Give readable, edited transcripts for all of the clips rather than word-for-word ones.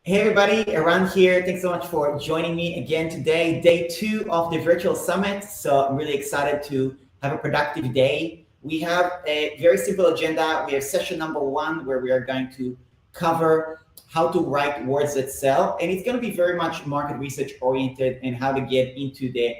Hey everybody, around here. Thanks so much for joining me again today, day 2 of the virtual summit. So I'm really excited to have a productive day. We have a very simple agenda. We have session number 1 where we are going to cover how to write words that sell. And it's going to be very much market research oriented and how to get into the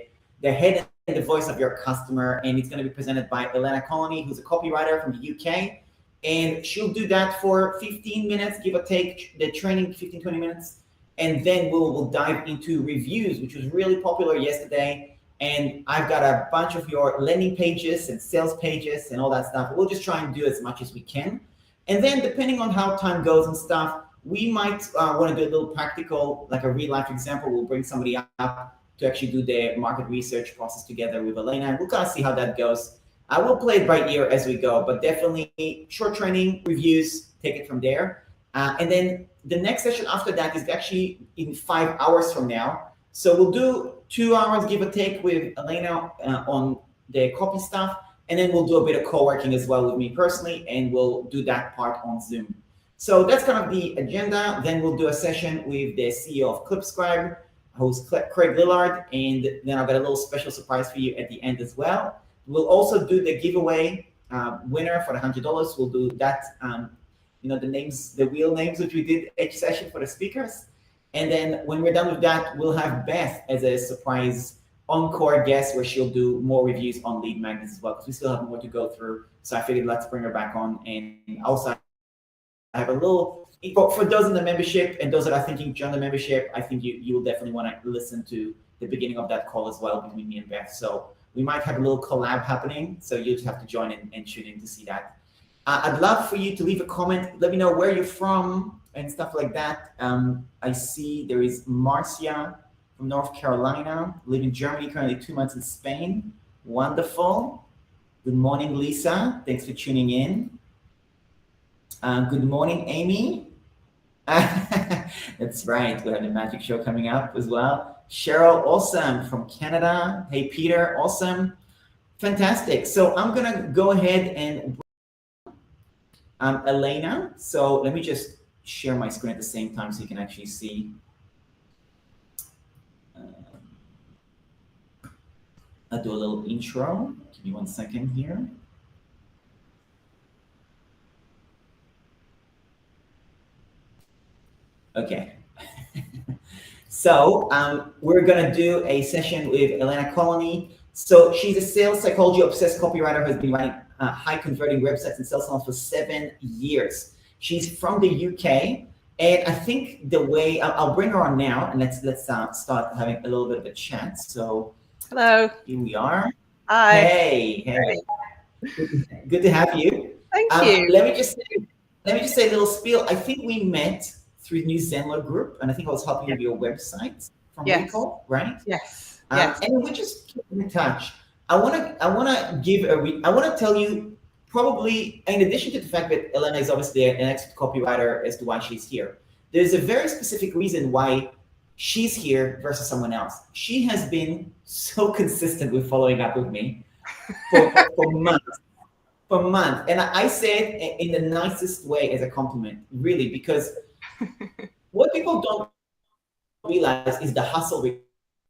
head and the voice of your customer. And it's going to be presented by Elena Connolly, who's a copywriter from the UK. And she'll do that for 15 minutes, give or take, the training 15-20 minutes. And then we'll dive into reviews, which was really popular yesterday. And I've got a bunch of your landing pages and sales pages and all that stuff. We'll just try and do as much as we can. And then depending on how time goes and stuff, we might want to do a little practical, like a real life example. We'll bring somebody up to actually do the market research process together with Elena. And we'll kind of see how that goes. I will play it by ear as we go, but definitely short training, reviews, take it from there. And then the next session after that is actually in 5 hours from now. So we'll do 2 hours, give or take, with Elena on the copy stuff. And then we'll do a bit of co-working as well with me personally, and we'll do that part on Zoom. So that's kind of the agenda. Then we'll do a session with the CEO of Clipscribe, who's Craig Lillard. And then I've got a little special surprise for you at the end as well. We'll also do the giveaway winner for the $100. We'll do that, the names, the real names, which we did each session for the speakers. And then when we're done with that, we'll have Beth as a surprise encore guest where she'll do more reviews on lead magnets as well, because we still have more to go through. So I figured let's bring her back on. And also I have a little, for those in the membership and those that are thinking to join the membership, I think you will definitely want to listen to the beginning of that call as well between me and Beth. So we might have a little collab happening, so you just have to join in and tune in to see that. I'd love for you to leave a comment. Let me know where you're from and stuff like that. I see there is Marcia from North Carolina, live in Germany, currently 2 months in Spain. Wonderful. Good morning, Lisa. Thanks for tuning in. Good morning, Amy. That's right. We have the magic show coming up as well. Cheryl, awesome, from Canada. Hey, Peter, awesome. Fantastic. So I'm going to go ahead and Elena. So let me just share my screen at the same time so you can actually see. I'll do a little intro. Give me 1 second here. Okay. So we're going to do a session with Elena Connolly. So she's a sales psychology obsessed copywriter who has been writing high converting websites and sales funnels for 7 years. She's from the UK. And I think the way I'll bring her on now, and let's start having a little bit of a chat. So hello. Here we are. Hi. Hey. Good to have you. Thank you. Let me just say a little spiel. I think we met through New Zendler Group, and I think I was helping with your website from Recall, right? Yes. And we just keep in touch. I want to tell you, probably in addition to the fact that Elena is obviously an expert copywriter as to why she's here, there's a very specific reason why she's here versus someone else. She has been so consistent with following up with me for months. And I say it in the nicest way as a compliment, really, because what people don't realize is the hustle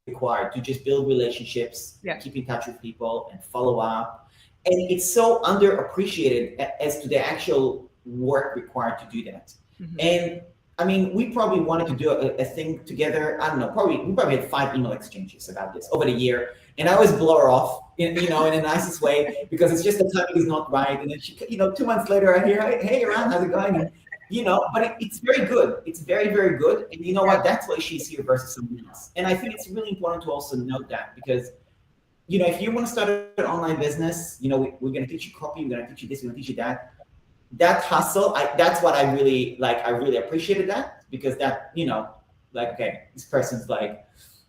required to just build relationships, keep in touch with people, and follow up. And it's so underappreciated as to the actual work required to do that. Mm-hmm. And I mean, we probably wanted to do a thing together. I don't know, we probably had 5 email exchanges about this over the year. And I always blow her off, in the nicest way, because it's just the timing is not right. And then she, 2 months later, I hear, hey, Ron, how's it going? And, but it's very good. It's very, very good. And you know what? That's why she's here versus someone else. And I think it's really important to also note that, because, if you want to start an online business, we're going to teach you copy, we're going to teach you this, we're going to teach you that. That hustle, that's what I really like. I really appreciated that, because that, okay, this person's like,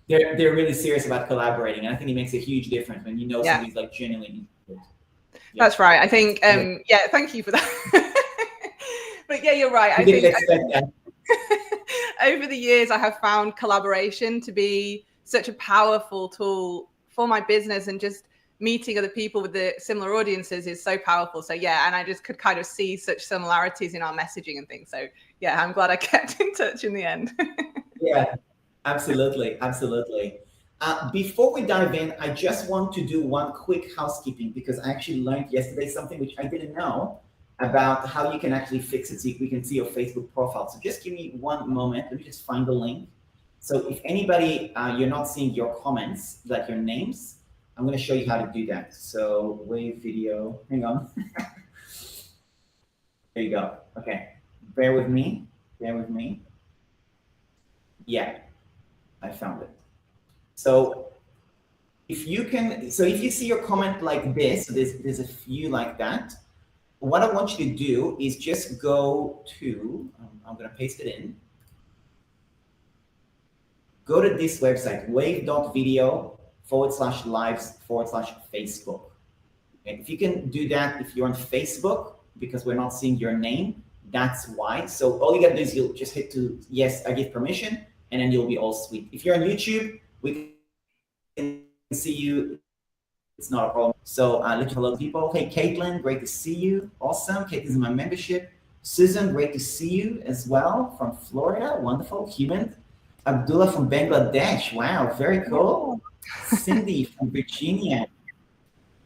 they're really serious about collaborating. And I think it makes a huge difference when somebody's like genuinely interested. That's right. I think, thank you for that. But yeah, you're right. I think over the years, I have found collaboration to be such a powerful tool for my business, and just meeting other people with the similar audiences is so powerful. So yeah, and I just could kind of see such similarities in our messaging and things. So yeah, I'm glad I kept in touch in the end. Yeah, absolutely, absolutely. Before we dive in, I just want to do one quick housekeeping because I actually learned yesterday something which I didn't know about how you can actually fix it so we can see your Facebook profile. So just give me one moment. Let me just find the link. So if anybody, you're not seeing your comments, like your names, I'm going to show you how to do that. So wave video, hang on. There you go. Okay, bear with me, bear with me. Yeah, I found it. So if you can, so if you see your comment like this, so there's a few like that. What I want you to do is just go to, I'm going to paste it in. Go to this website, wave.video/lives/Facebook. And if you can do that, if you're on Facebook, because we're not seeing your name, that's why. So all you gotta do is you'll just hit to, yes, I give permission, and then you'll be all sweet. If you're on YouTube, we can see you. It's not a problem. So let you hello people. Hey, Caitlin, great to see you. Awesome. Caitlin's in my membership. Susan, great to see you as well from Florida. Wonderful. Human. Abdullah from Bangladesh. Wow, very cool. Cindy from Virginia.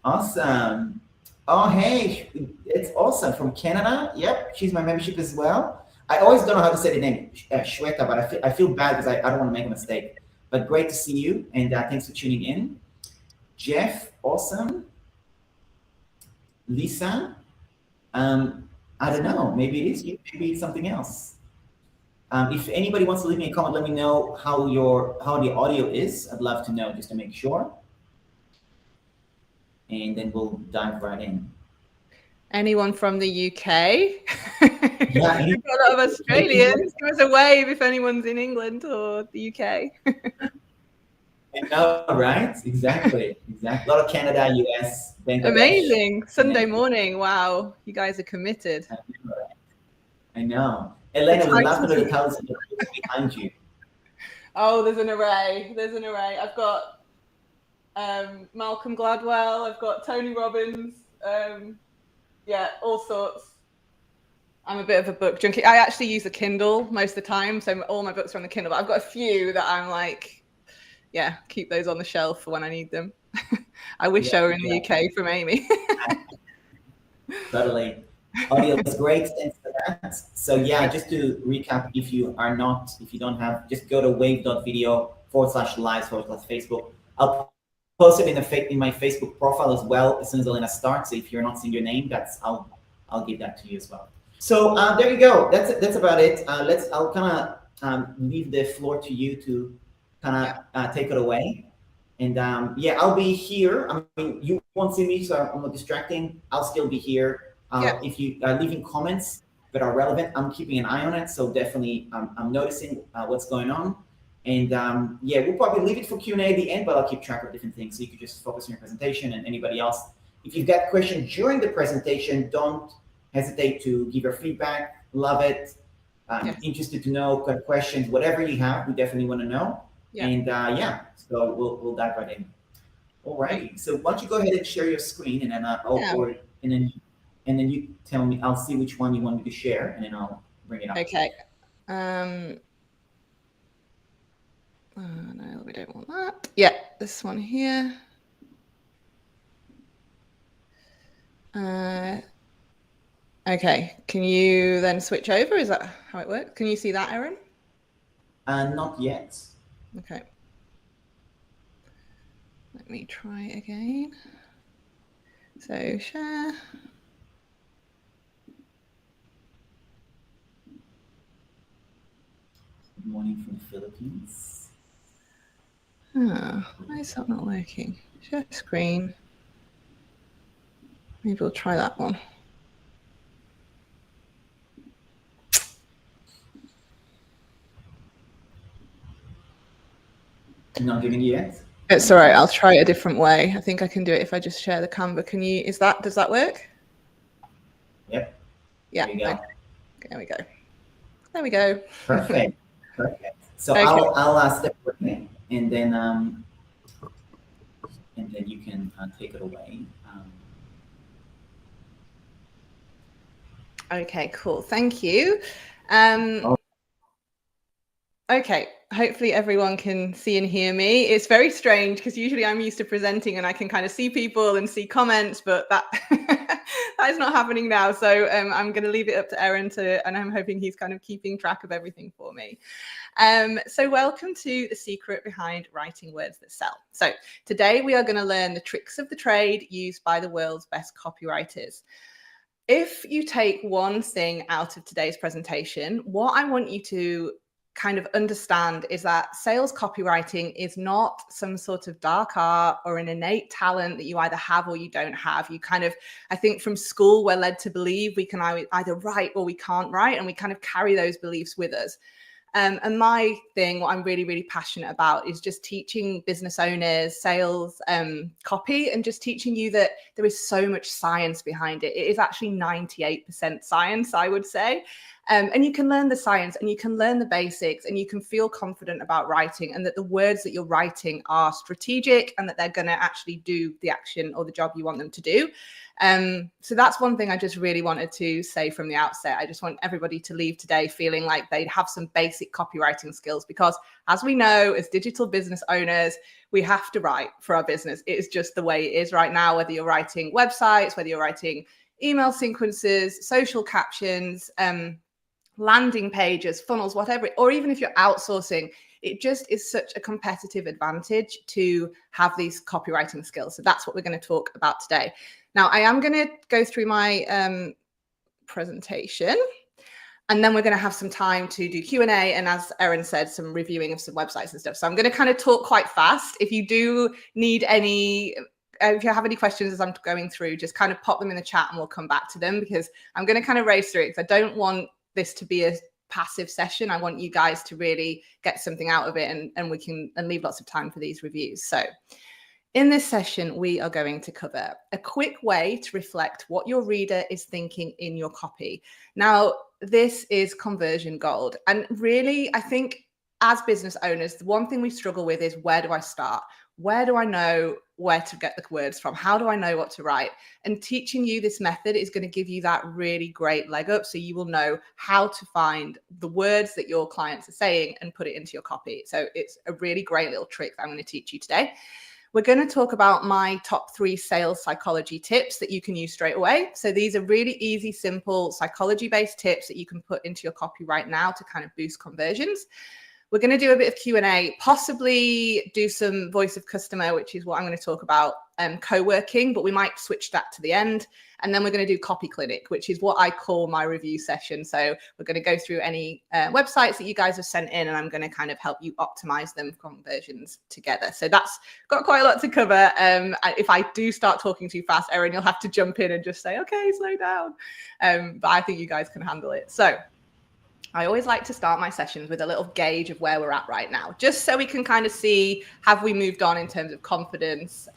Awesome. Oh, hey, it's awesome. From Canada. Yep, she's my membership as well. I always don't know how to say the name, Shweta, but I feel bad because I don't want to make a mistake. But great to see you, and thanks for tuning in. Jeff, awesome. Lisa, I don't know. Maybe it is you. Maybe it's something else. If anybody wants to leave me a comment, let me know how the audio is. I'd love to know just to make sure. And then we'll dive right in. Anyone from the UK? Yeah, we've got a lot of Australians. Give us a wave if anyone's in England or the UK. I know, right? Exactly. A lot of Canada, US, Bangladesh. Amazing. Sunday morning. Wow. You guys are committed. I know. Elena, we'd love to tell us what's behind you. Oh, there's an array. I've got Malcolm Gladwell. I've got Tony Robbins. Yeah, all sorts. I'm a bit of a book junkie. I actually use a Kindle most of the time, so all my books are on the Kindle. But I've got a few that I'm like, yeah, keep those on the shelf for when I need them. I wish I were in the UK from Amy. Totally. Audio is great. Thanks for that. So yeah, just to recap, if you don't have, just go to wave.video/lives/Facebook. I'll post it in my Facebook profile as well as soon as Elena starts. So if you're not seeing your name, I'll give that to you as well. So there you go. That's about it. I'll kind of leave the floor to you to kind of take it away. And yeah, I'll be here. I mean, you won't see me, so I'm not distracting. I'll still be here. If you are leaving comments that are relevant, I'm keeping an eye on it. So definitely, I'm noticing what's going on. And yeah, we'll probably leave it for Q&A at the end, but I'll keep track of different things. So you can just focus on your presentation, and anybody else, if you've got questions during the presentation, don't hesitate to give your feedback. Love it. Interested to know, got questions, whatever you have, we definitely want to know. And yeah, so we'll dive right in. All righty. So why don't you go ahead and share your screen, and then and then you tell me. I'll see which one you want me to share, and then I'll bring it up. Okay. Oh, no, we don't want that. Yeah, this one here. Okay, can you then switch over? Is that how it works? Can you see that, Erin? Not yet. Okay. Let me try again. So share. Good morning from the Philippines. Why is that not working? Share screen. Maybe we'll try that one. Not giving you yet? It's all right. I'll try it a different way. I think I can do it if I just share the Canva. Can you? Does that work? Yep. Yeah. There you go. There we go. There we go. Perfect. Perfect. So okay. I'll step away, and then and then you can take it away. Okay, cool. Thank you. Okay, hopefully everyone can see and hear me. It's very strange because usually I'm used to presenting and I can kind of see people and see comments, but that that is not happening now. So I'm going to leave it up to Aaron and I'm hoping he's kind of keeping track of everything for me. So welcome to the secret behind writing words that sell. So today we are going to learn the tricks of the trade used by the world's best copywriters. If you take one thing out of today's presentation, what I want you to kind of understand is that sales copywriting is not some sort of dark art or an innate talent that you either have or you don't have. You kind of, I think from school, we're led to believe we can either write or we can't write, and we kind of carry those beliefs with us. And my thing, what I'm really, really passionate about is just teaching business owners, sales, copy, and just teaching you that there is so much science behind it. It is actually 98% science, I would say. And you can learn the science and you can learn the basics and you can feel confident about writing, and that the words that you're writing are strategic and that they're going to actually do the action or the job you want them to do. So that's one thing I just really wanted to say from the outset. I just want everybody to leave today feeling like they have some basic copywriting skills, because as we know, as digital business owners, we have to write for our business. It is just the way it is right now, whether you're writing websites, whether you're writing email sequences, social captions, landing pages, funnels, whatever, or even if you're outsourcing, it just is such a competitive advantage to have these copywriting skills. So that's what we're going to talk about today. Now, I am going to go through my presentation, and then we're going to have some time to do Q&A. And as Erin said, some reviewing of some websites and stuff. So I'm going to kind of talk quite fast. If you do need if you have any questions as I'm going through, just kind of pop them in the chat and we'll come back to them, because I'm going to kind of race through it, because I don't want this to be a passive session. I want you guys to really get something out of it, and we can leave lots of time for these reviews. So in this session, we are going to cover a quick way to reflect what your reader is thinking in your copy. Now, this is conversion gold. And really, I think as business owners, the one thing we struggle with is, where do I start? Where do I know where to get the words from? How do I know what to write? And teaching you this method is going to give you that really great leg up, so you will know how to find the words that your clients are saying and put it into your copy. So it's a really great little trick that I'm going to teach you today. We're going to talk about my top 3 sales psychology tips that you can use straight away. So these are really easy, simple psychology-based tips that you can put into your copy right now to kind of boost conversions. We're going to do a bit of Q&A, possibly do some voice of customer, which is what I'm going to talk about, co-working, but we might switch that to the end. And then we're going to do copy clinic, which is what I call my review session. So we're going to go through any websites that you guys have sent in, and I'm going to kind of help you optimize them for conversions together. So that's got quite a lot to cover. If I do start talking too fast, Erin, you'll have to jump in and just say, okay, slow down. But I think you guys can handle it. So I always like to start my sessions with a little gauge of where we're at right now, just so we can kind of see, have we moved on in terms of confidence?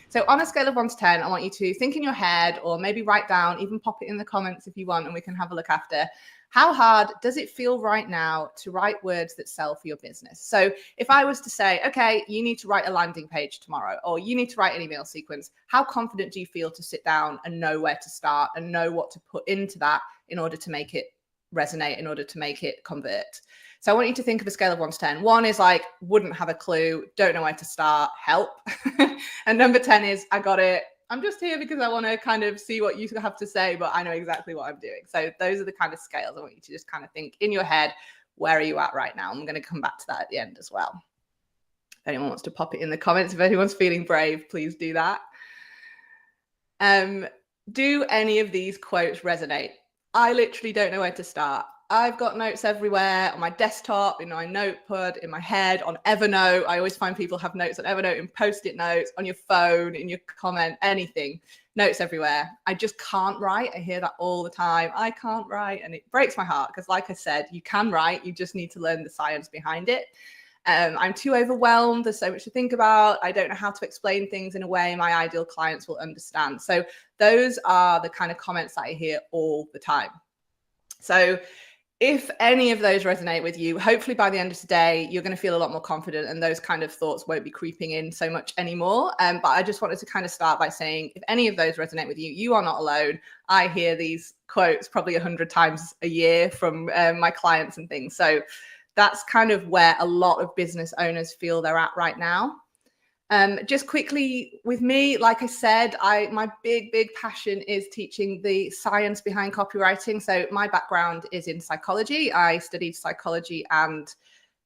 So on a scale of 1 to 10, I want you to think in your head, or maybe write down, even pop it in the comments if you want, and we can have a look after. How hard does it feel right now to write words that sell for your business? So if I was to say, okay, you need to write a landing page tomorrow, or you need to write an email sequence, how confident do you feel to sit down and know where to start and know what to put into that in order to make it resonate, in order to make it convert? So I want you to think of a scale of 1 to 10. 1 is like, wouldn't have a clue, don't know where to start, help. And number 10 is, I got it. I'm just here because I want to kind of see what you have to say, but I know exactly what I'm doing. So those are the kind of scales I want you to just kind of think in your head, where are you at right now? I'm going to come back to that at the end as well. If anyone wants to pop it in the comments, if anyone's feeling brave, please do that. Do any of these quotes resonate? I literally don't know where to start. I've got notes everywhere, on my desktop, in my notepad, in my head, on Evernote. I always find people have notes on Evernote, in Post-it notes, on your phone, in your comment, anything. Notes everywhere. I just can't write. I hear that all the time. I can't write. And it breaks my heart, because like I said, you can write. You just need to learn the science behind it. I'm too overwhelmed. There's so much to think about. I don't know how to explain things in a way my ideal clients will understand. So those are the kind of comments that I hear all the time. So if any of those resonate with you, hopefully by the end of today, you're going to feel a lot more confident and those kind of thoughts won't be creeping in so much anymore. But I just wanted to kind of start by saying, if any of those resonate with you, you are not alone. I hear these quotes probably 100 times a year from my clients and things. So that's kind of where a lot of business owners feel they're at right now. Just quickly with me, like I said, my big passion is teaching the science behind copywriting. So my background is in psychology. I studied psychology and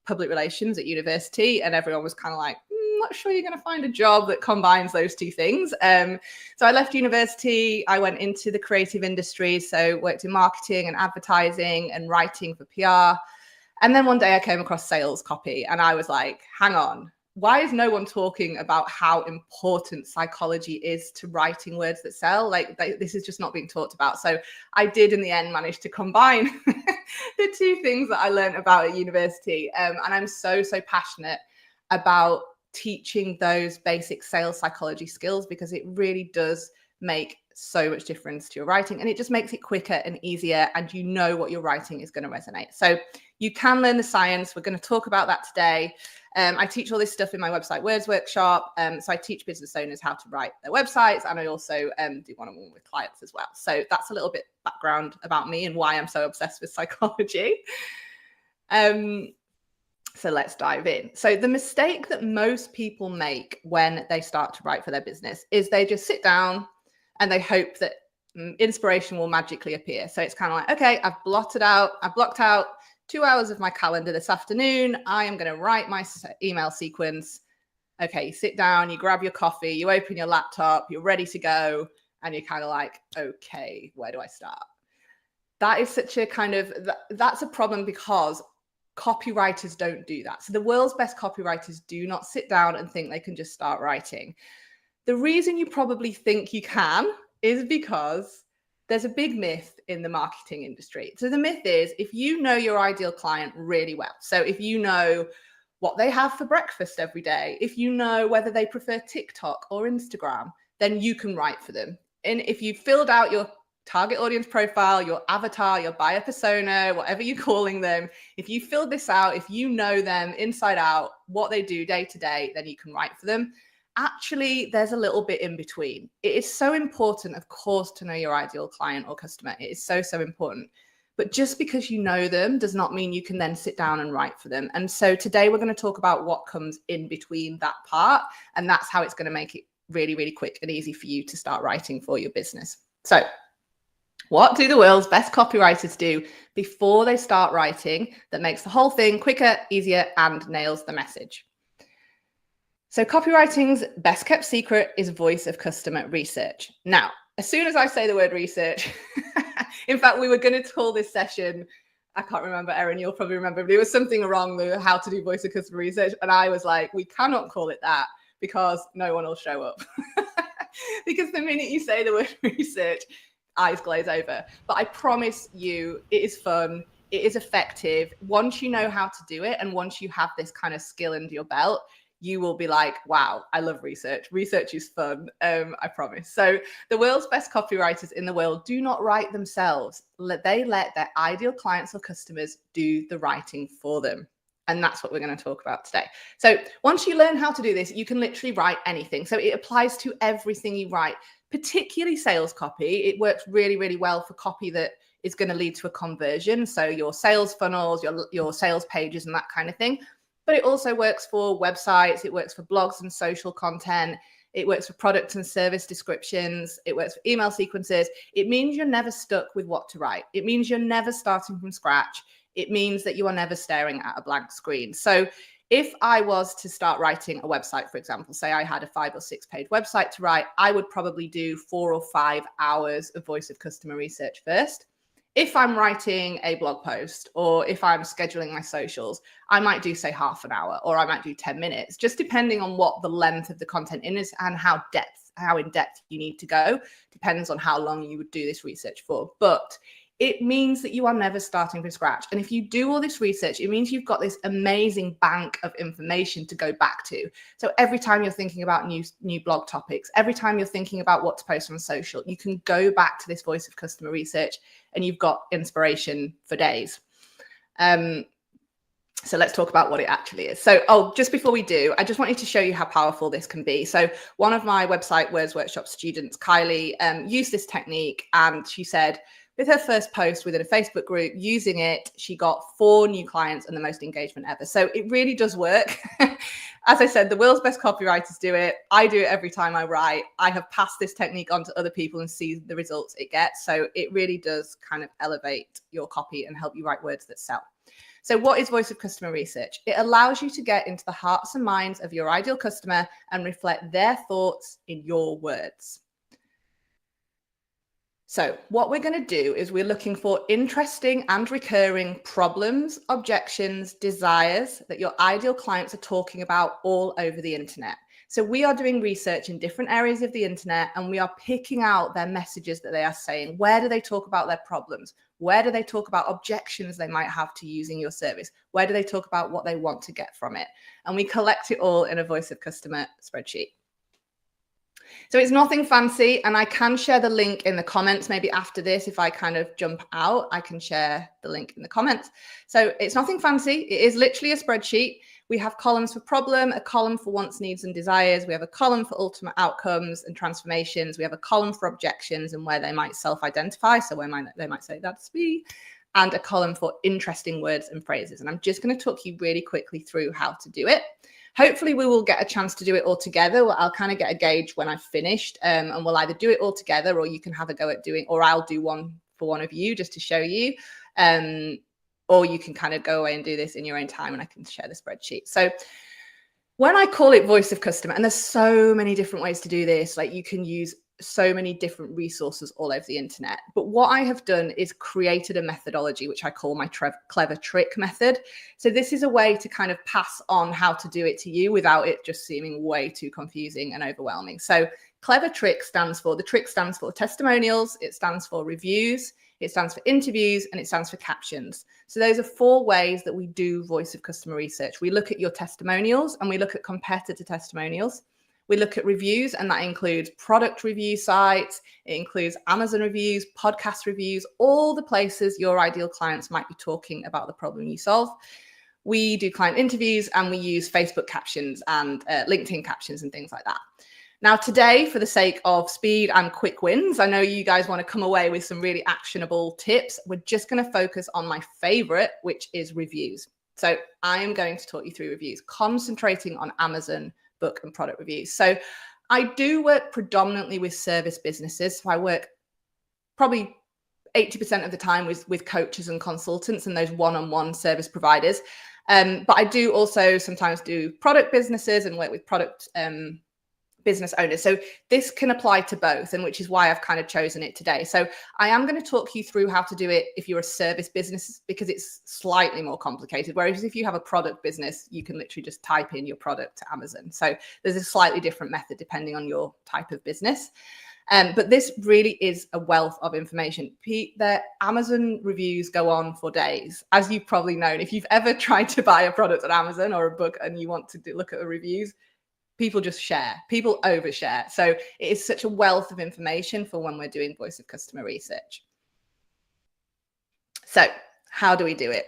public relations at university, and everyone was kind of like, not sure you're going to find a job that combines those two things. So I left university. I went into the creative industry, so worked in marketing and advertising and writing for PR. And then one day I came across sales copy and I was like, hang on. Why is no one talking about how important psychology is to writing words that sell? This is just not being talked about. So I did in the end manage to combine the two things that I learned about at university. And I'm so passionate about teaching those basic sales psychology skills because it really does make so much difference to your writing, and it just makes it quicker and easier, and you know what your writing is going to resonate. So you can learn the science. We're going to talk about that today. I teach all this stuff in my website Words Workshop. So I teach business owners how to write their websites, and I also do one-on-one with clients as well. So that's a little bit background about me and why I'm so obsessed with psychology. So let's dive in. So the mistake that most people make when they start to write for their business is they just sit down and they hope that inspiration will magically appear. So it's kind of like, okay, I've blocked out 2 hours of my calendar this afternoon. I am going to write my email sequence. Okay, you sit down, you grab your coffee, you open your laptop, you're ready to go. And you're kind of like, okay, where do I start? That is such a that's a problem because copywriters don't do that. So the world's best copywriters do not sit down and think they can just start writing. The reason you probably think you can is because there's a big myth in the marketing industry. So the myth is, if you know your ideal client really well, so if you know what they have for breakfast every day, if you know whether they prefer TikTok or Instagram, then you can write for them. And if you filled out your target audience profile, your avatar, your buyer persona, whatever you're calling them, if you filled this out, if you know them inside out, what they do day to day, then you can write for them. Actually, there's a little bit in between. It is so important, of course, to know your ideal client or customer. It is so important. But just because you know them does not mean you can then sit down and write for them. And so today we're going to talk about what comes in between that part. And that's how it's going to make it really quick and easy for you to start writing for your business. So what do the world's best copywriters do before they start writing that makes the whole thing quicker, easier, and nails the message? So copywriting's best kept secret is voice of customer research. Now, as soon as I say the word research, in fact, we were going to call this session, I can't remember, Erin, you'll probably remember, but it was something wrong with how to do voice of customer research. And I was like, we cannot call it that because no one will show up. Because the minute you say the word research, eyes glaze over. But I promise you, it is fun. It is effective. Once you know how to do it, and once you have this kind of skill under your belt, you will be like, wow, I love research. Research is fun, I promise. So the world's best copywriters in the world do not write themselves. They let their ideal clients or customers do the writing for them. And that's what we're going to talk about today. So once you learn how to do this, you can literally write anything. So it applies to everything you write, particularly sales copy. It works really well for copy that is going to lead to a conversion. So your sales funnels, your sales pages and that kind of thing. But it also works for websites, it works for blogs and social content, it works for product and service descriptions, it works for email sequences. It means you're never stuck with what to write. It means you're never starting from scratch. It means that you are never staring at a blank screen. So if I was to start writing a website, for example, say I had a 5 or 6 page website to write, I would probably do 4 or 5 hours of voice of customer research first. If I'm writing a blog post or if I'm scheduling my socials, I might do, say, half an hour, or I might do 10 minutes, just depending on what the length of the content is and how in depth you need to go. Depends on how long you would do this research for. But it means that you are never starting from scratch. And if you do all this research, it means you've got this amazing bank of information to go back to. So every time you're thinking about new blog topics, every time you're thinking about what to post on social, you can go back to this voice of customer research and you've got inspiration for days. So let's talk about what it actually is. So, just before we do, I just wanted to show you how powerful this can be. So one of my website Words Workshop students, Kylie, used this technique, and she said with her first post within a Facebook group, using it, she got 4 new clients and the most engagement ever. So it really does work. As I said, the world's best copywriters do it. I do it every time I write. I have passed this technique on to other people and see the results it gets. So it really does kind of elevate your copy and help you write words that sell. So what is voice of customer research? It allows you to get into the hearts and minds of your ideal customer and reflect their thoughts in your words. So what we're going to do is we're looking for interesting and recurring problems, objections, desires that your ideal clients are talking about all over the internet. So we are doing research in different areas of the internet, and we are picking out their messages that they are saying. Where do they talk about their problems? Where do they talk about objections they might have to using your service? Where do they talk about what they want to get from it? And we collect it all in a voice of customer spreadsheet. So it's nothing fancy, and I can share the link in the comments. Maybe after this, if I kind of jump out, I can share the link in the comments. So it's nothing fancy. It is literally a spreadsheet. We have columns for problem, a column for wants, needs, and desires. We have a column for ultimate outcomes and transformations. We have a column for objections and where they might self-identify. So where they might say, that's me. And a column for interesting words and phrases. And I'm just going to talk you really quickly through how to do it. Hopefully we will get a chance to do it all together. Well, I'll kind of get a gauge when I've finished, and we'll either do it all together, or you can have a go at doing, or I'll do one for one of you just to show you. Or you can kind of go away and do this in your own time, and I can share the spreadsheet. So when I call it voice of customer, and there's so many different ways to do this, like you can use so many different resources all over the internet. But what I have done is created a methodology, which I call my clever trick method. So this is a way to kind of pass on how to do it to you without it just seeming way too confusing and overwhelming. So clever trick stands for, the trick stands for testimonials, it stands for reviews, it stands for interviews, and it stands for captions. So those are 4 ways that we do voice of customer research. We look at your testimonials, and we look at competitor testimonials. We look at reviews, and that includes product review sites. It includes Amazon reviews, podcast reviews, all the places your ideal clients might be talking about the problem you solve. We do client interviews, and we use Facebook captions and LinkedIn captions and things like that. Now, today, for the sake of speed and quick wins, I know you guys want to come away with some really actionable tips. We're just going to focus on my favorite, which is reviews. So I am going to talk you through reviews, concentrating on Amazon book and product reviews. So I do work predominantly with service businesses. So I work probably 80% of the time with coaches and consultants and those one-on-one service providers. But I do also sometimes do product businesses and work with product business owners. So this can apply to both, and which is why I've kind of chosen it today. So I am going to talk you through how to do it if you're a service business, because it's slightly more complicated. Whereas if you have a product business, you can literally just type in your product to Amazon. So there's a slightly different method depending on your type of business. But this really is a wealth of information. The Amazon reviews go on for days. As you've probably known, if you've ever tried to buy a product on Amazon or a book and you want to look at the reviews, people just share, people overshare. So it is such a wealth of information for when we're doing voice of customer research. So how do we do it?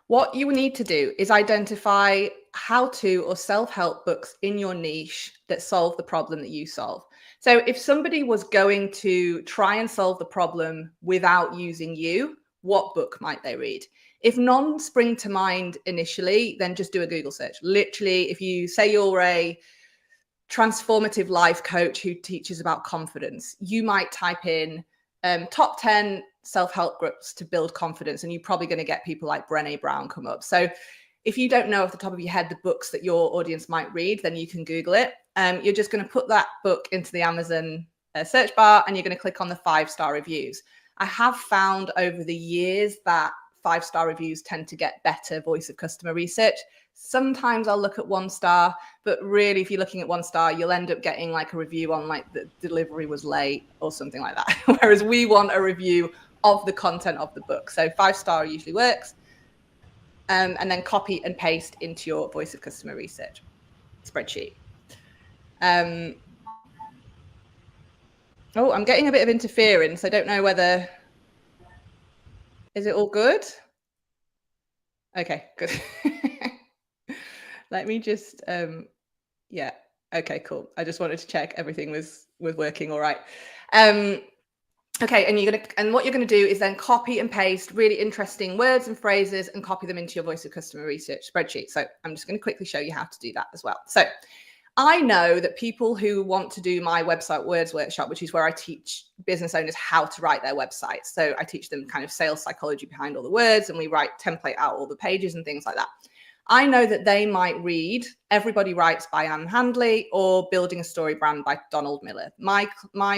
What you need to do is identify how-to or self-help books in your niche that solve the problem that you solve. So if somebody was going to try and solve the problem without using you, what book might they read? If none spring to mind initially, then just do a Google search. Literally, if you say you're a transformative life coach who teaches about confidence, you might type in top 10 self-help books to build confidence, and you're probably going to get people like Brené Brown come up. So if you don't know off the top of your head the books that your audience might read, then you can Google it. You're just going to put that book into the Amazon search bar, and you're going to click on the 5-star reviews. I have found over the years that 5-star reviews tend to get better voice of customer research. Sometimes I'll look at 1 star, but really if you're looking at 1 star, you'll end up getting like a review on like the delivery was late or something like that. Whereas we want a review of the content of the book. So 5-star usually works. And then copy and paste into your voice of customer research spreadsheet. Oh, I'm getting a bit of interference. I don't know whether, is it all good? Okay, good. Let me just, yeah. Okay, cool. I just wanted to check everything was working all right. Okay, and what you're gonna do is then copy and paste really interesting words and phrases and copy them into your voice of customer research spreadsheet. So I'm just gonna quickly show you how to do that as well. So I know that people who want to do my website words workshop, which is where I teach business owners how to write their websites. So I teach them kind of sales psychology behind all the words, and we template out all the pages and things like that. I know that they might read Everybody Writes by Anne Handley or Building a Story Brand by Donald Miller. My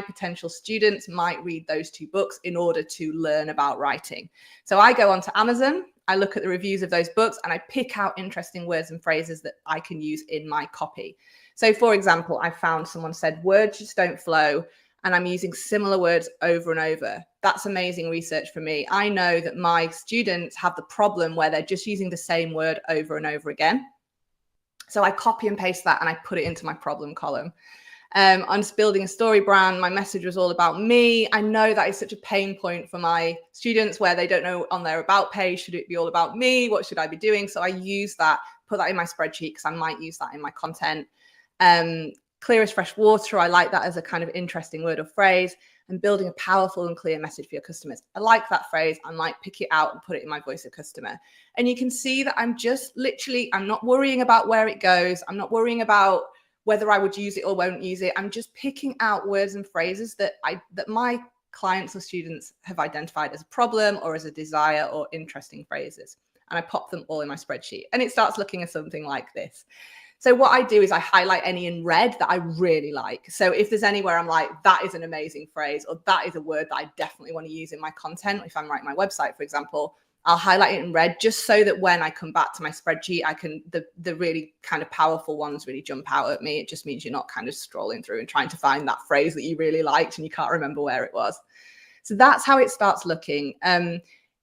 potential students might read those two books in order to learn about writing. So I go onto Amazon, I look at the reviews of those books, and I pick out interesting words and phrases that I can use in my copy. So for example, I found someone said, words just don't flow, and I'm using similar words over and over. That's amazing research for me. I know that my students have the problem where they're just using the same word over and over again. So I copy and paste that and I put it into my problem column. I'm just building a story brand. My message was all about me. I know that is such a pain point for my students where they don't know on their about page, should it be all about me? What should I be doing? So I use that, put that in my spreadsheet because I might use that in my content. Clear as fresh water. I like that as a kind of interesting word or phrase, and building a powerful and clear message for your customers. I like that phrase. I might pick it out and put it in my voice of customer. And you can see that I'm just literally, I'm not worrying about where it goes. I'm not worrying about whether I would use it or won't use it. I'm just picking out words and phrases that my clients or students have identified as a problem or as a desire or interesting phrases. And I pop them all in my spreadsheet, and it starts looking at something like this. So what I do is I highlight any in red that I really like. So if there's anywhere I'm like, that is an amazing phrase, or that is a word that I definitely want to use in my content, if I'm writing my website, for example, I'll highlight it in red just so that when I come back to my spreadsheet, I can, the really kind of powerful ones really jump out at me. It just means you're not kind of scrolling through and trying to find that phrase that you really liked and you can't remember where it was. So that's how it starts looking.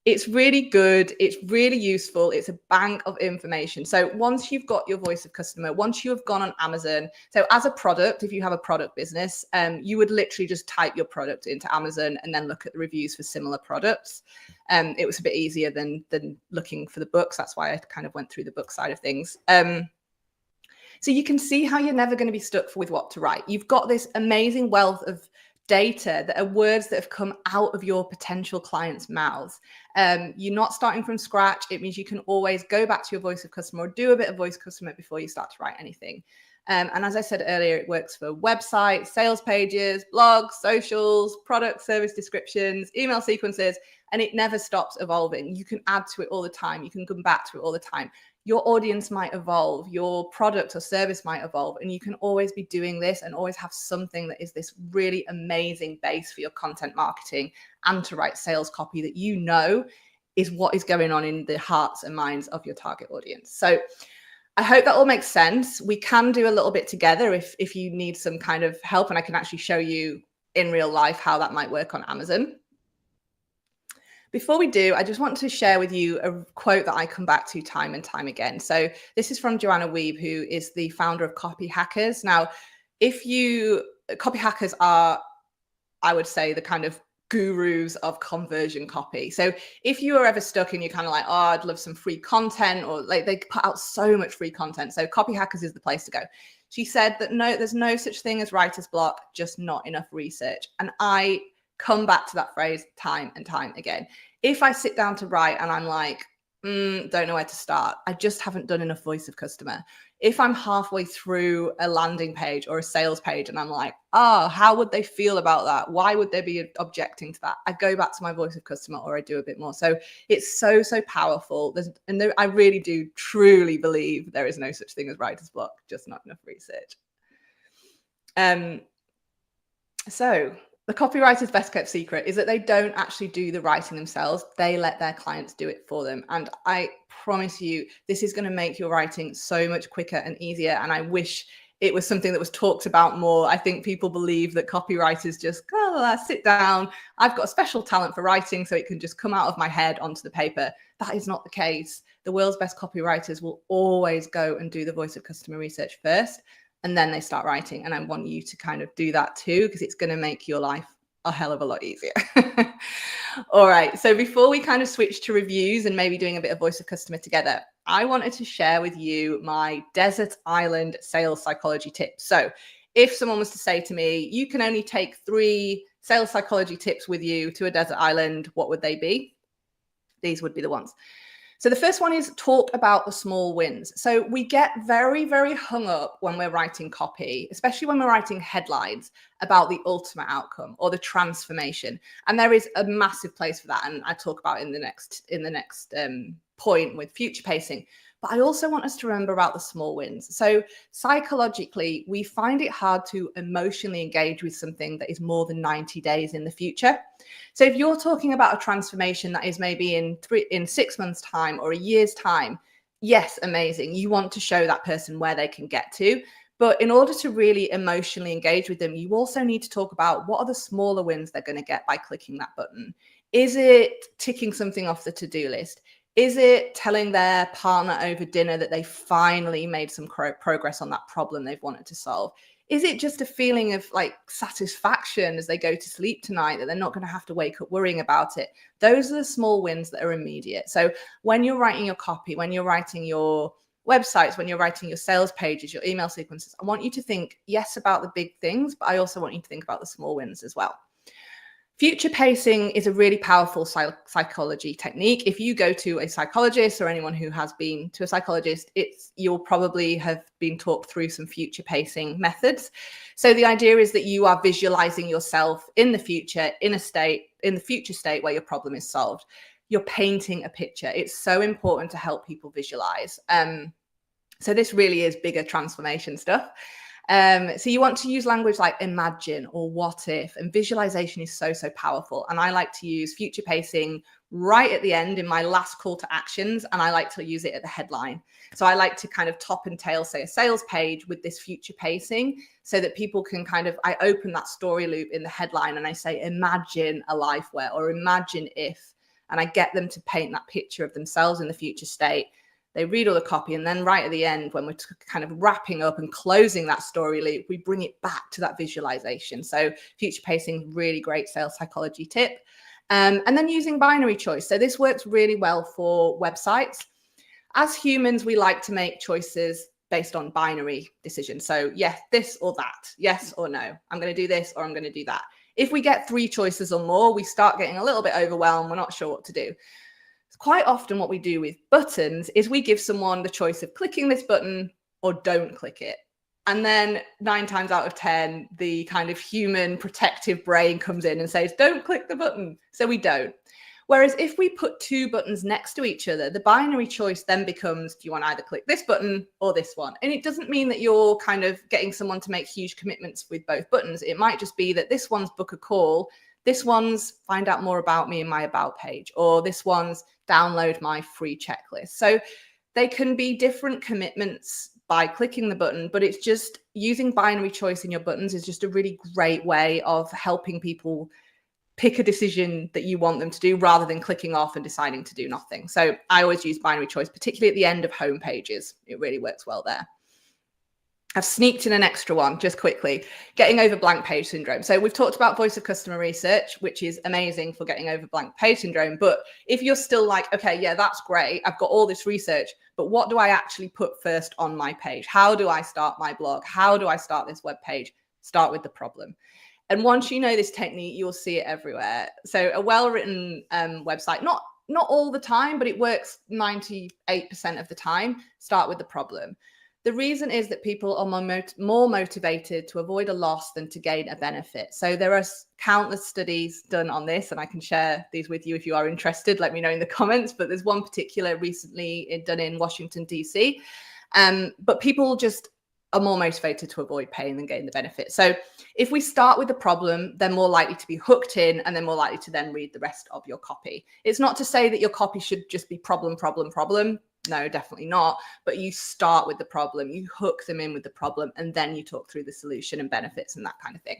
It's really good. It's really useful. It's a bank of information. So once you've got your voice of customer, once you have gone on Amazon, so as a product, if you have a product business, you would literally just type your product into Amazon and then look at the reviews for similar products. It was a bit easier than looking for the books. That's why I kind of went through the book side of things. So you can see how you're never going to be stuck with what to write. You've got this amazing wealth of data that are words that have come out of your potential clients' mouths. You're not starting from scratch. It means you can always go back to your voice of customer or do a bit of voice customer before you start to write anything. And as I said earlier, it works for websites, sales pages, blogs, socials, product service descriptions, email sequences, and it never stops evolving. You can add to it all the time. You can come back to it all the time. Your audience might evolve, your product or service might evolve, and you can always be doing this and always have something that is this really amazing base for your content marketing and to write sales copy that you know is what is going on in the hearts and minds of your target audience. So I hope that all makes sense. We can do a little bit together if you need some kind of help, and I can actually show you in real life how that might work on Amazon. Before we do, I just want to share with you a quote that I come back to time and time again. So this is from Joanna Wiebe, who is the founder of Copy Hackers. Now, Copy Hackers are, I would say, the kind of gurus of conversion copy. So if you are ever stuck and you're kind of like, oh, I'd love some free content, or like they put out so much free content. So Copy Hackers is the place to go. She said that no, there's no such thing as writer's block, just not enough research. And I come back to that phrase time and time again. If I sit down to write and I'm like, don't know where to start, I just haven't done enough voice of customer. If I'm halfway through a landing page or a sales page and I'm like, oh, how would they feel about that? Why would they be objecting to that? I go back to my voice of customer or I do a bit more. So it's so powerful. I really do truly believe there is no such thing as writer's block, just not enough research. So the copywriter's best kept secret is that they don't actually do the writing themselves. They let their clients do it for them. And I promise you, this is going to make your writing so much quicker and easier. And I wish it was something that was talked about more. I think people believe that copywriters just go, sit down. I've got a special talent for writing, so it can just come out of my head onto the paper. That is not the case. The world's best copywriters will always go and do the voice of customer research first, and then they start writing. And I want you to kind of do that too, because it's going to make your life a hell of a lot easier. All right. So before we kind of switch to reviews and maybe doing a bit of voice of customer together, I wanted to share with you my desert island sales psychology tips. So if someone was to say to me, you can only take 3 sales psychology tips with you to a desert island, what would they be? These would be the ones. So the first one is talk about the small wins. So we get very, very hung up when we're writing copy, especially when we're writing headlines, about the ultimate outcome or the transformation. And there is a massive place for that. And I talk about it in the next point with future pacing. But I also want us to remember about the small wins. So psychologically, we find it hard to emotionally engage with something that is more than 90 days in the future. So if you're talking about a transformation that is maybe in 6 months' time or a year's time, yes, amazing. You want to show that person where they can get to. But in order to really emotionally engage with them, you also need to talk about what are the smaller wins they're going to get by clicking that button. Is it ticking something off the to-do list? Is it telling their partner over dinner that they finally made some progress on that problem they've wanted to solve? Is it just a feeling of like satisfaction as they go to sleep tonight that they're not going to have to wake up worrying about it? Those are the small wins that are immediate. So when you're writing your copy, when you're writing your websites, when you're writing your sales pages, your email sequences, I want you to think, yes, about the big things, but I also want you to think about the small wins as well. Future pacing is a really powerful psychology technique. If you go to a psychologist or anyone who has been to a psychologist, you'll probably have been talked through some future pacing methods. So the idea is that you are visualizing yourself in the future, in the future state where your problem is solved. You're painting a picture. It's so important to help people visualize. So this really is bigger transformation stuff. So you want to use language like imagine or what if, and visualization is so, so powerful. And I like to use future pacing right at the end in my last call to actions. And I like to use it at the headline. So I like to kind of top and tail, say, a sales page with this future pacing so that people can I open that story loop in the headline and I say, imagine a life where, or imagine if, and I get them to paint that picture of themselves in the future state. They read all the copy, and then right at the end, when we're kind of wrapping up and closing that story loop, we bring it back to that visualization. So future pacing, really great sales psychology tip. And then using binary choice. So this works really well for websites. As humans, we like to make choices based on binary decisions. So yes, this or that, yes or no. I'm going to do this or I'm going to do that. If we get 3 choices or more, we start getting a little bit overwhelmed. We're not sure what to do. Quite often what we do with buttons is we give someone the choice of clicking this button or don't click it. And then 9 times out of 10, the kind of human protective brain comes in and says, don't click the button. So we don't. Whereas if we put 2 buttons next to each other, the binary choice then becomes, do you want to either click this button or this one? And it doesn't mean that you're kind of getting someone to make huge commitments with both buttons. It might just be that this one's book a call, this one's find out more about me in my about page, or this one's download my free checklist. So they can be different commitments by clicking the button, but it's just using binary choice in your buttons is just a really great way of helping people pick a decision that you want them to do rather than clicking off and deciding to do nothing. So I always use binary choice, particularly at the end of home pages. It really works well there. I've sneaked in an extra one just quickly, getting over blank page syndrome. So we've talked about voice of customer research, which is amazing for getting over blank page syndrome. But if you're still like, okay, yeah, that's great, I've got all this research, but what do I actually put first on my page? How do I start my blog? How do I start this web page? Start with the problem. And once you know this technique, you'll see it everywhere. So a well-written website, not all the time, but it works 98% of the time, start with the problem. The reason is that people are more motivated to avoid a loss than to gain a benefit. So there are countless studies done on this, and I can share these with you if you are interested. Let me know in the comments. But there's one particular recently done in Washington, DC. But people just are more motivated to avoid pain than gain the benefit. So if we start with the problem, they're more likely to be hooked in, and they're more likely to then read the rest of your copy. It's not to say that your copy should just be problem, problem, problem. No, definitely not. But you start with the problem, you hook them in with the problem, and then you talk through the solution and benefits and that kind of thing.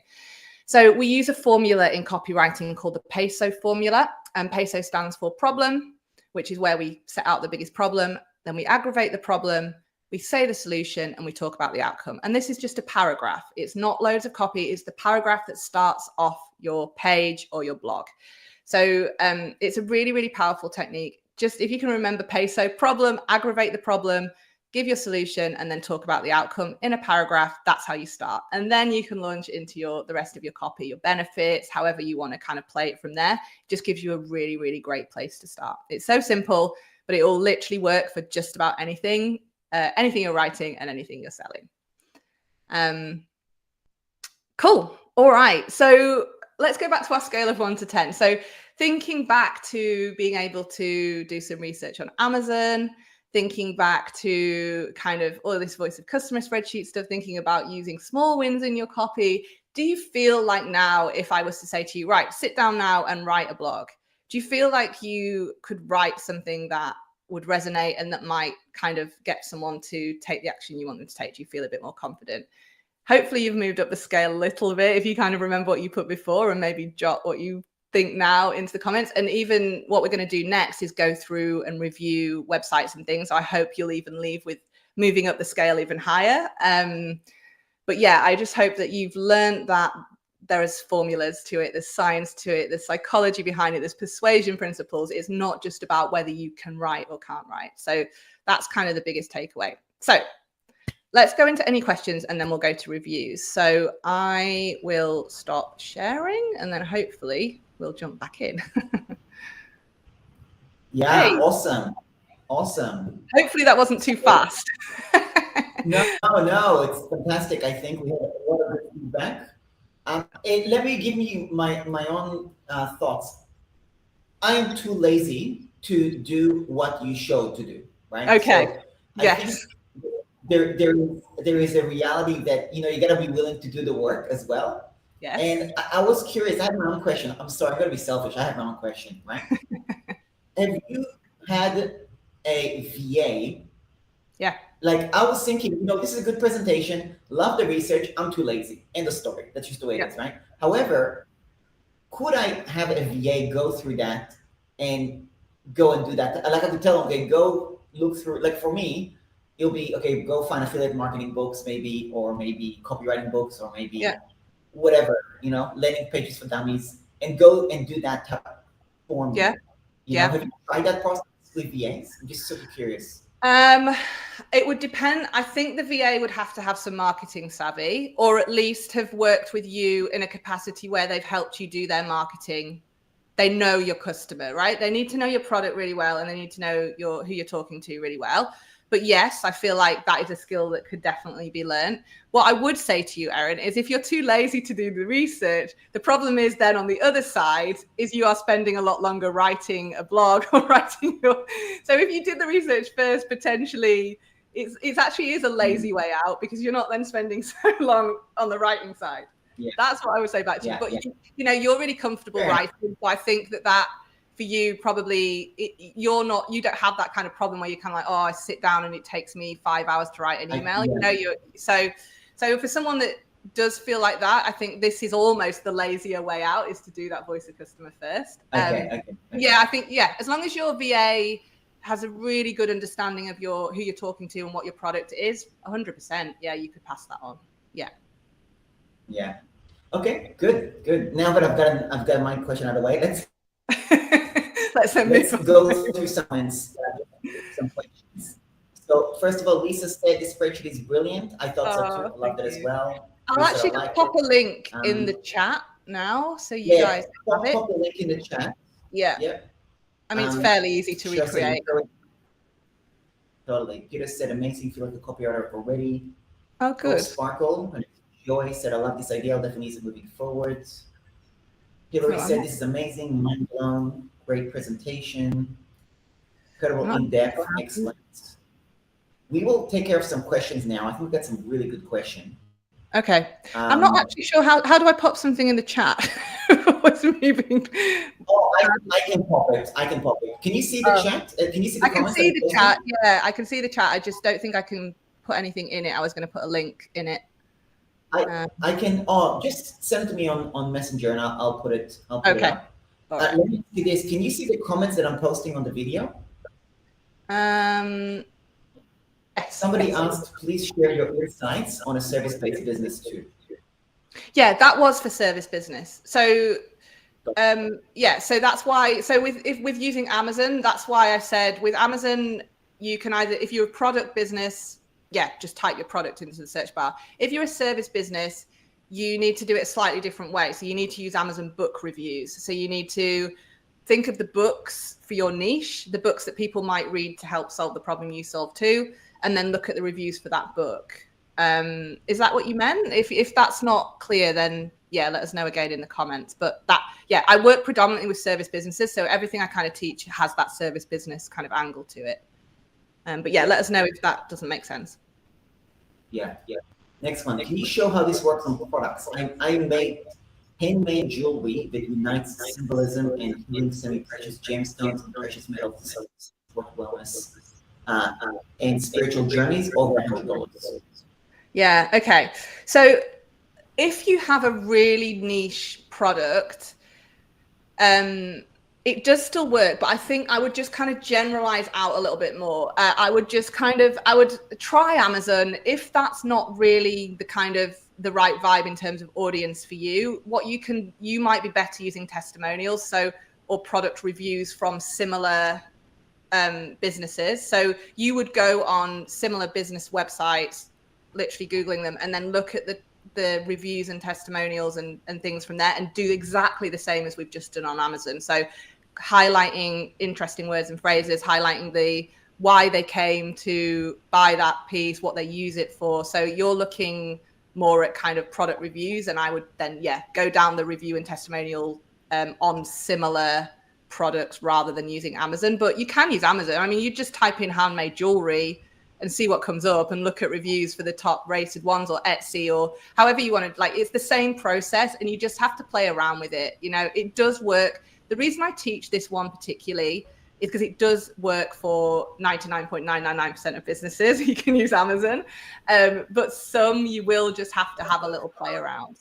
So we use a formula in copywriting called the PASO formula, and PASO stands for problem, which is where we set out the biggest problem. Then we aggravate the problem, we say the solution, and we talk about the outcome. And this is just a paragraph. It's not loads of copy. It's the paragraph that starts off your page or your blog. So it's a really, really powerful technique. Just if you can remember PASO, problem, aggravate the problem, give your solution, and then talk about the outcome in a paragraph. That's how you start. And then you can launch into the rest of your copy, your benefits, however you want to kind of play it from there. It just gives you a really, really great place to start. It's so simple, but it will literally work for just about anything, anything you're writing and anything you're selling. Cool. All right. So let's go back to our scale of 1 to 10. So thinking back to being able to do some research on Amazon, thinking back to kind of all this voice of customer spreadsheet stuff, thinking about using small wins in your copy. Do you feel like now, if I was to say to you, right, sit down now and write a blog, do you feel like you could write something that would resonate and that might kind of get someone to take the action you want them to take? Do you feel a bit more confident? Hopefully you've moved up the scale a little bit if you kind of remember what you put before, and maybe jot what you think now into the comments. And even what we're going to do next is go through and review websites and things. I hope you'll even leave with moving up the scale even higher. But yeah, I just hope that you've learned that there is formulas to it, there's science to it, there's psychology behind it, there's persuasion principles. It's not just about whether you can write or can't write. So that's kind of the biggest takeaway. So let's go into any questions and then we'll go to reviews. So I will stop sharing and then hopefully we'll jump back in. Yeah, hey. Awesome. Hopefully that wasn't too fast. No, it's fantastic. I think we had a lot of good feedback. And let me give you my own thoughts. I am too lazy to do what you showed to do, right? Okay. So yes. I think there is a reality that, you gotta be willing to do the work as well. Yes. And I was curious. I have my own question. I'm sorry, I'm gonna be selfish. I have my own question, right? Have you had a VA? Yeah. Like I was thinking, this is a good presentation. Love the research. I'm too lazy. End of story. That's just the way it is, right? However, could I have a VA go through that and go and do that? Like I could tell them, okay, go look through. Like for me, it'll be okay. Go find affiliate marketing books, maybe, or maybe copywriting books, or maybe whatever. Landing pages for dummies, and go and do that type of form. Yeah. Have you tried that process with VAs? I'm just super curious. It would depend. I think the VA would have to have some marketing savvy, or at least have worked with you in a capacity where they've helped you do their marketing. They know your customer, right? They need to know your product really well, and they need to know who you're talking to really well. But yes, I feel like that is a skill that could definitely be learned. What I would say to you, Erin, is if you're too lazy to do the research, the problem is then on the other side is you are spending a lot longer writing a blog or writing so if you did the research first, potentially it actually is a lazy way out, because you're not then spending so long on the writing side. Yeah. That's what I would say back to you. But you're really comfortable writing. So I think that for you, probably you don't have that kind of problem where you're kind of like, I sit down and it takes me 5 hours to write an email. So for someone that does feel like that, I think this is almost the lazier way out, is to do that voice of customer first. Okay. Yeah, I think as long as your VA has a really good understanding of who you're talking to and what your product is, 100%. Yeah, you could pass that on. Yeah. Yeah. Okay. Good. Now that I've got my question out of the way, let's go through some questions. So first of all, Lisa said this spreadsheet is brilliant. I thought so too. I loved it as well. I'll actually pop a link in the chat now, so you guys have it. Pop a link in the chat. Yeah. I mean, it's fairly easy to recreate. Totally. Peter said, amazing. Feel like a copywriter already. Oh, good. Sparkle. Joy said, I love this idea. I'll definitely use it moving forward. Hillary said, this is amazing. Mind blown. Great presentation. Incredible in-depth. Excellent. We will take care of some questions now. I think we've got some really good questions. Okay. I'm not actually sure how do I pop something in the chat? What's moving? I can pop it. Can you see the chat? Can you see the comments? I can see the chat. Yeah, I can see the chat. I just don't think I can put anything in it. I was going to put a link in it. I can. Just send it to me on Messenger, and I'll put it. Okay. It up. Let me see this. Can you see the comments that I'm posting on the video? Somebody asked, please share your insights on a service-based business too. Yeah, that was for service business. So yeah, so that's why, so with using Amazon, that's why I said with Amazon, you can either, if you're a product business, yeah, just type your product into the search bar. If you're a service business, you need to do it a slightly different way. So you need to use Amazon book reviews. So you need to think of the books for your niche, the books that people might read to help solve the problem you solve too, and then look at the reviews for that book. Is that what you meant? If that's not clear, then yeah, let us know again in the comments. But that, yeah, I work predominantly with service businesses, so everything I kind of teach has that service business kind of angle to it. But yeah, let us know if that doesn't make sense. Yeah. Next one. Can you show how this works on products? I made handmade jewelry that unites symbolism and healing semi-precious gemstones and precious metals to support wellness and spiritual journeys over $100. Yeah. Okay. So if you have a really niche product, it does still work, but I think I would just kind of generalize out a little bit more. I would try Amazon. If that's not really the right vibe in terms of audience for you, you might be better using testimonials, or product reviews from similar businesses. So you would go on similar business websites, literally Googling them, and then look at the reviews and testimonials and things from there, and do exactly the same as we've just done on Amazon. So highlighting interesting words and phrases, highlighting why they came to buy that piece, what they use it for. So you're looking more at kind of product reviews, and I would then, yeah, go down the review and testimonial on similar products rather than using Amazon. But you can use Amazon. I mean, you just type in handmade jewelry and see what comes up and look at reviews for the top rated ones, or Etsy, or however you want to, like, it's the same process, and you just have to play around with it. You know, it does work. The reason I teach this one particularly is because it does work for 99.999% of businesses. You can use Amazon, but some you will just have to have a little play around,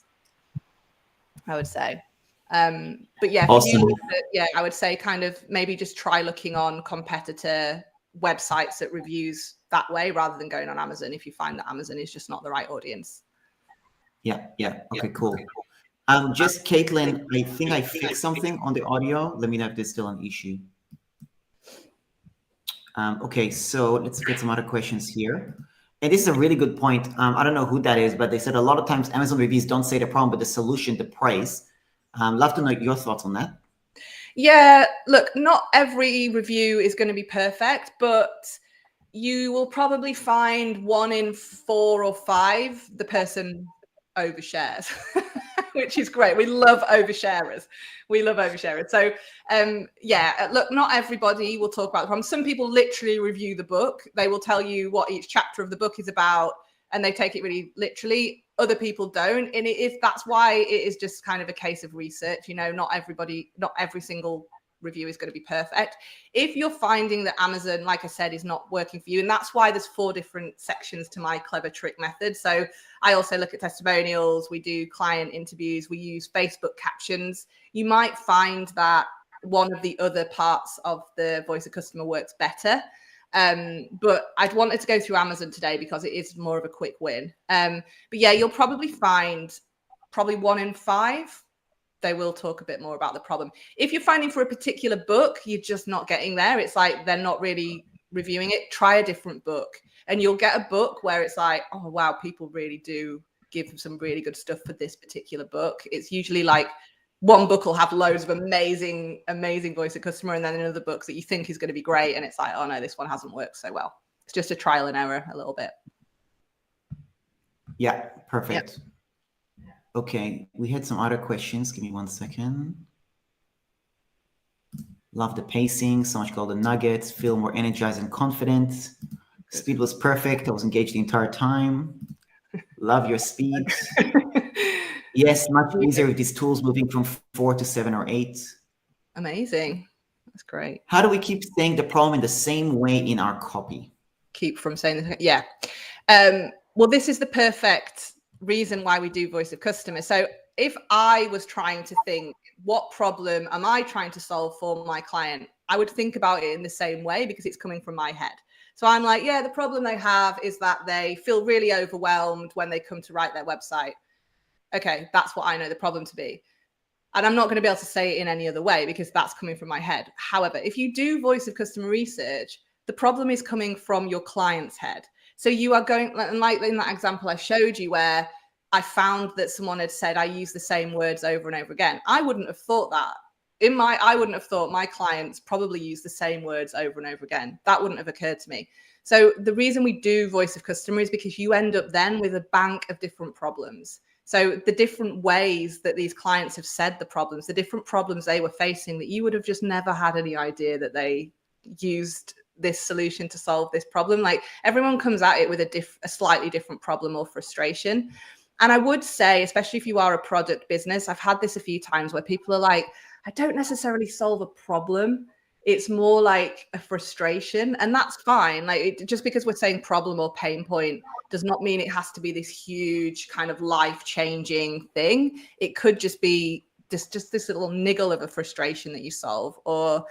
I would say. But yeah, awesome. For you, yeah, I would say kind of maybe just try looking on competitor websites that reviews that way rather than going on Amazon if you find that Amazon is just not the right audience. Yeah. Okay, cool. Just Caitlin, I think I fixed something on the audio. Let me know if there's still an issue. Okay, so let's get some other questions here. And this is a really good point. I don't know who that is, but they said a lot of times Amazon reviews don't say the problem, but the solution, the price. Love to know your thoughts on that. Yeah, look, not every review is going to be perfect, but you will probably find 1 in 4 or 5 the person overshares, which is great. We love oversharers. So yeah, look, not everybody will talk about the problem. Some people literally review the book. They will tell you what each chapter of the book is about, and they take it really literally. Other people don't, and that's why it is just kind of a case of research. You know, not every single review is going to be perfect. If you're finding that Amazon, like I said, is not working for you, and that's why there's 4 different sections to my clever trick method. So I also look at testimonials, we do client interviews, we use Facebook captions. You might find that one of the other parts of the voice of customer works better. But I'd wanted to go through Amazon today because it is more of a quick win. But yeah, you'll probably find 1 in 5. They will talk a bit more about the problem. If you're finding for a particular book, you're just not getting there. It's like they're not really reviewing it. Try a different book, and you'll get a book where it's like, oh wow, people really do give some really good stuff for this particular book. It's usually like one book will have loads of amazing voice of customer, and then another book that you think is going to be great, and it's like, oh no, this one hasn't worked so well. It's just a trial and error a little bit. Yeah, perfect. Yep. Okay, we had some other questions. Give me 1 second. Love the pacing. So much golden nuggets. Feel more energized and confident. Speed was perfect. I was engaged the entire time. Love your speed. Yes, much easier with these tools, moving from 4 to 7 or 8. Amazing. That's great. How do we keep saying the problem in the same way in our copy? Keep from saying the, yeah. Well, this is the perfect reason why we do voice of customer. So if I was trying to think, what problem am I trying to solve for my client? I would think about it in the same way because it's coming from my head. So I'm like, yeah, the problem they have is that they feel really overwhelmed when they come to write their website. Okay, that's what I know the problem to be. And I'm not going to be able to say it in any other way because that's coming from my head. However, if you do voice of customer research, the problem is coming from your client's head. So you are going, like in that example I showed you where I found that someone had said, I use the same words over and over again. I wouldn't have thought that. I wouldn't have thought my clients probably use the same words over and over again. That wouldn't have occurred to me. So the reason we do voice of customer is because you end up then with a bank of different problems. So the different ways that these clients have said the problems, the different problems they were facing that you would have just never had any idea that they used this solution to solve this problem. Like everyone comes at it with a slightly different problem or frustration. And I would say, especially if you are a product business, I've had this a few times where people are like, I don't necessarily solve a problem. It's more like a frustration, and that's fine. Like just because we're saying problem or pain point does not mean it has to be this huge kind of life-changing thing. It could just be just this little niggle of a frustration that you solve, or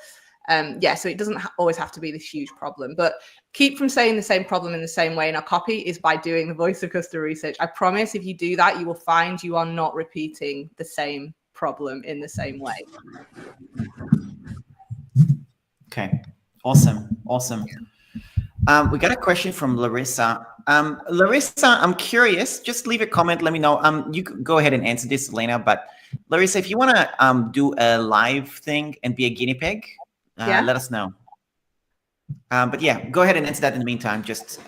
so it doesn't always have to be this huge problem. But keep from saying the same problem in the same way in our copy is by doing the voice of customer research. I promise if you do that, you will find you are not repeating the same problem in the same way. Okay, awesome. We got a question from Larissa. Larissa, I'm curious, just leave a comment, let me know. You can go ahead and answer this, Elena, but Larissa, if you want to do a live thing and be a guinea pig, let us know. But yeah, go ahead and answer that in the meantime, just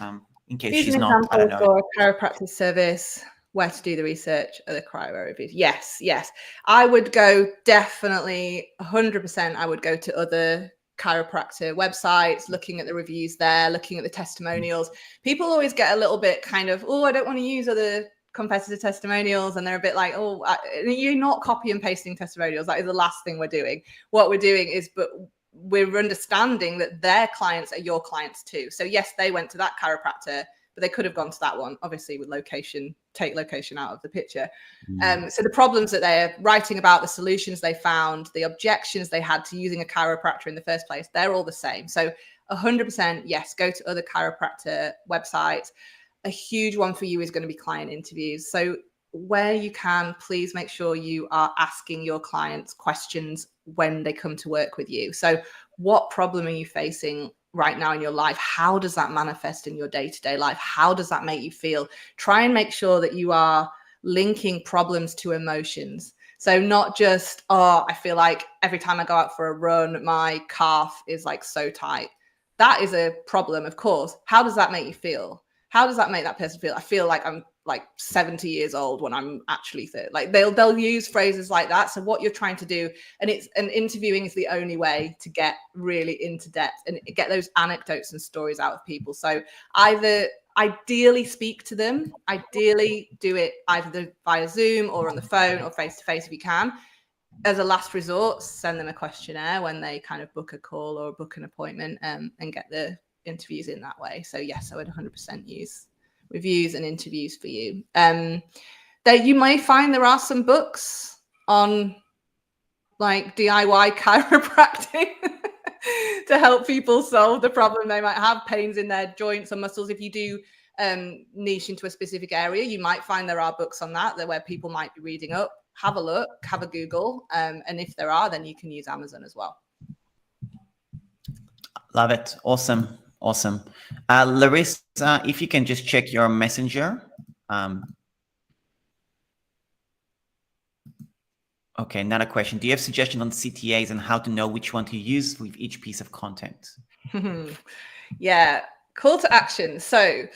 in case she's not, I don't know. For a chiropractic service, where to do the research, or the cryo reviews. Yes. I would go definitely 100%. I would go to other chiropractor websites, looking at the reviews there, looking at the testimonials. People always get a little bit kind of, I don't want to use other competitor testimonials, and they're a bit like, you're not copy and pasting testimonials. That is the last thing we're doing. What we're doing is, we're understanding that their clients are your clients too. So yes, they went to that chiropractor, but they could have gone to that one, obviously with take location out of the picture. So the problems that they're writing about, the solutions they found, the objections they had to using a chiropractor in the first place, they're all the same. So 100%, yes, go to other chiropractor websites. A huge one for you is going to be client interviews. So where you can, please make sure you are asking your clients questions when they come to work with you. So what problem are you facing right now in your life? How does that manifest in your day-to-day life? How does that make you feel? Try and make sure that you are linking problems to emotions. So not just, I feel like every time I go out for a run, my calf is like so tight. That is a problem, of course. How does that make you feel? How does that make that person feel? I feel like I'm like 70 years old when I'm actually 30. Like they'll use phrases like that. So what you're trying to do, and interviewing is the only way to get really into depth and get those anecdotes and stories out of people. So either ideally speak to them, ideally do it either via Zoom or on the phone or face to face if you can. As a last resort, send them a questionnaire when they kind of book a call or book an appointment, and get the interviews in that way. So yes, I would 100% use reviews and interviews for you. That you may find there are some books on like DIY chiropractic to help people solve the problem they might have, pains in their joints or muscles. If you do niche into a specific area, you might find there are books on that where people might be reading up. Have a look, have a Google, and if there are, then you can use Amazon as well. Love it. Awesome. Larissa, if you can just check your messenger. Okay, another question. Do you have suggestions on CTAs and how to know which one to use with each piece of content? Yeah, call to action. So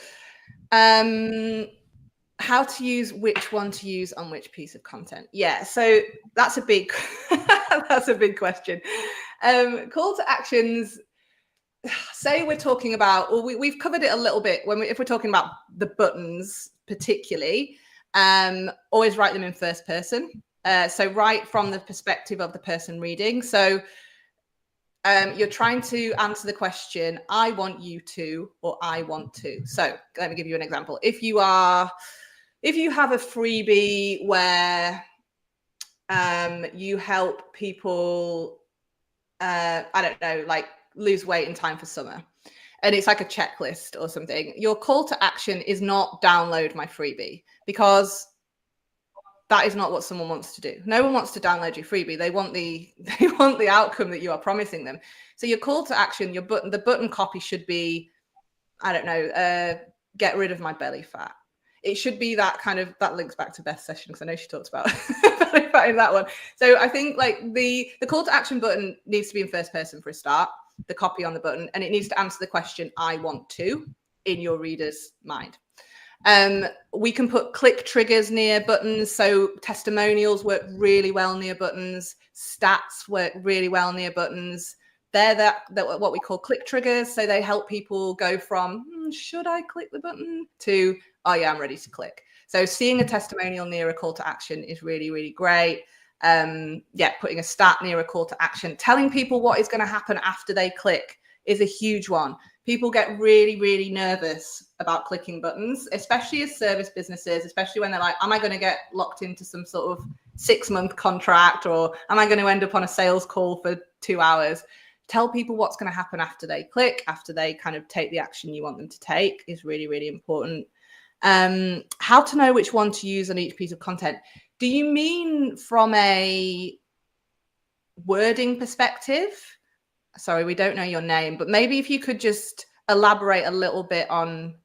how to use which one to use on which piece of content. Yeah, so that's a big that's a big question. Call to actions. Say we're talking about, or we've covered it a little bit if we're talking about the buttons particularly, always write them in first person. So write from the perspective of the person reading. So you're trying to answer the question, I want you to, or I want to. So let me give you an example. If you have a freebie where you help people, I don't know, like lose weight in time for summer, and it's like a checklist or something, your call to action is not download my freebie, because that is not what someone wants to do. No one wants to download your freebie. They want the outcome that you are promising them. So your call to action, the button copy should be, I don't know, get rid of my belly fat. It should be that kind of, that links back to Beth's session, because I know she talks about belly fat in that one. So I think like the call to action button needs to be in first person for a start, the copy on the button, and it needs to answer the question, I want to, in your reader's mind. We can put click triggers near buttons. So testimonials work really well near buttons. Stats work really well near buttons. They're what we call click triggers. So they help people go from, should I click the button, to, oh yeah, I'm ready to click. So seeing a testimonial near a call to action is really, really great. Yeah, putting a stat near a call to action, telling people what is going to happen after they click is a huge one. People get really, really nervous about clicking buttons, especially as service businesses, especially when they're like, am I going to get locked into some sort of 6-month contract, or am I going to end up on a sales call for 2 hours? Tell people what's going to happen after they click, after they kind of take the action you want them to take is really, really important. How to know which one to use on each piece of content. Do you mean from a wording perspective? Sorry, we don't know your name, but maybe if you could just elaborate a little bit on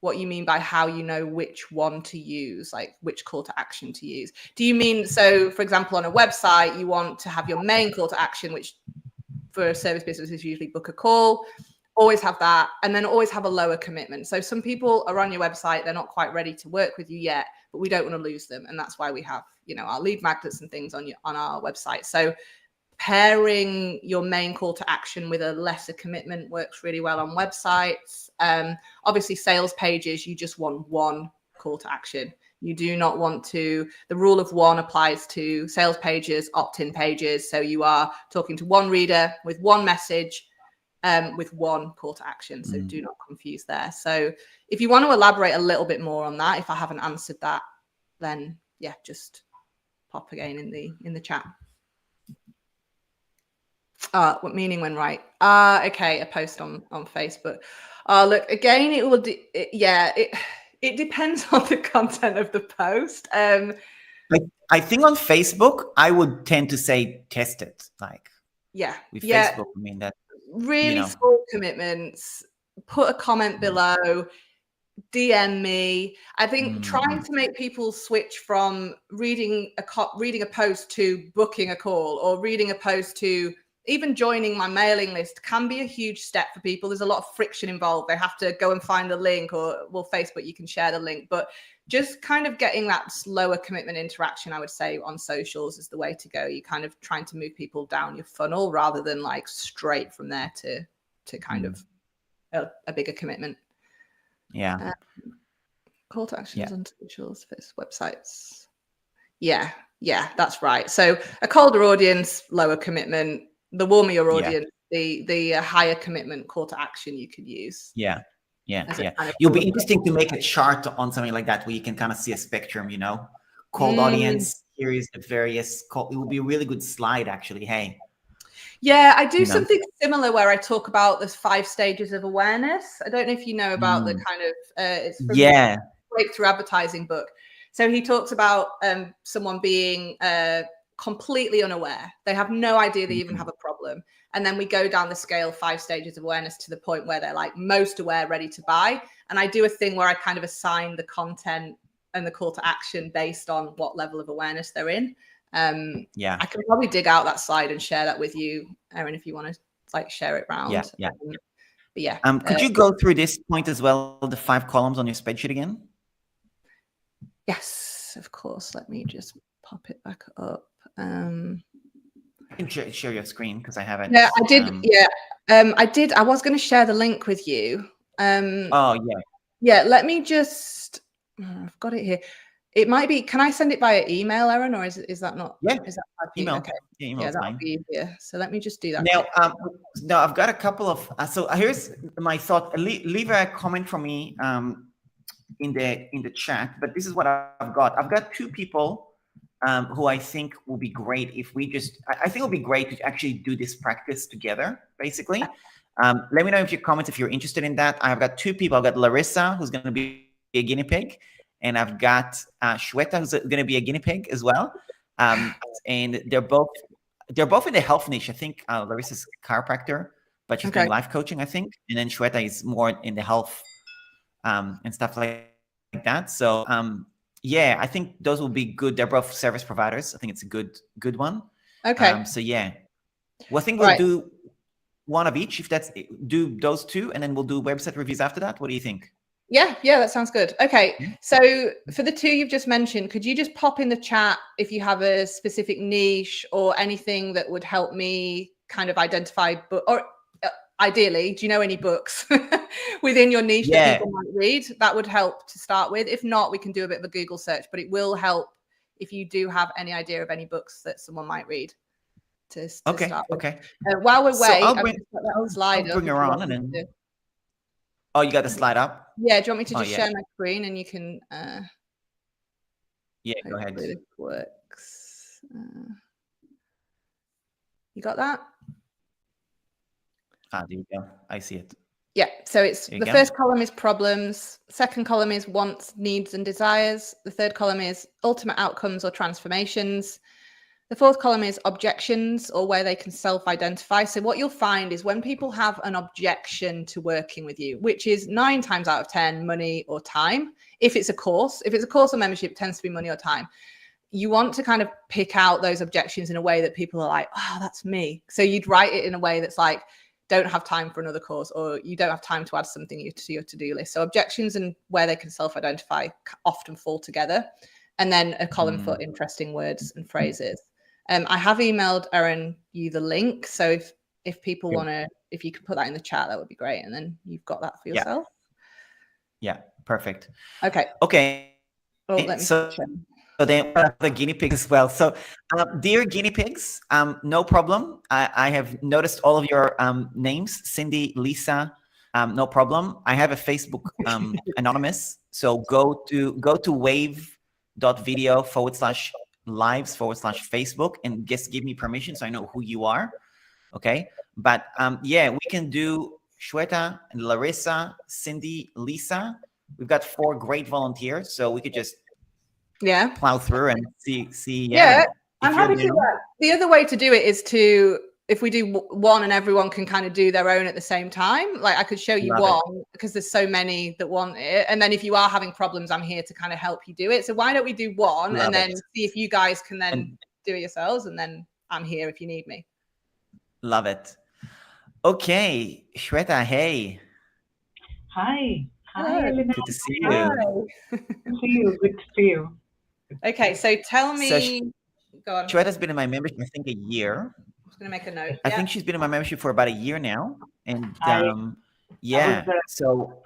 what you mean by how you know which one to use, like which call to action to use. Do you mean, so for example, on a website, you want to have your main call to action, which for a service business is usually book a call, always have that, and then always have a lower commitment. So some people are on your website, they're not quite ready to work with you yet, but we don't want to lose them. And that's why we have, you know, our lead magnets and things on our website. So pairing your main call to action with a lesser commitment works really well on websites. Obviously, sales pages, you just want one call to action. You do not want to, the rule of one applies to sales pages, opt-in pages. So you are talking to one reader with one message, with one call to action. So do not confuse there. So if you want to elaborate a little bit more on that, if I haven't answered that, then yeah, just pop again in the chat. What meaning when right? Okay, a post on Facebook. Look, again, it will it depends on the content of the post. I think on Facebook, I would tend to say test it. Like, yeah, with Facebook, I mean that really small commitments. Put a comment below. DM me. I think trying to make people switch from reading a post to booking a call, or reading a post to even joining my mailing list can be a huge step for people. There's a lot of friction involved. They have to go and find the link, or well, Facebook, you can share the link, but just kind of getting that slower commitment interaction, I would say, on socials is the way to go. You're kind of trying to move people down your funnel rather than like straight from there to kind of a bigger commitment. Yeah. Call to actions on socials, websites. Yeah, that's right. So a colder audience, lower commitment. The warmer your audience, the higher commitment call to action you could use. Yeah. Kind of It'll be interesting to make a chart on something like that where you can kind of see a spectrum, you know, cold audience, here is the various it will be a really good slide, actually. Hey. Yeah, I do something similar where I talk about the 5 stages of awareness. I don't know if you know about the kind of it's from the Breakthrough Advertising book. So he talks about someone being completely unaware. They have no idea they even have a problem. And then we go down the scale, 5 stages of awareness, to the point where they're like most aware, ready to buy. And I do a thing where I kind of assign the content and the call to action based on what level of awareness they're in. I can probably dig out that slide and share that with you, Erin, if you want to like share it around. Could you go through this point as well, the 5 columns on your spreadsheet again? Yes, of course. Let me just pop it back up. You can share your screen because I haven't. Yeah, I did. I did. I was going to share the link with you. Let me just. I've got it here. It might be. Can I send it via email, Erin, or is that not? Yeah. Is that email? Okay. Email that would be easier. So let me just do that. Now, I've got a couple of. So here's my thought. Leave a comment from me in the chat. But this is what I've got. I've got 2 people who I think will be great if we just. I think it would be great to actually do this practice together, basically. Let me know if you comment if you're interested in that. I've got two people. I've got Larissa, who's going to be a guinea pig, and I've got Shweta, who's going to be a guinea pig as well. And they're both in the health niche. I think Larissa's chiropractor, but she's doing life coaching, I think, and then Shweta is more in the health and stuff like that. So yeah, I think those will be good. They're both service providers. I think it's a good one. Okay. So yeah, well, I think we'll do one of each. If that's do those two, and then we'll do website reviews after that. What do you think? Yeah, that sounds good. Okay, so for the two you've just mentioned, could you just pop in the chat if you have a specific niche or anything that would help me kind of identify, or ideally, do you know any books within your niche that people might read? That would help to start with. If not, we can do a bit of a Google search, but it will help if you do have any idea of any books that someone might read to start with. Okay. While we're waiting, I'll bring her on, and then. Oh, you got the slide up? Yeah. Do you want me to just share my screen and you can? Yeah, go ahead. It works. You got that? There you go. I see it. Yeah. So it's the first column is problems. Second column is wants, needs, and desires. The third column is ultimate outcomes or transformations. The fourth column is objections, or where they can self-identify. So what you'll find is when people have an objection to working with you, which is 9 times out of 10 money or time. If it's a course or membership, it tends to be money or time. You want to kind of pick out those objections in a way that people are like, oh, that's me. So you'd write it in a way that's like, don't have time for another course, or you don't have time to add something to your to-do list. So objections and where they can self-identify often fall together. And then a column for interesting words and phrases. I have emailed Erin you the link. So if people want to, if you could put that in the chat, that would be great. And then you've got that for yourself. Yeah, perfect. Okay. Oh, let me so then the guinea pigs as well. So dear guinea pigs, no problem. I have noticed all of your names, Cindy, Lisa, no problem. I have a Facebook anonymous. So go to wave.video/lives/Facebook and just give me permission so I know who you are. Okay. But yeah, we can do Shweta and Larissa, Cindy, Lisa. We've got 4 great volunteers, so we could just plow through and see. I'm happy to. The other way to do it is if we do one and everyone can kind of do their own at the same time. Like I could show you one because there's so many that want it, and then if you are having problems, I'm here to kind of help you do it. So why don't we do one and then see if you guys can then do it yourselves, and then I'm here if you need me. Love it. Okay, Shweta, hey. Hi, Elena. Good to see you. Good to see you. Good to see you. Okay, so tell me. Go on. Shweta's been in my membership, I think, a year. I'm just gonna make a note. I think she's been in my membership for about a year now, and So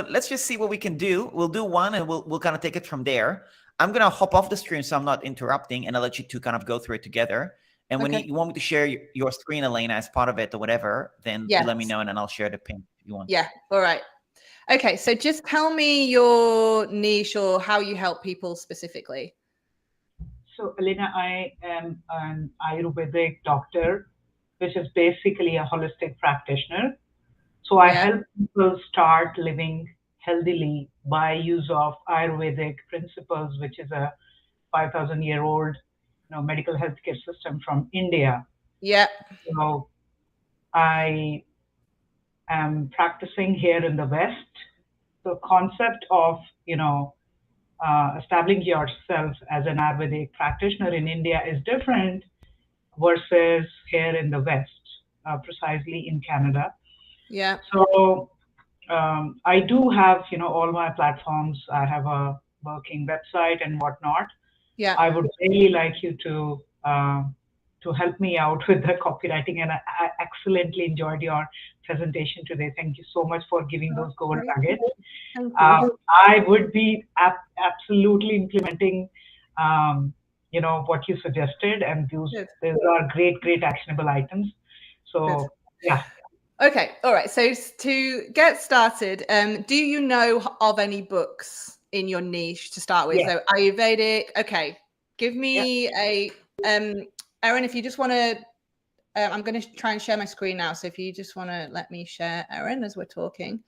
let's just see what we can do. We'll do one, and we'll kind of take it from there. I'm gonna hop off the screen so I'm not interrupting, and I'll let you two kind of go through it together. And when you want me to share your screen, Elena, as part of it or whatever, then you let me know, and then I'll share the pin if you want. Yeah. All right. Okay. So just tell me your niche or how you help people specifically. So, Elena, I am an Ayurvedic doctor, which is basically a holistic practitioner. So I help people start living healthily by use of Ayurvedic principles, which is a 5,000-year-old medical healthcare system from India. Yeah. So I am practicing here in the West. The concept of, establishing yourself as an Ayurvedic practitioner in India is different versus here in the West, precisely in Canada. Yeah. So I do have, all my platforms. I have a working website and whatnot. Yeah. I would really like you to help me out with the copywriting, and I excellently enjoyed your presentation today. Thank you so much for giving those gold nuggets. I would be absolutely implementing, what you suggested, and those are great actionable items. So yeah. Okay. All right. So to get started, do you know of any books in your niche to start with? So Ayurvedic. Okay. Give me Erin, if you just want to, I'm going to try and share my screen now. So if you just want to let me share, Erin, as we're talking.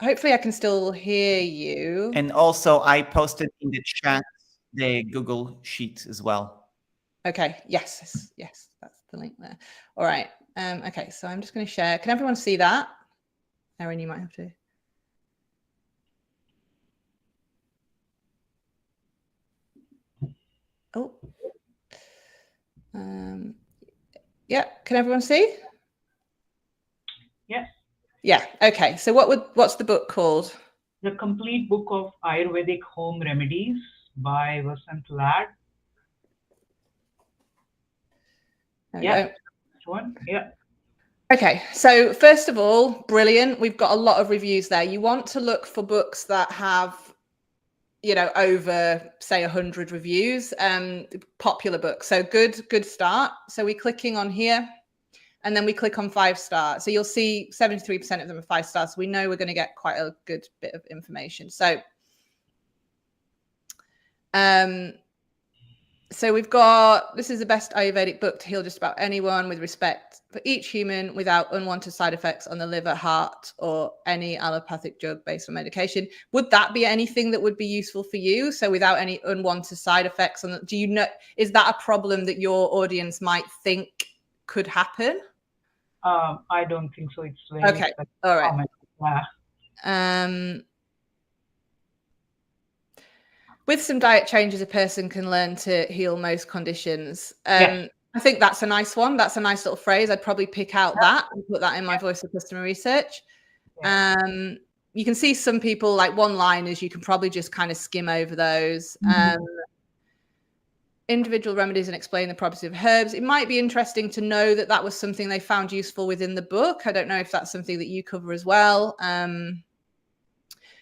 Hopefully I can still hear you. And also I posted in the chat the Google Sheet as well. Okay, yes, that's the link there. All right, okay, so I'm just going to share. Can everyone see that? Erin, you might have to. Oh. Yeah, can everyone see? Yes. Yeah, okay, so what's the book called? The Complete Book of Ayurvedic Home Remedies by Vasant Lad. Yeah. One. Yeah. Okay, so first of all, brilliant. We've got a lot of reviews there. You want to look for books that have, you know, over say 100 reviews, popular books. So good start. So we're clicking on here and then we click on 5-star. So you'll see 73% of them are 5 stars. So we know we're going to get quite a good bit of information. So, so we've got, this is the best Ayurvedic book to heal just about anyone with respect for each human without unwanted side effects on the liver, heart, or any allopathic drug based on medication. Would that be anything that would be useful for you? So without any unwanted side effects on the, do you know, is that a problem that your audience might think could happen? I don't think so. It's very okay. All right. Yeah. With some diet changes, a person can learn to heal most conditions. Yeah. I think that's a nice one. That's a nice little phrase. I'd probably pick out that and put that in my voice of customer research. Yeah. You can see some people like one-liners. You can probably just kind of skim over those. Individual remedies and explain the properties of herbs. It might be interesting to know that that was something they found useful within the book. I don't know if that's something that you cover as well.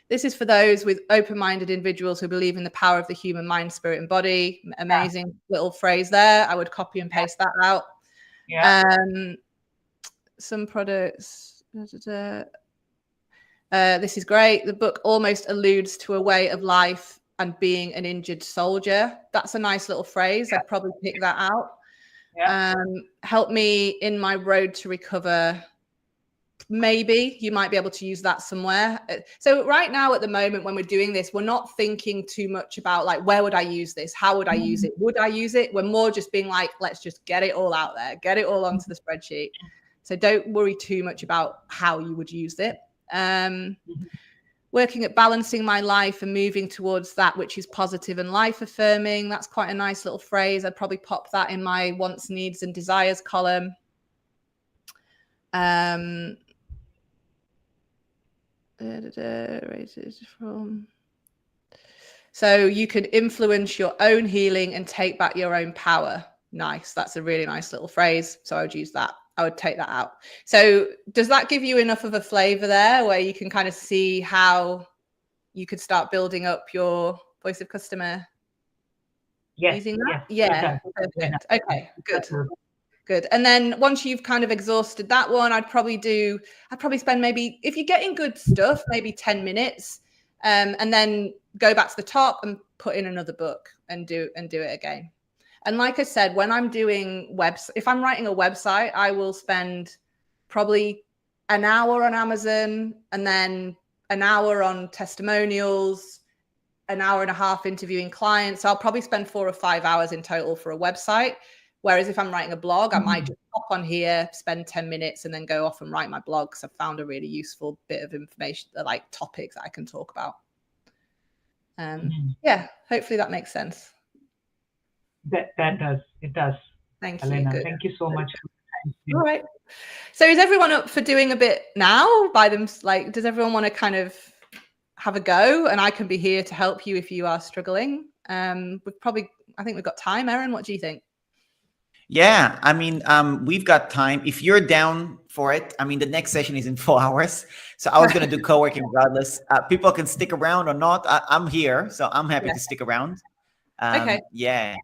This is for those with open-minded individuals who believe in the power of the human mind, spirit, and body. Amazing little phrase there. I would copy and paste that out. Yeah. Some products. This is great. The book almost alludes to a way of life and being an injured soldier. That's a nice little phrase. Yeah. I'd probably pick that out. Yeah. Help me in my road to recover. Maybe you might be able to use that somewhere. So right now at the moment when we're doing this, we're not thinking too much about like, where would I use this? How would I use it? Would I use it? We're more just being like, let's just get it all out there, get it all onto the spreadsheet. So don't worry too much about how you would use it. Working at balancing my life and moving towards that which is positive and life affirming. That's quite a nice little phrase. I'd probably pop that in my wants, needs, and desires column. So you can influence your own healing and take back your own power. Nice. That's a really nice little phrase. So I would use that. I would take that out. So does that give you enough of a flavor there where you can kind of see how you could start building up your voice of customer? Yes, using that? Yes, yeah. Perfect. Okay, good. Good. And then once you've kind of exhausted that one, I'd probably spend maybe, if you're getting good stuff, maybe 10 minutes, and then go back to the top and put in another book and do it again. And like I said, when I'm doing if I'm writing a website, I will spend probably an hour on Amazon and then an hour on testimonials, an hour and a half interviewing clients. So I'll probably spend 4 or 5 hours in total for a website. Whereas if I'm writing a blog, I might just hop on here, spend 10 minutes and then go off and write my blog because I've found a really useful bit of information, like topics that I can talk about. Yeah, hopefully that makes sense. That does. It does. Thank you. Elena, Good. thank you so much. All right. So is everyone up for doing a bit now by them? Like, does everyone want to kind of have a go? And I can be here to help you if you are struggling. I think we've got time. Erin, what do you think? Yeah, I mean, we've got time. If you're down for it, I mean, the next session is in 4 hours. So I was going to do co-working regardless. People can stick around or not. I'm here, so I'm happy to stick around. Okay. Yeah.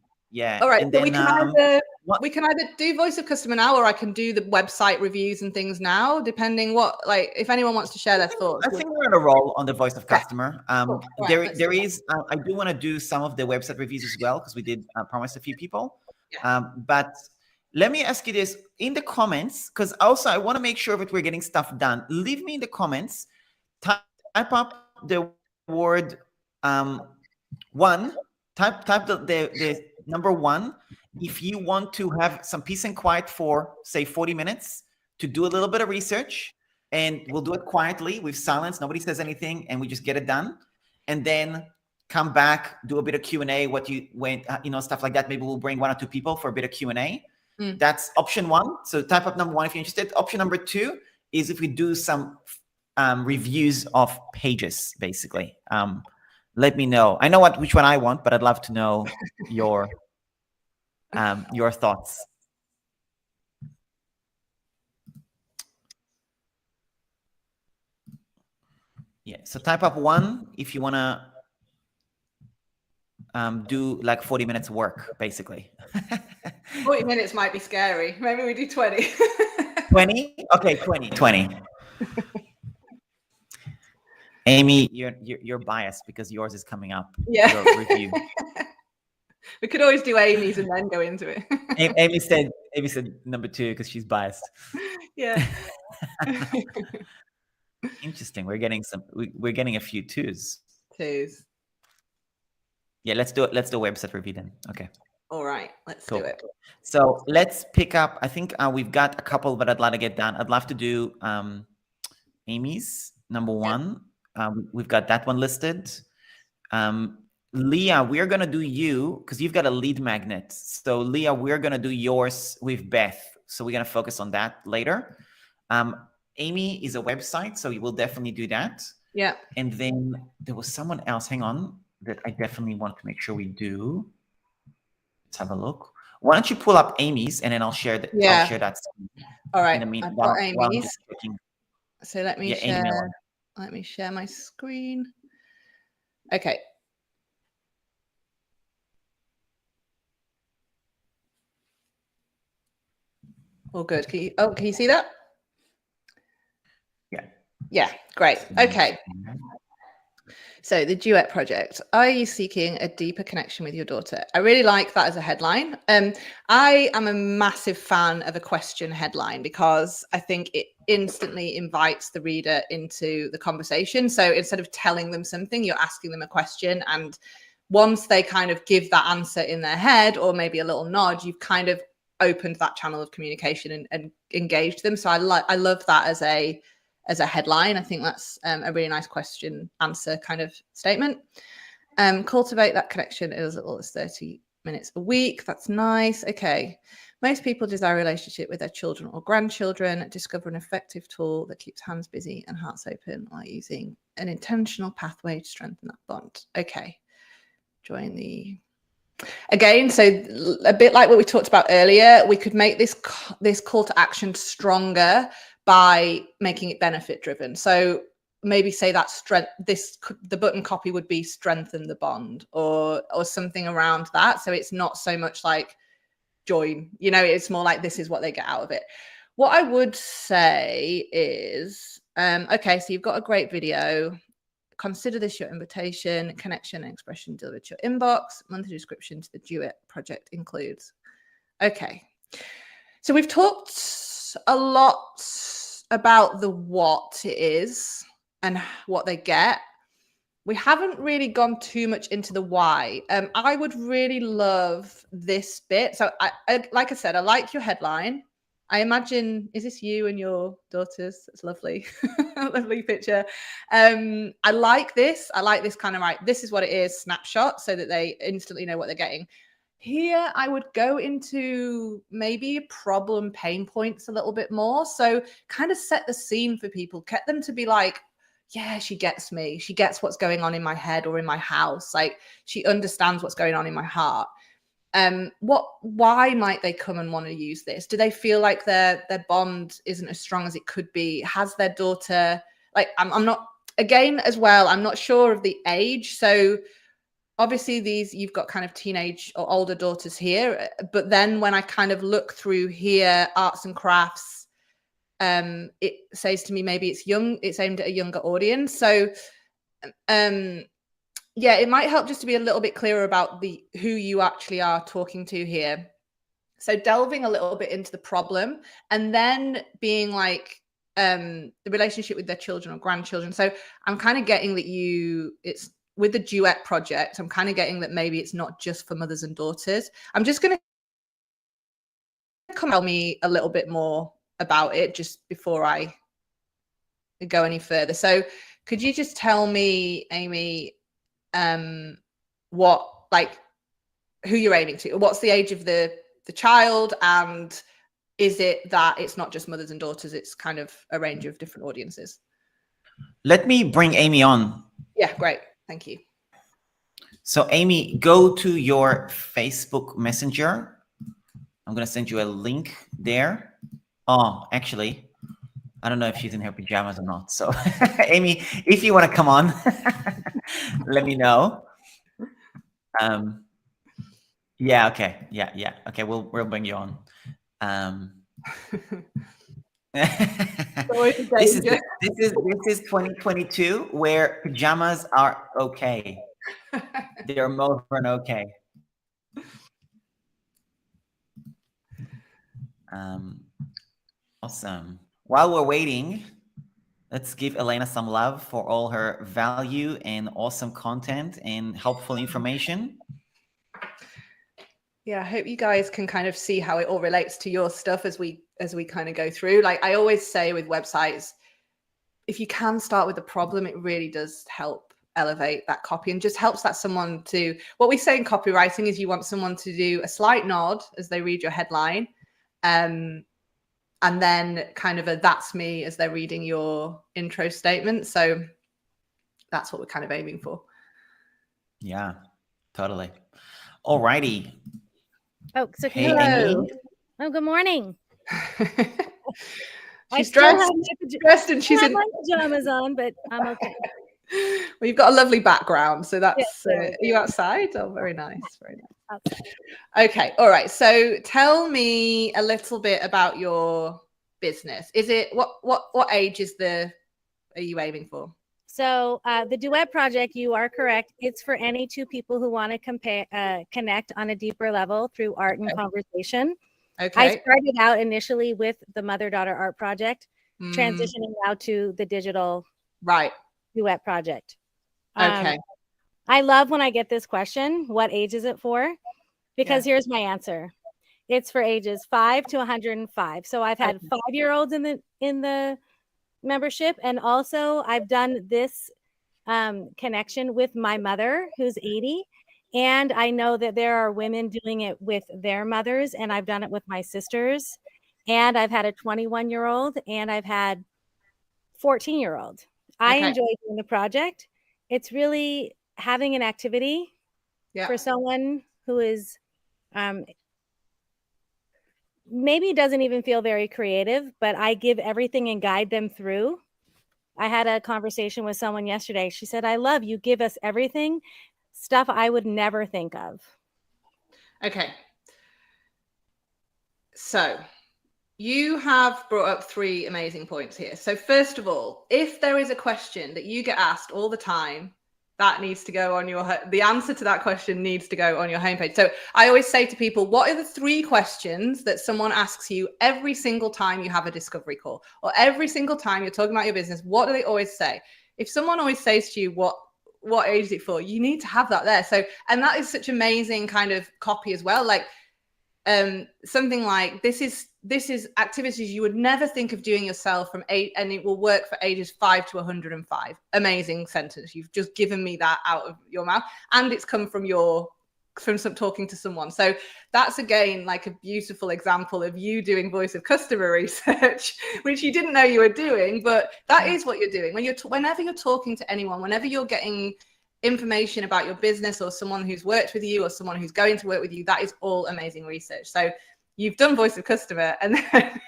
All right. And So then, we can either we can either do voice of customer now, or I can do the website reviews and things now, depending what, like, if anyone wants to share their thoughts. I think we're on a roll on the voice of customer. Cool. There is, I do want to do some of the website reviews as well, because we did promise a few people. But let me ask you this in the comments, because also I want to make sure that we're getting stuff done. Leave me in the comments, type up the word one, type the number one, if you want to have some peace and quiet for, say, 40 minutes to do a little bit of research, and we'll do it quietly with silence. Nobody says anything, and we just get it done. And then come back, do a bit of Q&A, stuff like that. Maybe we'll bring 1 or 2 people for a bit of Q&A. That's option 1. So type up number 1 if you're interested. Option number 2 is if we do some reviews of pages, basically. Let me know. I know which one I want, but I'd love to know your thoughts. Yeah, so type up 1 if you want to do like 40 minutes work, basically. 40 minutes might be scary. Maybe we do 20. 20? Okay, 20. Amy, you're biased because yours is coming up. Yeah. Your review. We could always do Amy's and then go into it. Amy said number 2 because she's biased. Yeah. Interesting. We're getting a few 2s. 2s. Yeah, let's do it. Let's do a website review then. Okay. All right, let's do it. So let's pick up. I think we've got a couple that I'd like to get done. I'd love to do Amy's number 1. We've got that one listed. Leah, we're going to do you because you've got a lead magnet. So Leah, we're going to do yours with Beth. So we're going to focus on that later. Amy is a website, so we will definitely do that. Yeah. And then there was someone else, hang on, that I definitely want to make sure we do. Let's have a look. Why don't you pull up Amy's and then I'll share that. Yeah. I'll share that. All right. I've got Amy's. So let me share. Let me share my screen. Okay. All good. Can you see that? Yeah. Yeah, great. Okay. So the duet project. Are you seeking a deeper connection with your daughter? I really like that as a headline. I am a massive fan of a question headline because I think it instantly invites the reader into the conversation. So instead of telling them something, you're asking them a question. And once they kind of give that answer in their head or maybe a little nod, you've kind of opened that channel of communication and engaged them. So I love that as a headline. I think that's a really nice question answer kind of statement. Cultivate that connection as little as 30 minutes a week. That's nice. Okay. Most people desire a relationship with their children or grandchildren. Discover an effective tool that keeps hands busy and hearts open while using an intentional pathway to strengthen that bond. Okay. Join the... Again, so a bit like what we talked about earlier, we could make this call to action stronger by making it benefit driven. So maybe say that the button copy would be strengthen the bond or something around that. So it's not so much like join, it's more like this is what they get out of it. What I would say is, okay, so you've got a great video. Consider this your invitation, connection and expression delivered to your inbox. Monthly description to the duet project includes. Okay. So we've talked a lot about the what it is and what they get. We haven't really gone too much into the why. I would really love this bit. So I like I said, I like your headline. I imagine, is this you and your daughters? That's lovely. Lovely picture. I like this. I like this kind of this is what it is, snapshot, so that they instantly know what they're getting. Here, I would go into maybe problem pain points a little bit more. So kind of set the scene for people, get them to be like, yeah, she gets me. She gets what's going on in my head or in my house. Like she understands what's going on in my heart. Why might they come and want to use this? Do they feel like their bond isn't as strong as it could be? Has their daughter, like I'm not, again, as well, I'm not sure of the age. So obviously you've got kind of teenage or older daughters here, but then when I kind of look through here, arts and crafts, it says to me maybe it's aimed at a younger audience. So yeah, it might help just to be a little bit clearer about who you actually are talking to here. So delving a little bit into the problem, and then being like the relationship with their children or grandchildren. So I'm kind of getting that it's with the duet project, I'm kind of getting that maybe it's not just for mothers and daughters. I'm just going to tell me a little bit more about it just before I go any further. So could you just tell me, Amy, who you're aiming to? What's the age of the child, and is it that it's not just mothers and daughters, it's kind of a range of different audiences? Let me bring Amy on. Yeah, great. Thank you. So Amy, go to your Facebook Messenger. I'm going to send you a link there. Oh, actually, I don't know if she's in her pajamas or not. So Amy, if you want to come on, let me know. Yeah, okay. Yeah. Okay, we'll bring you on. This is 2022 where pajamas are okay. They're more than okay. Awesome. While we're waiting, let's give Elena some love for all her value and awesome content and helpful information. Yeah, I hope you guys can kind of see how it all relates to your stuff as we kind of go through. Like I always say with websites, if you can start with the problem, it really does help elevate that copy and just helps that someone to, what we say in copywriting is you want someone to do a slight nod as they read your headline, and then kind of a that's me as they're reading your intro statement. So that's what we're kind of aiming for. Yeah, totally. All righty. Oh, so hey, Amy. Oh, good morning. She's dressed and she's in my pajamas on, but I'm okay. Well, you've got a lovely background, so that's are you outside? Oh, very nice, very nice. Outside. Okay, all right. So tell me a little bit about your business. Is it what age are you aiming for? So the duet project, you are correct. It's for any two people who want to connect on a deeper level through art and conversation. Okay. I started out initially with the mother-daughter art project, transitioning now to the digital duet project. Okay. I love when I get this question, what age is it for? Because here's my answer. It's for ages 5 to 105. So I've had 5-year-olds in the membership, and also I've done this connection with my mother who's 80, and I know that there are women doing it with their mothers, and I've done it with my sisters, and I've had a 21-year-old and I've had 14-year-old. I enjoy doing the project. It's really having an activity for someone who is maybe doesn't even feel very creative, but I give everything and guide them through. I had a conversation with someone yesterday. She said, I love you give us everything, stuff I would never think of. Okay. So you have brought up 3 amazing points here. So first of all, if there is a question that you get asked all the time, that needs to go on the answer to that question needs to go on your homepage. So I always say to people, what are the 3 questions that someone asks you every single time you have a discovery call, or every single time you're talking about your business? What do they always say? If someone always says to you, what age is it for? You need to have that there. So, and that is such amazing kind of copy as well. Like something like this is activities you would never think of doing yourself from 8, and it will work for ages 5 to 105. Amazing sentence. You've just given me that out of your mouth, and it's come from some talking to someone. So that's again like a beautiful example of you doing voice of customer research, which you didn't know you were doing, but that is what you're doing whenever you're talking to anyone, whenever you're getting information about your business or someone who's worked with you or someone who's going to work with you. That is all amazing research. So you've done voice of customer, and then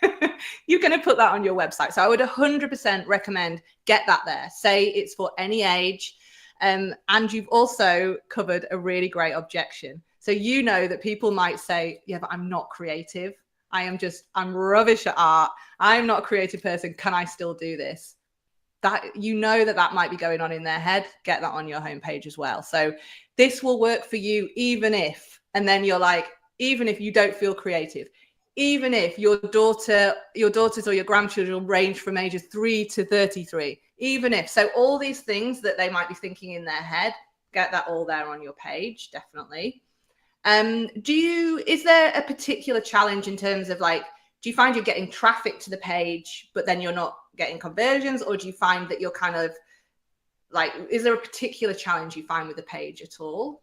you're going to put that on your website. So I would 100% recommend get that there. Say it's for any age. And you've also covered a really great objection. So you know that people might say, yeah, but I'm not creative. I'm rubbish at art. I'm not a creative person. Can I still do this? That, you know, that might be going on in their head. Get that on your homepage as well. So this will work for you, even if, and then you're like, even if you don't feel creative, even if your daughters or your grandchildren range from ages 3 to 33, even if, so all these things that they might be thinking in their head, get that all there on your page, definitely. Is there a particular challenge in terms of like, do you find you're getting traffic to the page, but then you're not getting conversions? Or do you find that you're kind of like, is there a particular challenge you find with the page at all?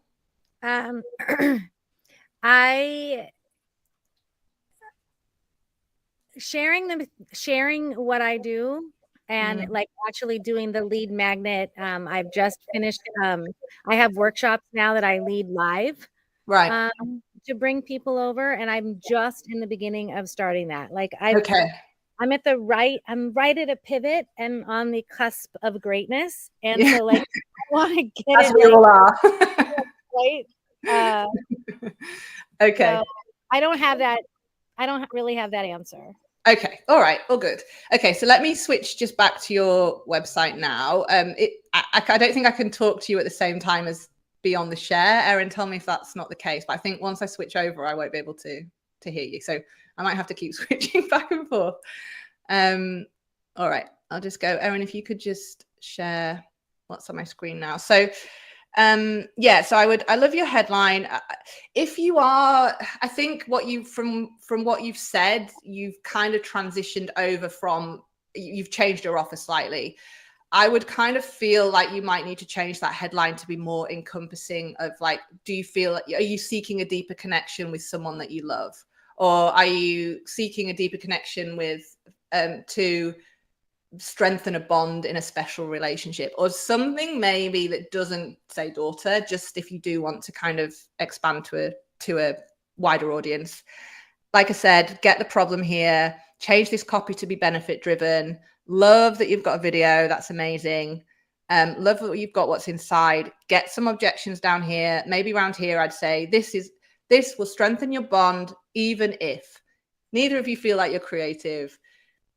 Sharing what I do and like actually doing the lead magnet. I've just finished. I have workshops now that I lead live. Right. To bring people over, and I'm just in the beginning of starting that. Like I'm right at a pivot and on the cusp of greatness. And so like I want to get as we all are. right. Okay. So I don't have that. I don't really have that answer. Okay. All right. All good. Okay. So let me switch just back to your website now. I don't think I can talk to you at the same time as be on the share. Erin, tell me if that's not the case. But I think once I switch over, I won't be able to hear you. So I might have to keep switching back and forth. All right. I'll just go. Erin, if you could just share what's on my screen now. So yeah, so I love your headline. If you are, I think what you from what you've said, you've kind of transitioned over from, you've changed your offer slightly. I would kind of feel like you might need to change that headline to be more encompassing of like, do you feel, are you seeking a deeper connection with someone that you love? Or are you seeking a deeper connection with, to strengthen a bond in a special relationship, or something maybe that doesn't say daughter, just if you do want to kind of expand to a wider audience. Like I said, get the problem here, change this copy to be benefit driven. Love that you've got a video. That's amazing. Love that you've got what's inside. Get some objections down here. Maybe around here, I'd say this will strengthen your bond, even if neither of you feel like you're creative.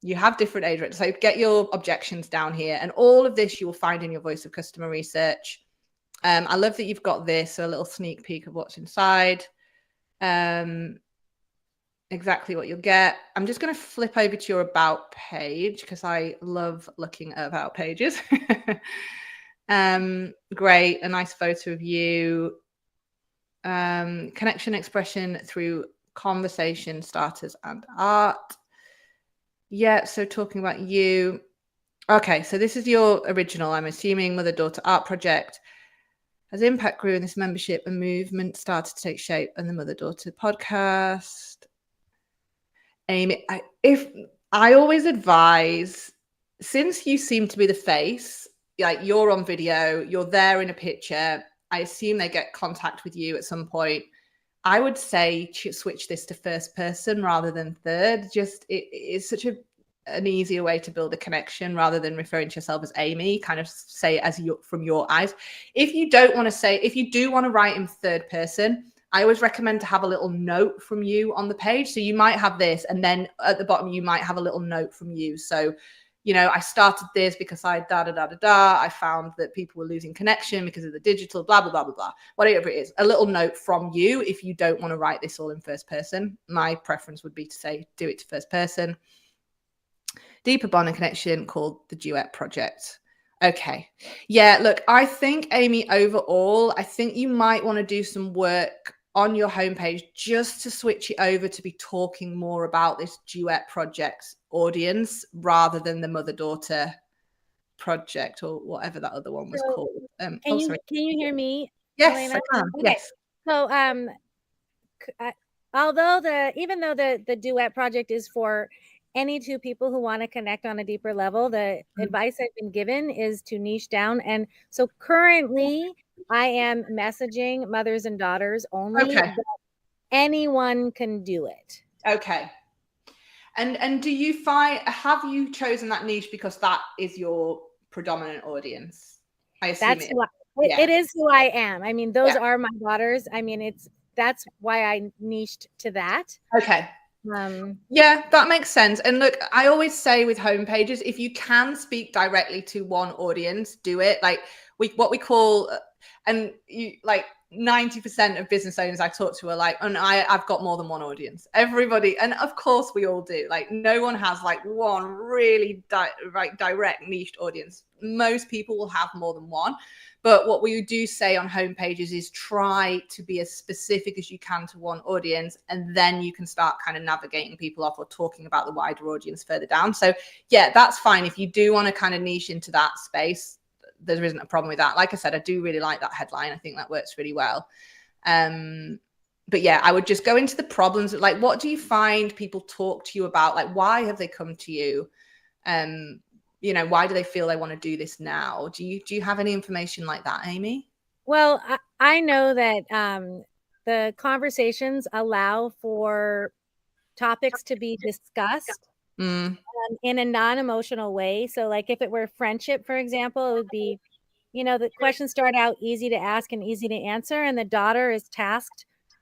You have different age ranges. So get your objections down here. And all of this you will find in your voice of customer research. I love that you've got this, so a little sneak peek of what's inside. Exactly what you'll get. I'm just going to flip over to your about page because I love looking at about pages. Great. A nice photo of you. Connection expression through conversation starters and art. Yeah, so talking about you. Okay, so this is your original, I'm assuming, mother-daughter art project. As impact grew in this membership, a movement started to take shape, and the mother-daughter podcast. Amy, I always advise, since you seem to be the face, like you're on video, you're there in a picture, I assume they get contact with you at some point. I would say switch this to first person rather than third. Just it's such an easier way to build a connection rather than referring to yourself as Amy. Kind of say it as from your eyes. If you don't want to say, if you do want to write in third person, I always recommend to have a little note from you on the page. So you might have this, and then at the bottom you might have a little note from you. So, you know, I started this because I I found that people were losing connection because of the digital, blah, blah, blah, blah, blah. Whatever it is, a little note from you if you don't want to write this all in first person. My preference would be to say, do it to first person. Deeper bond and connection called the Duet Project. Okay. Yeah, look, I think, Amy, overall, I think you might want to do some work on your homepage just to switch it over to be talking more about this Duet Project audience rather than the mother-daughter project or whatever that other one was called. Can you hear me? Yes, Elena? I can. Okay. Yes. So although even though the Duet Project is for any two people who want to connect on a deeper level, the advice I've been given is to niche down. And so currently I am messaging mothers and daughters only. Okay. But anyone can do it. Okay. And do you have you chosen that niche because that is your predominant audience? I assume It is who I am. I mean, those are my daughters. I mean, that's why I niched to that. Okay. Yeah, that makes sense. And look, I always say with homepages, if you can speak directly to one audience, do it. Like what we call, and you like 90% of business owners I talk to are like, and I've got more than one audience. Everybody, and of course we all do. Like no one has like one really direct niched audience. Most people will have more than one. But what we do say on homepages is try to be as specific as you can to one audience, and then you can start kind of navigating people off or talking about the wider audience further down. So yeah, that's fine. If you do want to kind of niche into that space, there isn't a problem with that. Like I said, I do really like that headline. I think that works really well. But yeah, I would just go into the problems. Like, what do you find people talk to you about? Like, why have they come to you? You know, why do they feel they want to do this now? Do you have any information like that, Amy? Well, I know that the conversations allow for topics to be discussed in a non-emotional way. So like if it were friendship, for example, it would be, you know, the questions start out easy to ask and easy to answer. And the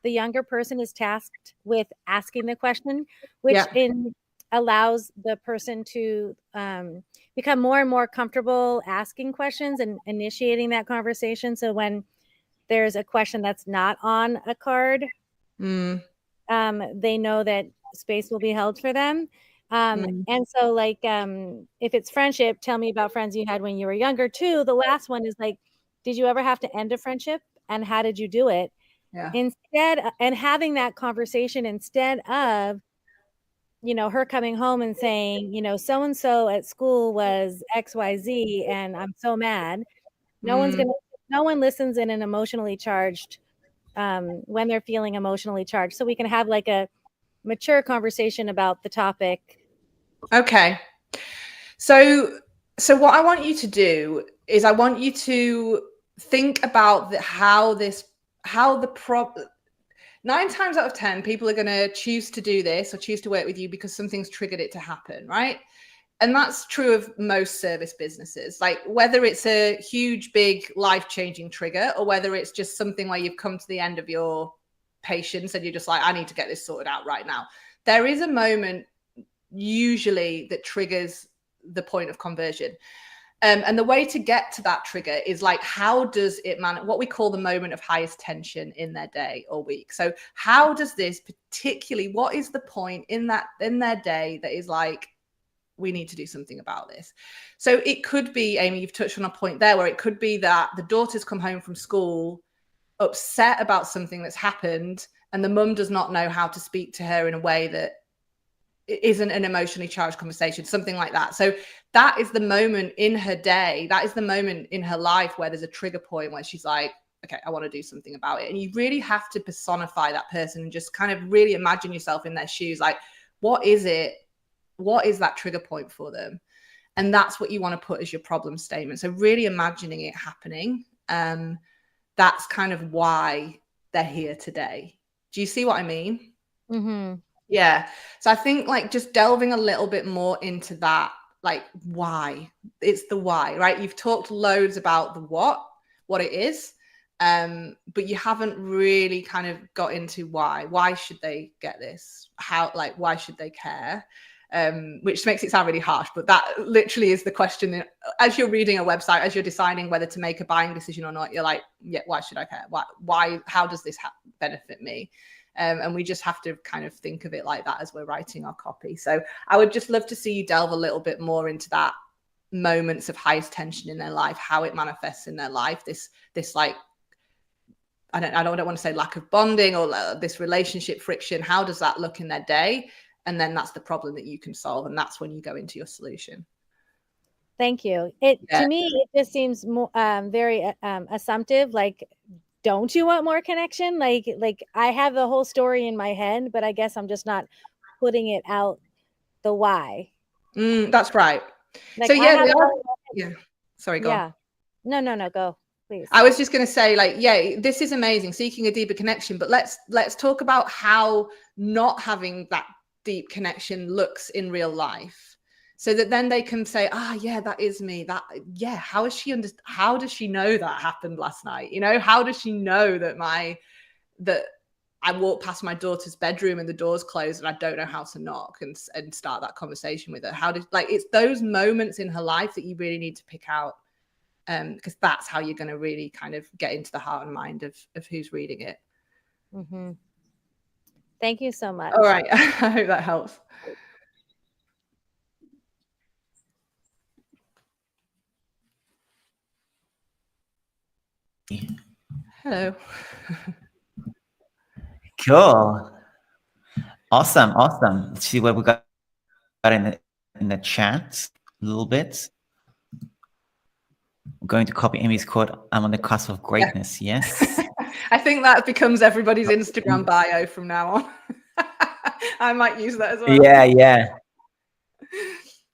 younger person is tasked with asking the question, which allows the person to become more and more comfortable asking questions and initiating that conversation. So when there's a question that's not on a card, they know that space will be held for them. And so like, if it's friendship, tell me about friends you had when you were younger too. The last one is like, did you ever have to end a friendship and how did you do it? And having that conversation instead of, you know, her coming home and saying, you know, so-and-so at school was XYZ and I'm so mad. No one listens in an emotionally charged, when they're feeling emotionally charged. So we can have like a mature conversation about the topic. Okay. So what I want you to do is I want you to think about how the 9 times out of 10, people are going to choose to do this or choose to work with you because something's triggered it to happen, right? And that's true of most service businesses. Like whether it's a huge, big, life-changing trigger or whether it's just something where you've come to the end of your patience and you're just like, I need to get this sorted out right now. There is a moment usually that triggers the point of conversion. And the way to get to that trigger is like, how does it what we call the moment of highest tension in their day or week. So how does this particularly, what is the point in their day that is like, we need to do something about this? So it could be, Amy, you've touched on a point there where it could be that the daughter's come home from school upset about something that's happened and the mum does not know how to speak to her in a way that isn't an emotionally charged conversation, something like that. So that is the moment in her day. That is the moment in her life where there's a trigger point where she's like, okay, I want to do something about it. And you really have to personify that person and just kind of really imagine yourself in their shoes. Like, what is it? What is that trigger point for them? And that's what you want to put as your problem statement. So really imagining it happening. That's kind of why they're here today. Do you see what I mean? Mm-hmm. Yeah. So I think like just delving a little bit more into that, like why. It's the why, right? You've talked loads about the what it is, but you haven't really kind of got into why. Why should they get this? How, like, why should they care? Which makes it sound really harsh, but that literally is the question. As you're reading a website, as you're deciding whether to make a buying decision or not, you're like, yeah, why should I care? Why, how does this benefit me? And we just have to kind of think of it like that as we're writing our copy. So I would just love to see you delve a little bit more into that moments of highest tension in their life, how it manifests in their life, this like, I don't want to say lack of bonding or this relationship friction. How does that look in their day? And then that's the problem that you can solve. And that's when you go into your solution. Thank you. To me, it just seems more, very assumptive. Like, don't you want more connection? Like I have the whole story in my head, but I guess I'm just not putting it out the why. That's right. Like, so yeah, sorry, go on. No, go, please. I was just going to say, like, yeah, this is amazing, seeking a deeper connection, but let's talk about how not having that deep connection looks in real life. so that then they can say, yeah, that is me. How does she know that happened last night? You know, how does she know that I walked past my daughter's bedroom and the door's closed and I don't know how to knock and start that conversation with her? It's those moments in her life that you really need to pick out, because that's how you're going to really kind of get into the heart and mind of who's reading it. Mm-hmm. Thank you so much. All right. I hope that helps. Hello. Cool. Awesome. Let's see what we got in the chat a little bit. I'm going to copy Amy's quote. I'm on the cusp of greatness. Yeah. Yes. I think that becomes everybody's Instagram bio from now on. I might use that as well. Yeah.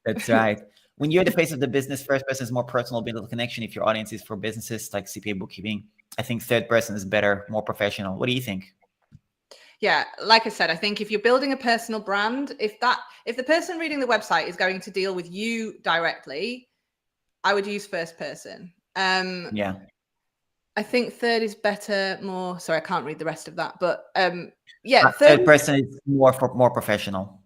That's right. When you're the face of the business, first person is more personal, build a connection. If your audience is for businesses like CPA bookkeeping, I think third person is better, more professional. What do you think? Yeah, like I said, I think if you're building a personal brand, if the person reading the website is going to deal with you directly, I would use first person. Yeah. I think third is better, more. Sorry, I can't read the rest of that, but third person is more professional.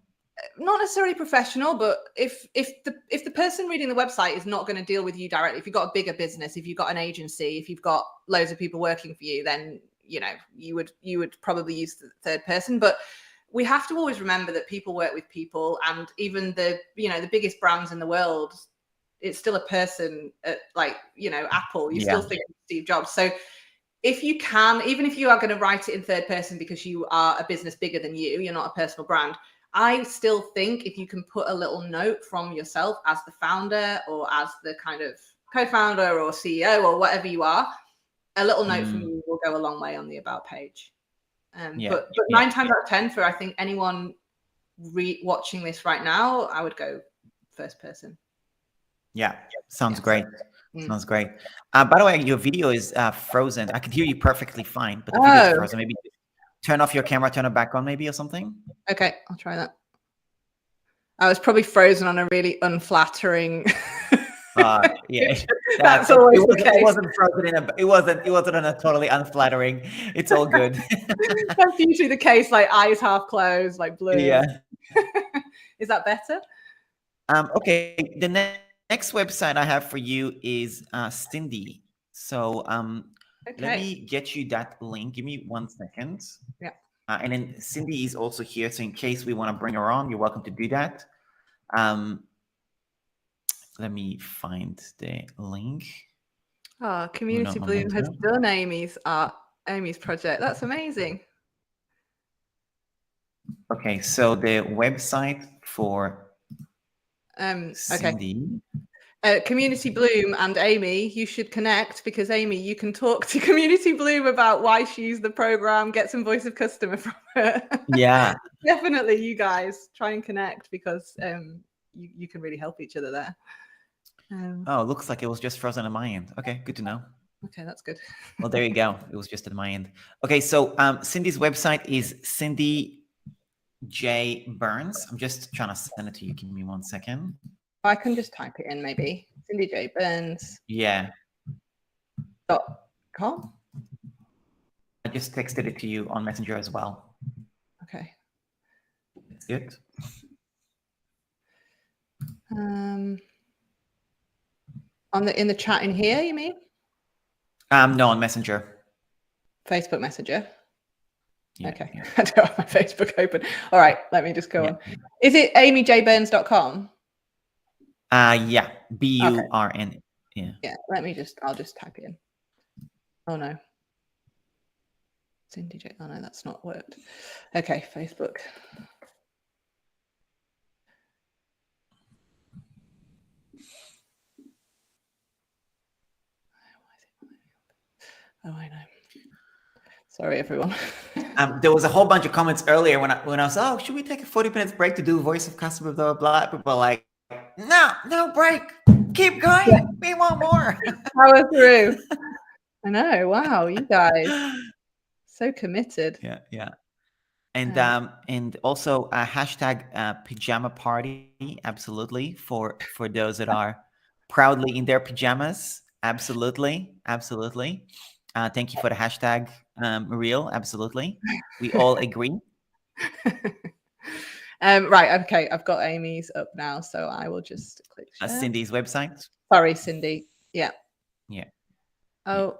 Not necessarily professional, but if the person reading the website is not going to deal with you directly, if you've got a bigger business, if you've got an agency, if you've got loads of people working for you, then you would probably use the third person. But we have to always remember that people work with people, and even the biggest brands in the world, it's still a person. Apple, you still think of Steve Jobs. So if you can, even if you are going to write it in third person because you are a business bigger than you're not a personal brand, I still think if you can put a little note from yourself as the founder or as the kind of co-founder or CEO or whatever you are, a little note from you will go a long way on the about page. But 9 times out of 10 for I think anyone watching this right now, I would go first person. Yeah, sounds great. Sounds great. By the way, your video is frozen. I can hear you perfectly fine, but the video is frozen. Maybe turn off your camera, turn it back on maybe or something. Okay, I'll try that. I was probably frozen on a really unflattering. Yeah, that's always the case. It wasn't frozen it wasn't on a totally unflattering. It's all good. That's usually the case, like eyes half closed, like blue. Yeah. Is that better? Okay. The next website I have for you is Cindy. So let me get you that link. Give me 1 second. Yeah. And then Cindy is also here. So in case we want to bring her on, you're welcome to do that. Let me find the link. Oh, Community Bloom has done Amy's project. That's amazing. Okay, so the website for Cindy. Community Bloom and Amy, you should connect, because Amy, you can talk to Community Bloom about why she used the program, get some voice of customer from her. Yeah. Definitely, you guys try and connect, because you can really help each other there. Oh, looks like it was just frozen on my end. Okay, good to know. Okay, that's good. Well, there you go. It was just at my end. Okay, so Cindy's website is Cindy J. Burns. I'm just trying to send it to you. Give me 1 second. I can just type it in, maybe. Cindy J. Burns. Yeah. .com. I just texted it to you on Messenger as well. Okay. That's good. In the chat in here, you mean? No, on Messenger. Facebook Messenger. Yeah, okay. Yeah. I don't have my Facebook open. All right, let me just go on. Is it amyjburns.com? Yeah. B-U-R-N. Yeah. Yeah, I'll just type it in. Oh no. Cindy J. Oh no, that's not worked. Okay, Facebook. Oh, I know. Sorry, everyone. There was a whole bunch of comments earlier when I was, oh, should we take a 40 minutes break to do voice of customer, blah, blah, blah. People are like, no break. Keep going. Yeah. We want more. Power through. I know. Wow, you guys. So committed. Yeah. And also a hashtag pajama party, absolutely, for those that are proudly in their pajamas. Absolutely. Thank you for the hashtag, Mariel. Absolutely, we all agree. Right, okay, I've got Amy's up now, so I will just click share. Cindy's website. Sorry, Cindy. Yeah. Oh,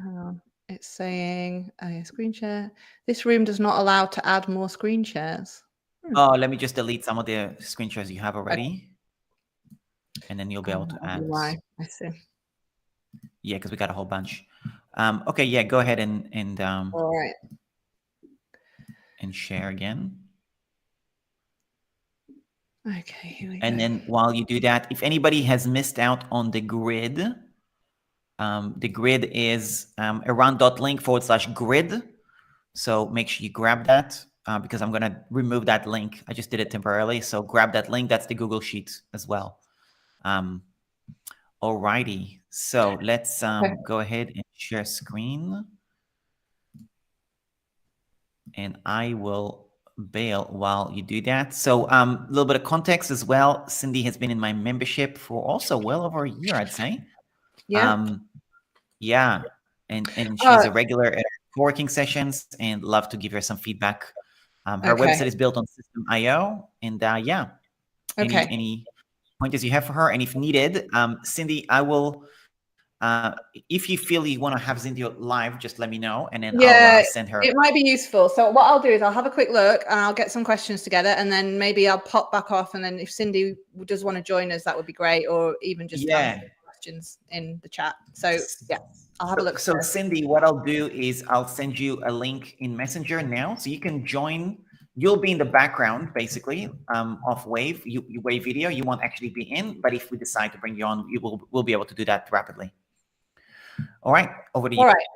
hang on. It's saying screen share. This room does not allow to add more screen shares. Oh, let me just delete some of the screen shares you have already, and then you'll be able to add. Why? I see. Yeah, because we got a whole bunch. Okay, yeah, go ahead and all right, and share again. Okay, here we go. And then while you do that, if anybody has missed out on the grid is around.link/grid. So make sure you grab that because I'm going to remove that link. I just did it temporarily. So grab that link. That's the Google Sheet as well. Alrighty. So let's go ahead and share screen. And I will bail while you do that. So a little bit of context as well. Cindy has been in my membership for also well over a year, I'd say. Yeah. Yeah. And she's a regular at co-working sessions and love to give her some feedback. Her website is built on System.io. And yeah, any pointers you have for her? And if needed, Cindy, I will, if you feel you want to have Cindy live, just let me know. And then I'll send her. It might be useful. So what I'll do is I'll have a quick look and I'll get some questions together. And then maybe I'll pop back off. And then if Cindy does want to join us, that would be great. Or even just questions in the chat. So yeah, I'll have a look. So Cindy, what I'll do is I'll send you a link in Messenger now, so you can join. You'll be in the background basically of Wave. Wave video. You won't actually be in, but if we decide to bring you on, we'll be able to do that rapidly. All right, over to you. All right.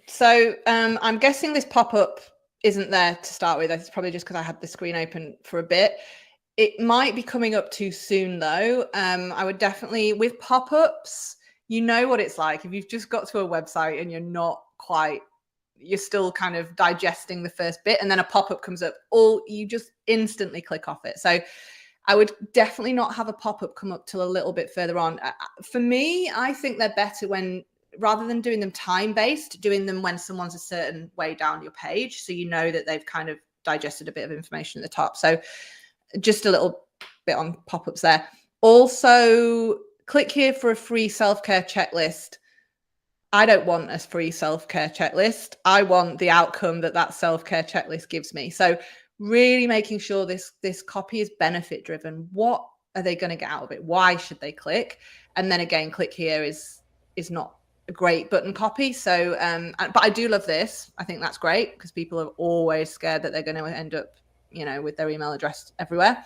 So I'm guessing this pop-up isn't there to start with. It's probably just because I had the screen open for a bit. It might be coming up too soon though. I would definitely, with pop-ups, you know what it's like. If you've just got to a website and you're still kind of digesting the first bit and then a pop-up comes up, you just instantly click off it. So I would definitely not have a pop-up come up till a little bit further on. For me, I think they're better when, rather than doing them time-based, doing them when someone's a certain way down your page. So you know that they've kind of digested a bit of information at the top. So just a little bit on pop-ups there. Also, click here for a free self-care checklist. I don't want a free self-care checklist. I want the outcome that self-care checklist gives me. So really making sure this copy is benefit driven. What are they going to get out of it? Why should they click? And then again, click here is not a great button copy. So, but I do love this. I think that's great because people are always scared that they're going to end up, with their email address everywhere.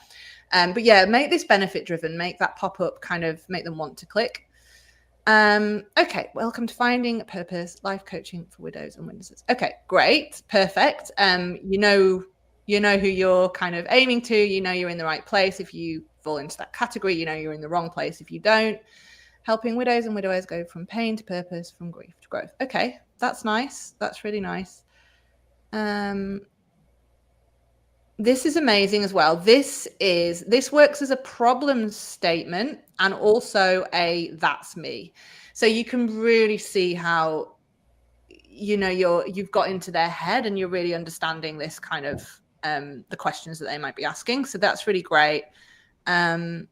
But yeah, make this benefit driven, make that pop up kind of make them want to click. Okay. Welcome to Finding Purpose, Life Coaching for Widows and Widowers. Okay, great. Perfect. You know who you're kind of aiming to, you're in the right place. If you fall into that category, you're in the wrong place. If you don't, helping widows and widowers go from pain to purpose, from grief to growth. Okay. That's nice. That's really nice. This is amazing as well. This works as a problem statement and also a that's me. So you can really see how, you've got into their head and you're really understanding this kind of, the questions that they might be asking. So that's really great. I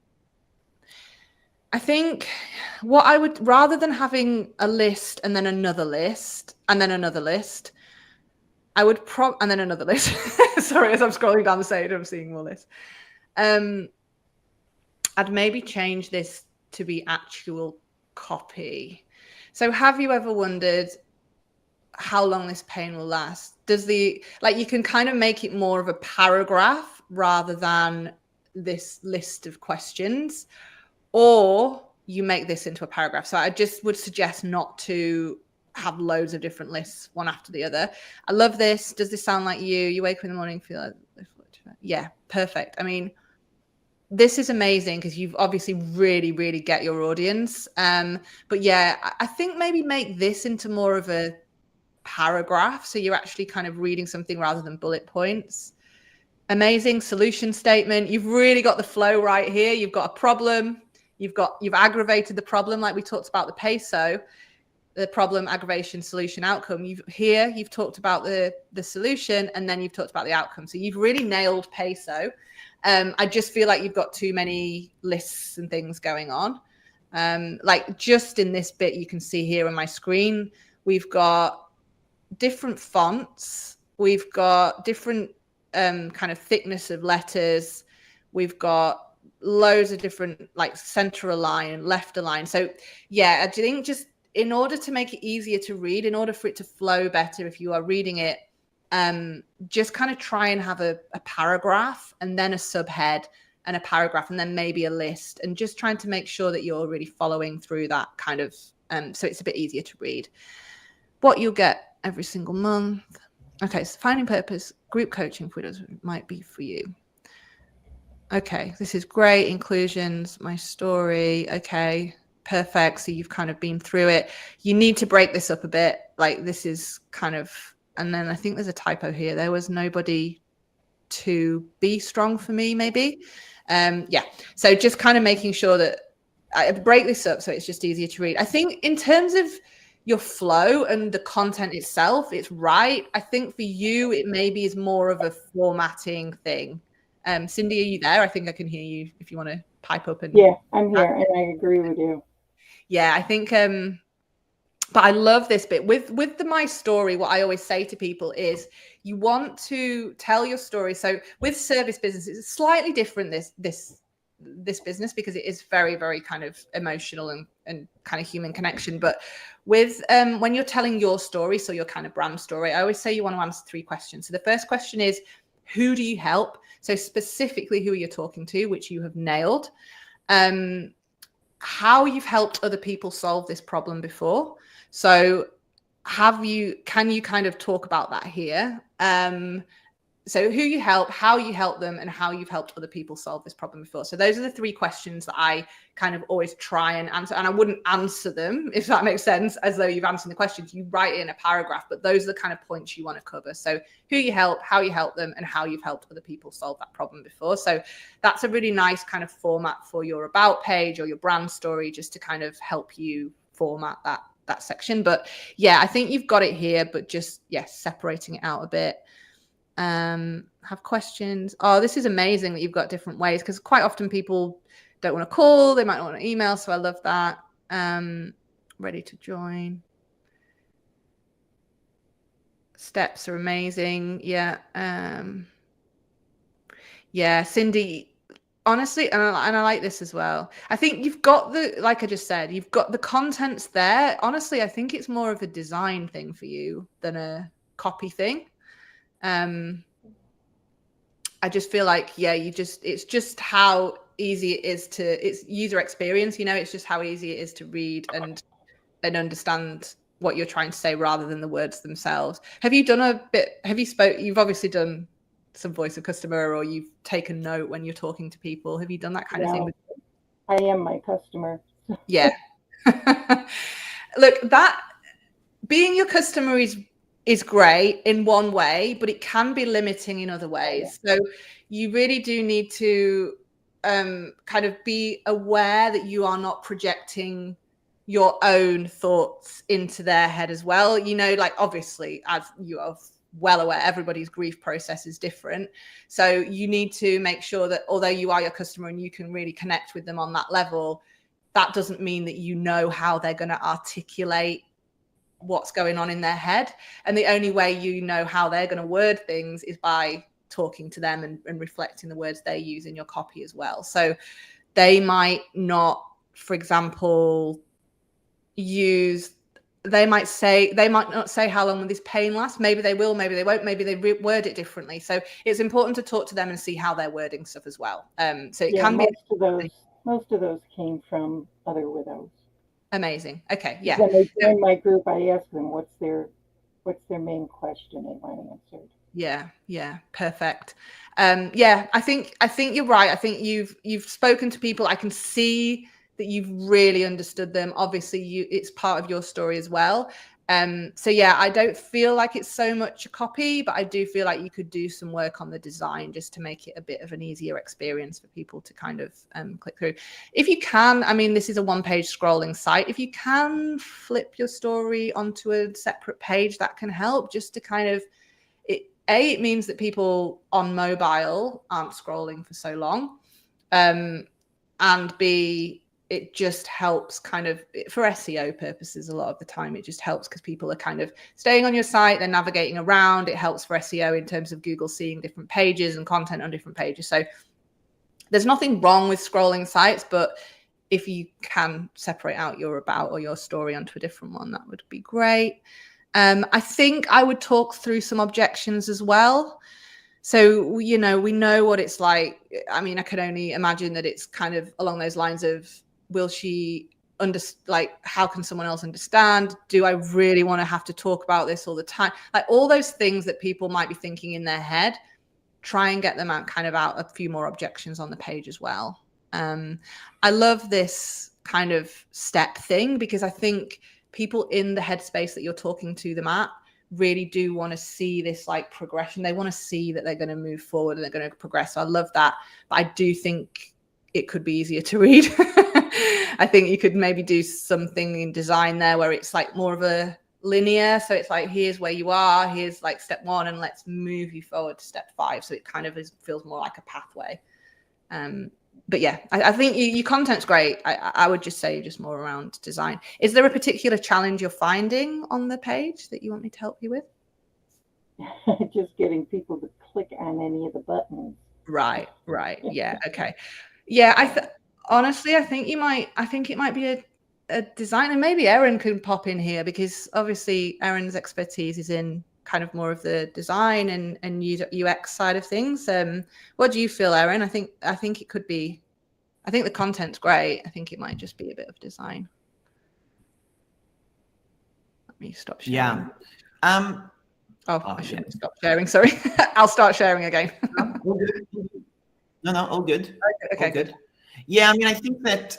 think what I would, rather than having a list and then another list and then another list, I would and then another list. Sorry, as I'm scrolling down the side, I'm seeing more lists. I'd maybe change this to be actual copy. So have you ever wondered how long this pain will last? You can kind of make it more of a paragraph rather than this list of questions, or you make this into a paragraph. So I just would suggest not to have loads of different lists one after the other. I love this. Does this sound like you? You wake up in the morning, feel like, yeah, perfect. I mean, this is amazing because you've obviously really, really get your audience. But yeah, I think maybe make this into more of a paragraph. So you're actually kind of reading something rather than bullet points. Amazing solution statement. You've really got the flow right here. You've got a problem. You've aggravated the problem, like we talked about the PASO, the problem, aggravation, solution, outcome. You've talked about the solution, and then you've talked about the outcome. So you've really nailed PASO. I just feel like you've got too many lists and things going on. Like just in this bit, you can see here on my screen, we've got different fonts. We've got different kind of thickness of letters. We've got loads of different, like center align, left align. So yeah, I think just in order to make it easier to read, in order for it to flow better if you are reading it, just kind of try and have a paragraph and then a subhead and a paragraph and then maybe a list, and just trying to make sure that you're really following through that kind of, so it's a bit easier to read. What you'll get every single month. Okay, so finding purpose, group coaching for widows might be for you. Okay, this is great. Inclusions, my story. Okay, perfect. So you've kind of been through it. You need to break this up a bit. Like this is kind of, and then I think there's a typo here. There was nobody to be strong for me, maybe. Yeah, so just kind of making sure that I break this up so it's just easier to read. I think in terms of your flow and the content itself, it's right. I think for you, it maybe is more of a formatting thing. Cindy, are you there? I think I can hear you if you want to pipe up. Yeah, I'm here, and I agree with you. Yeah, I think, but I love this bit. With the My Story, what I always say to people is you want to tell your story. So with service businesses, it's slightly different, this business, because it is very, very kind of emotional and kind of human connection. But with when you're telling your story, so your kind of brand story, I always say you want to answer 3 questions. So the first question is, who do you help? So specifically who you're talking to, which you have nailed. How you've helped other people solve this problem before. So can you kind of talk about that here? So who you help, how you help them, and how you've helped other people solve this problem before. So those are the 3 questions that I kind of always try and answer. And I wouldn't answer them, if that makes sense, as though you've answered the questions. You write it in a paragraph, but those are the kind of points you want to cover. So who you help, how you help them, and how you've helped other people solve that problem before. So that's a really nice kind of format for your about page or your brand story, just to kind of help you format that section. But yeah, I think you've got it here, but just, yes, separating it out a bit. Have questions. Oh, this is amazing that you've got different ways, because quite often people don't want to call, they might not want to email, so I love that. Ready to join. Steps are amazing. Yeah. Yeah, Cindy, honestly, and I like this as well. I think you've got like I just said, you've got the contents there. Honestly, I think it's more of a design thing for you than a copy thing. I just feel like, yeah, it's just how easy it is it's user experience, it's just how easy it is to read and understand what you're trying to say rather than the words themselves. Have you done you've obviously done some voice of customer, or you've taken note when you're talking to people. Have you done that kind of thing? I am my customer. Yeah. Look, that being your customer is great in one way, but it can be limiting in other ways. So you really do need to kind of be aware that you are not projecting your own thoughts into their head as well. Like obviously, as you are well aware, everybody's grief process is different. So you need to make sure that although you are your customer and you can really connect with them on that level, that doesn't mean that you know how they're going to articulate what's going on in their head. And the only way you know how they're going to word things is by talking to them and reflecting the words they use in your copy as well. So they might not, for example, they might not say how long will this pain last. Maybe they will, maybe they won't, maybe they word it differently. So it's important to talk to them and see how they're wording stuff as well. So it can be most of those came from other widows. Amazing. Okay. Yeah. When they join my group, I ask them what's their main question they want answered. Yeah. Yeah. Perfect. Yeah. I think you're right. I think you've spoken to people. I can see that you've really understood them. Obviously, it's part of your story as well. So yeah, I don't feel like it's so much a copy, but I do feel like you could do some work on the design just to make it a bit of an easier experience for people to kind of click through. If you can, I mean, this is a one-page scrolling site. If you can flip your story onto a separate page, that can help just to kind of, it means that people on mobile aren't scrolling for so long. And B, it just helps kind of for SEO purposes. A lot of the time it just helps because people are kind of staying on your site, they're navigating around. It helps for SEO in terms of Google seeing different pages and content on different pages. So there's nothing wrong with scrolling sites, but if you can separate out your about or your story onto a different one, that would be great. I think I would talk through some objections as well. So, you know, we know what it's like. I mean, I could only imagine that it's kind of along those lines of, will she how can someone else understand? Do I really want to have to talk about this all the time? Like all those things that people might be thinking in their head, try and get them out a few more objections on the page as well. I love this kind of step thing because I think people in the headspace that you're talking to them at really do want to see this like progression. They want to see that they're going to move forward and they're going to progress. So I love that. But I do think it could be easier to read. I think you could maybe do something in design there where it's like more of a linear. So it's like, here's where you are, here's like step 1, and let's move you forward to step 5. So it kind of feels more like a pathway. But yeah, I think your content's great. I would just say just more around design. Is there a particular challenge you're finding on the page that you want me to help you with? Just getting people to click on any of the buttons. Right. Yeah. Okay. Yeah. Honestly, I think it might be a design, and maybe Erin can pop in here because obviously Erin's expertise is in kind of more of the design and UX side of things. What do you feel, Erin? I think it could be. I think the content's great. I think it might just be a bit of design. Let me stop sharing. Yeah. I shouldn't stop sharing. Sorry. I'll start sharing again. No, all good. Okay, all good. Yeah, I mean, I think that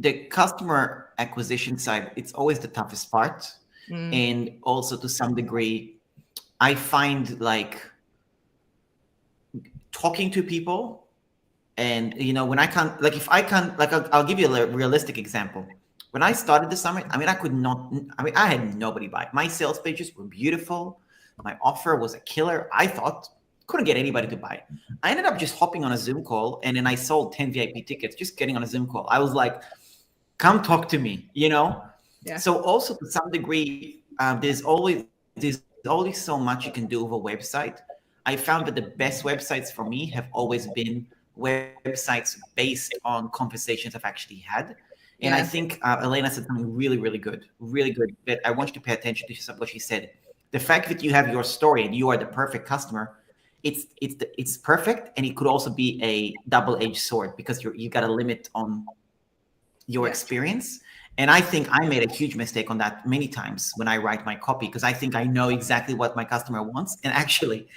the customer acquisition side, it's always the toughest part. And also to some degree, I find like talking to people and, you know, when I can't, like if I can't, like I'll give you a realistic example. When I started the summit, I mean, I had nobody buy. My sales pages were beautiful. My offer was a killer. I thought, couldn't get anybody to buy. I ended up just hopping on a Zoom call and then I sold 10 VIP tickets, just getting on a Zoom call. I was like, come talk to me, you know? Yeah. So also to some degree, there's always so much you can do with a website. I found that the best websites for me have always been websites based on conversations I've actually had. And I think Elena said something really, really good, that I want you to pay attention to what she said. The fact that you have your story and you are the perfect customer, it's perfect. And it could also be a double-edged sword because you got a limit on your experience. And I think I made a huge mistake on that many times when I write my copy, because I think I know exactly what my customer wants. And actually,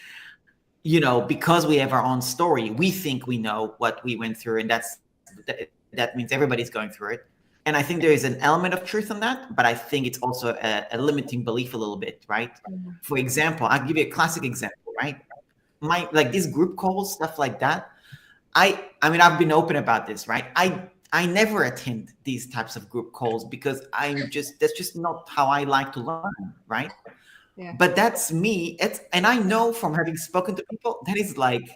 you know, because we have our own story, we think we know what we went through. And that means everybody's going through it. And I think there is an element of truth in that, but I think it's also a limiting belief a little bit, right? Mm-hmm. For example, I'll give you a classic example, right? Like these group calls, stuff like that. I mean, I've been open about this, right? I never attend these types of group calls because that's just not how I like to learn, right? Yeah. But that's me. And I know from having spoken to people, that is like,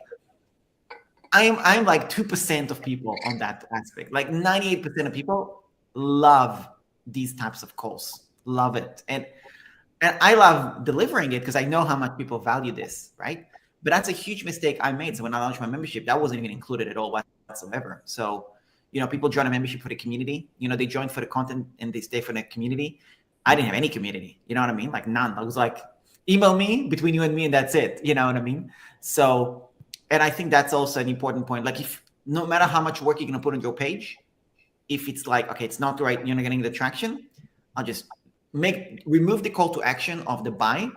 I'm like 2% of people on that aspect. Like 98% of people love these types of calls, love it. And I love delivering it because I know how much people value this, right? But that's a huge mistake I made. So when I launched my membership, that wasn't even included at all whatsoever. So, you know, people join a membership for the community. You know, they join for the content and they stay for the community. I didn't have any community. You know what I mean? Like none. I was like, email me between you and me and that's it. You know what I mean? So, and I think that's also an important point. Like if no matter how much work you're going to put on your page, if it's like, okay, it's not right, you're not getting the traction, I'll just remove the call to action of the buy,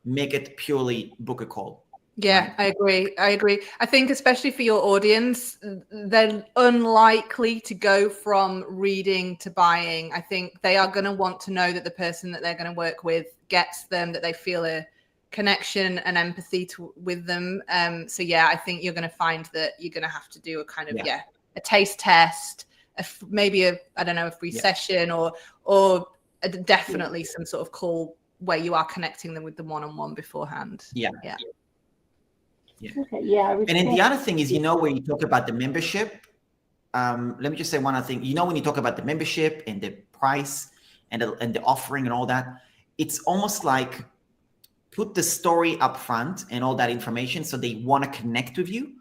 make it purely book a call. Yeah, Right. I agree. I think especially for your audience, they're unlikely to go from reading to buying. I think they are going to want to know that the person that they're going to work with gets them, that they feel a connection and empathy with them. So yeah, I think you're going to find that you're going to have to do a kind of, a taste test, maybe a free session or definitely some sort of call where you are connecting them with them one-on-one beforehand. Yeah. Okay, yeah. And then the other thing is, when you talk about the membership, let me just say one other thing. When you talk about the membership and the price and the offering and all that, it's almost like put the story up front and all that information so they want to connect with you.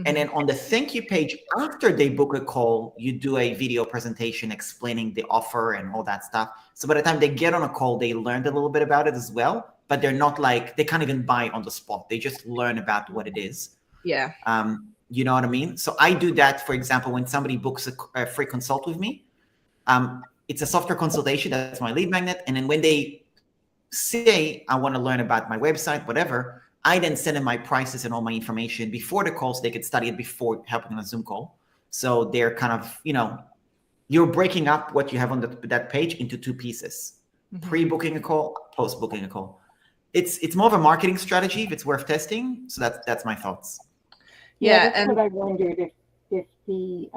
And then on the thank you page, after they book a call, you do a video presentation explaining the offer and all that stuff. So by the time they get on a call, they learned a little bit about it as well, but they're not like, they can't even buy on the spot. They just learn about what it is. Yeah. You know what I mean? So I do that, for example, when somebody books a free consult with me, it's a software consultation. That's my lead magnet. And then when they say, I want to learn about my website, whatever, I then send them my prices and all my information before the call so they could study it before helping on a Zoom call. So they're kind of, you're breaking up what you have on that page into two pieces, pre-booking a call, post-booking a call. It's more of a marketing strategy if it's worth testing. So that's my thoughts. Yeah, that's what I wondered if the,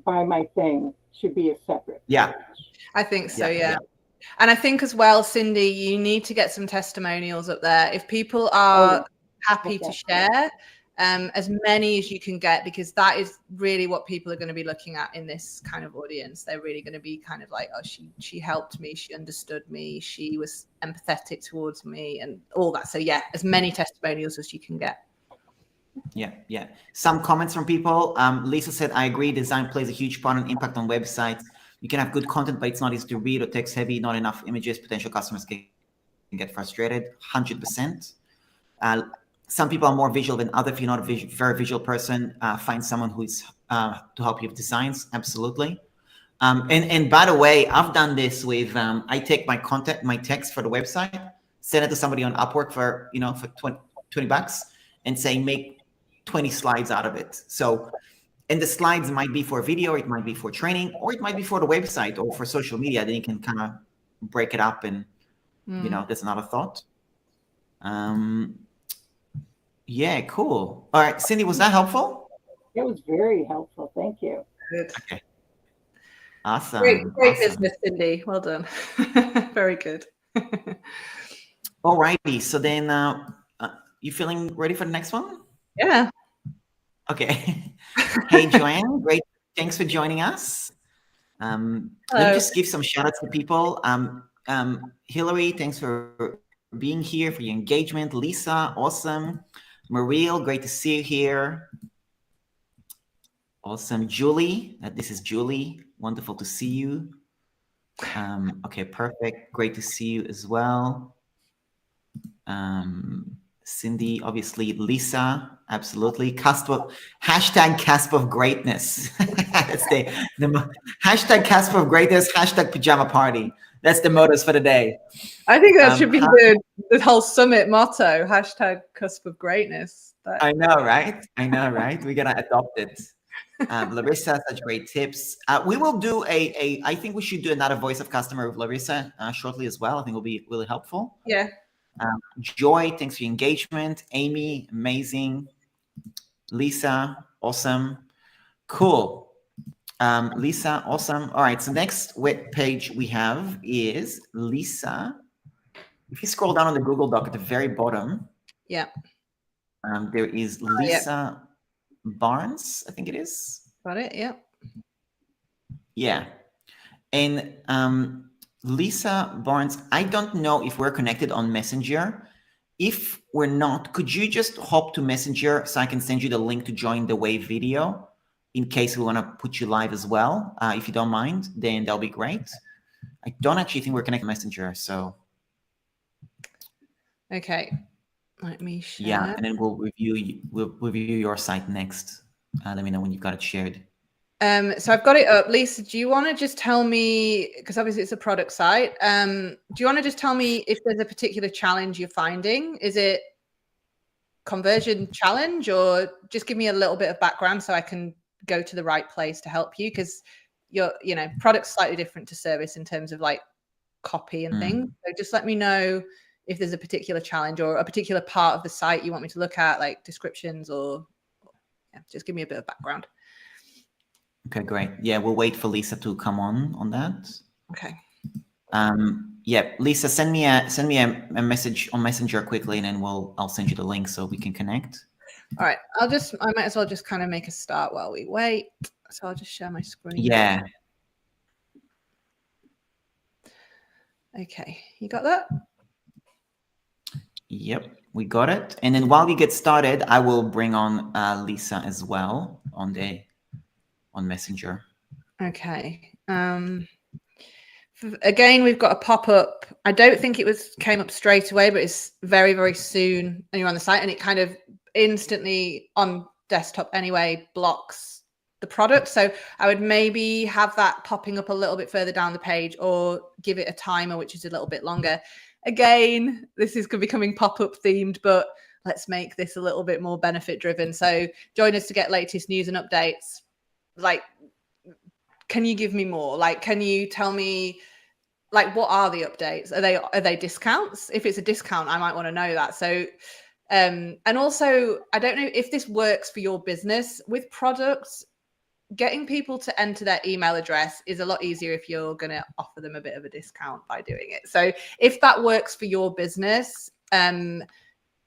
buy my thing should be a separate. Yeah. I think so, yeah. And I think as well, Cindy, you need to get some testimonials up there. If people are happy to share, as many as you can get, because that is really what people are going to be looking at in this kind of audience. They're really going to be kind of like, oh, she helped me, she understood me, she was empathetic towards me and all that. So yeah, as many testimonials as you can get. Yeah. Some comments from people. Lisa said, I agree. Design plays a huge part and impact on websites. You can have good content, but it's not easy to read or text heavy, not enough images. Potential customers can get frustrated. 100%. Some people are more visual than others. If you're not a very visual person, find someone who is to help you with designs. Absolutely. And by the way, I've done this with, I take my content, my text for the website, send it to somebody on Upwork for, for $20 and say, make 20 slides out of it. So, and the slides might be for video, it might be for training, or it might be for the website or for social media. Then you can kind of break it up and, that's another thought. Yeah, cool. All right, Cindy, was that helpful? It was very helpful. Thank you. Good. Okay. Awesome. Great awesome. Business, Cindy. Well done. Very good. All righty. So then, you feeling ready for the next one? Yeah. Okay. Hey, Joanne, great. Thanks for joining us. Let me just give some shout outs to people. Hillary, thanks for being here, for your engagement. Lisa, awesome. Mariel, great to see you here. Awesome. Julie, this is Julie. Wonderful to see you. Okay, perfect. Great to see you as well. Cindy, obviously. Lisa, absolutely. Hashtag cusp of greatness. That's the hashtag cusp of greatness, hashtag pajama party. That's the mottos for the day. I think that should be the whole summit motto, hashtag cusp of greatness. I know, right? We're going to adopt it. Larissa, such great tips. We will do I think we should do another voice of customer with Larissa shortly as well. I think it will be really helpful. Yeah. Joy, thanks for your engagement. Amy, amazing. Lisa, awesome. Cool. Lisa, awesome. All right, so next web page we have is Lisa. If you scroll down on the Google Doc at the very bottom, there is Lisa Barnes, I think it is. Got it, yeah. Yeah. And Lisa Barnes, I don't know if we're connected on Messenger. If we're not, could you just hop to Messenger so I can send you the link to join the Wave video in case we want to put you live as well? If you don't mind, then that'll be great. I don't actually think we're connected on Messenger, so. Okay, let me share. Yeah, and then we'll review your site next. Let me know when you've got it shared. So I've got it up. Lisa, do you want to just tell me, because obviously it's a product site, do you want to just tell me if there's a particular challenge you're finding? Is it conversion challenge, or just give me a little bit of background so I can go to the right place to help you, because product's slightly different to service in terms of like copy and things. So just let me know if there's a particular challenge or a particular part of the site you want me to look at, like descriptions, or just give me a bit of background. Okay, great. Yeah, we'll wait for Lisa to come on that. Okay. Lisa, send me a message on Messenger quickly, and then I'll send you the link so we can connect. All right. I might as well just kind of make a start while we wait. So I'll just share my screen. Yeah. Okay. You got that? Yep, we got it. And then while we get started, I will bring on Lisa as well on Messenger. Okay. Again, we've got a pop-up. I don't think it came up straight away, but it's very, very soon. And you're on the site, and it kind of instantly on desktop anyway blocks the product. So I would maybe have that popping up a little bit further down the page, or give it a timer, which is a little bit longer. Again, this is becoming pop-up themed, but let's make this a little bit more benefit driven. So join us to get latest news and updates. Like, can you give me more? Like, can you tell me, like, what are the updates? Are they discounts? If it's a discount, I might want to know that. So, and also, I don't know if this works for your business with products. Getting people to enter their email address is a lot easier if you're going to offer them a bit of a discount by doing it. So if that works for your business,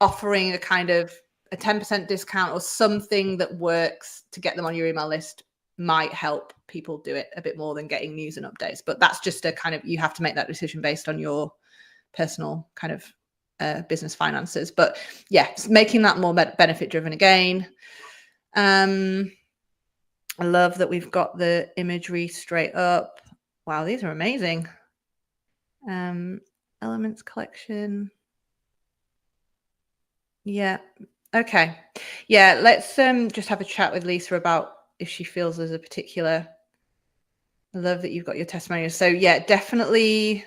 offering a kind of a 10% discount or something that works to get them on your email list might help people do it a bit more than getting news and updates. But that's just a kind of, you have to make that decision based on your personal kind of business finances. But yeah, making that more benefit driven again. I love that we've got the imagery straight up. Wow, these are amazing. Elements collection. Yeah. Okay. Yeah, let's just have a chat with Lisa about if she feels there's a particular. I love that you've got your testimonials. So yeah, definitely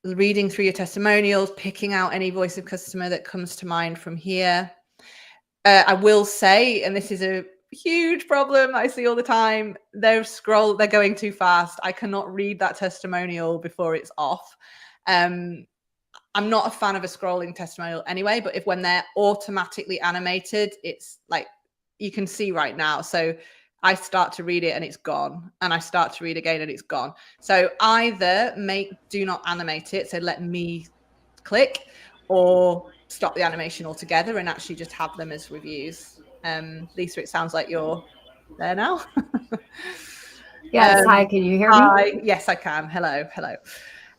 reading through your testimonials, picking out any voice of customer that comes to mind from here. I will say, and this is a huge problem I see all the time, they're going too fast. I cannot read that testimonial before it's off. I'm not a fan of a scrolling testimonial anyway, but when they're automatically animated, it's like you can see right now. So I start to read it and it's gone, and I start to read again and it's gone. So either do not animate it, so let me click, or stop the animation altogether and actually just have them as reviews. Lisa, it sounds like you're there now. Yes. Hi, can you hear me? Hi. Yes, I can. Hello.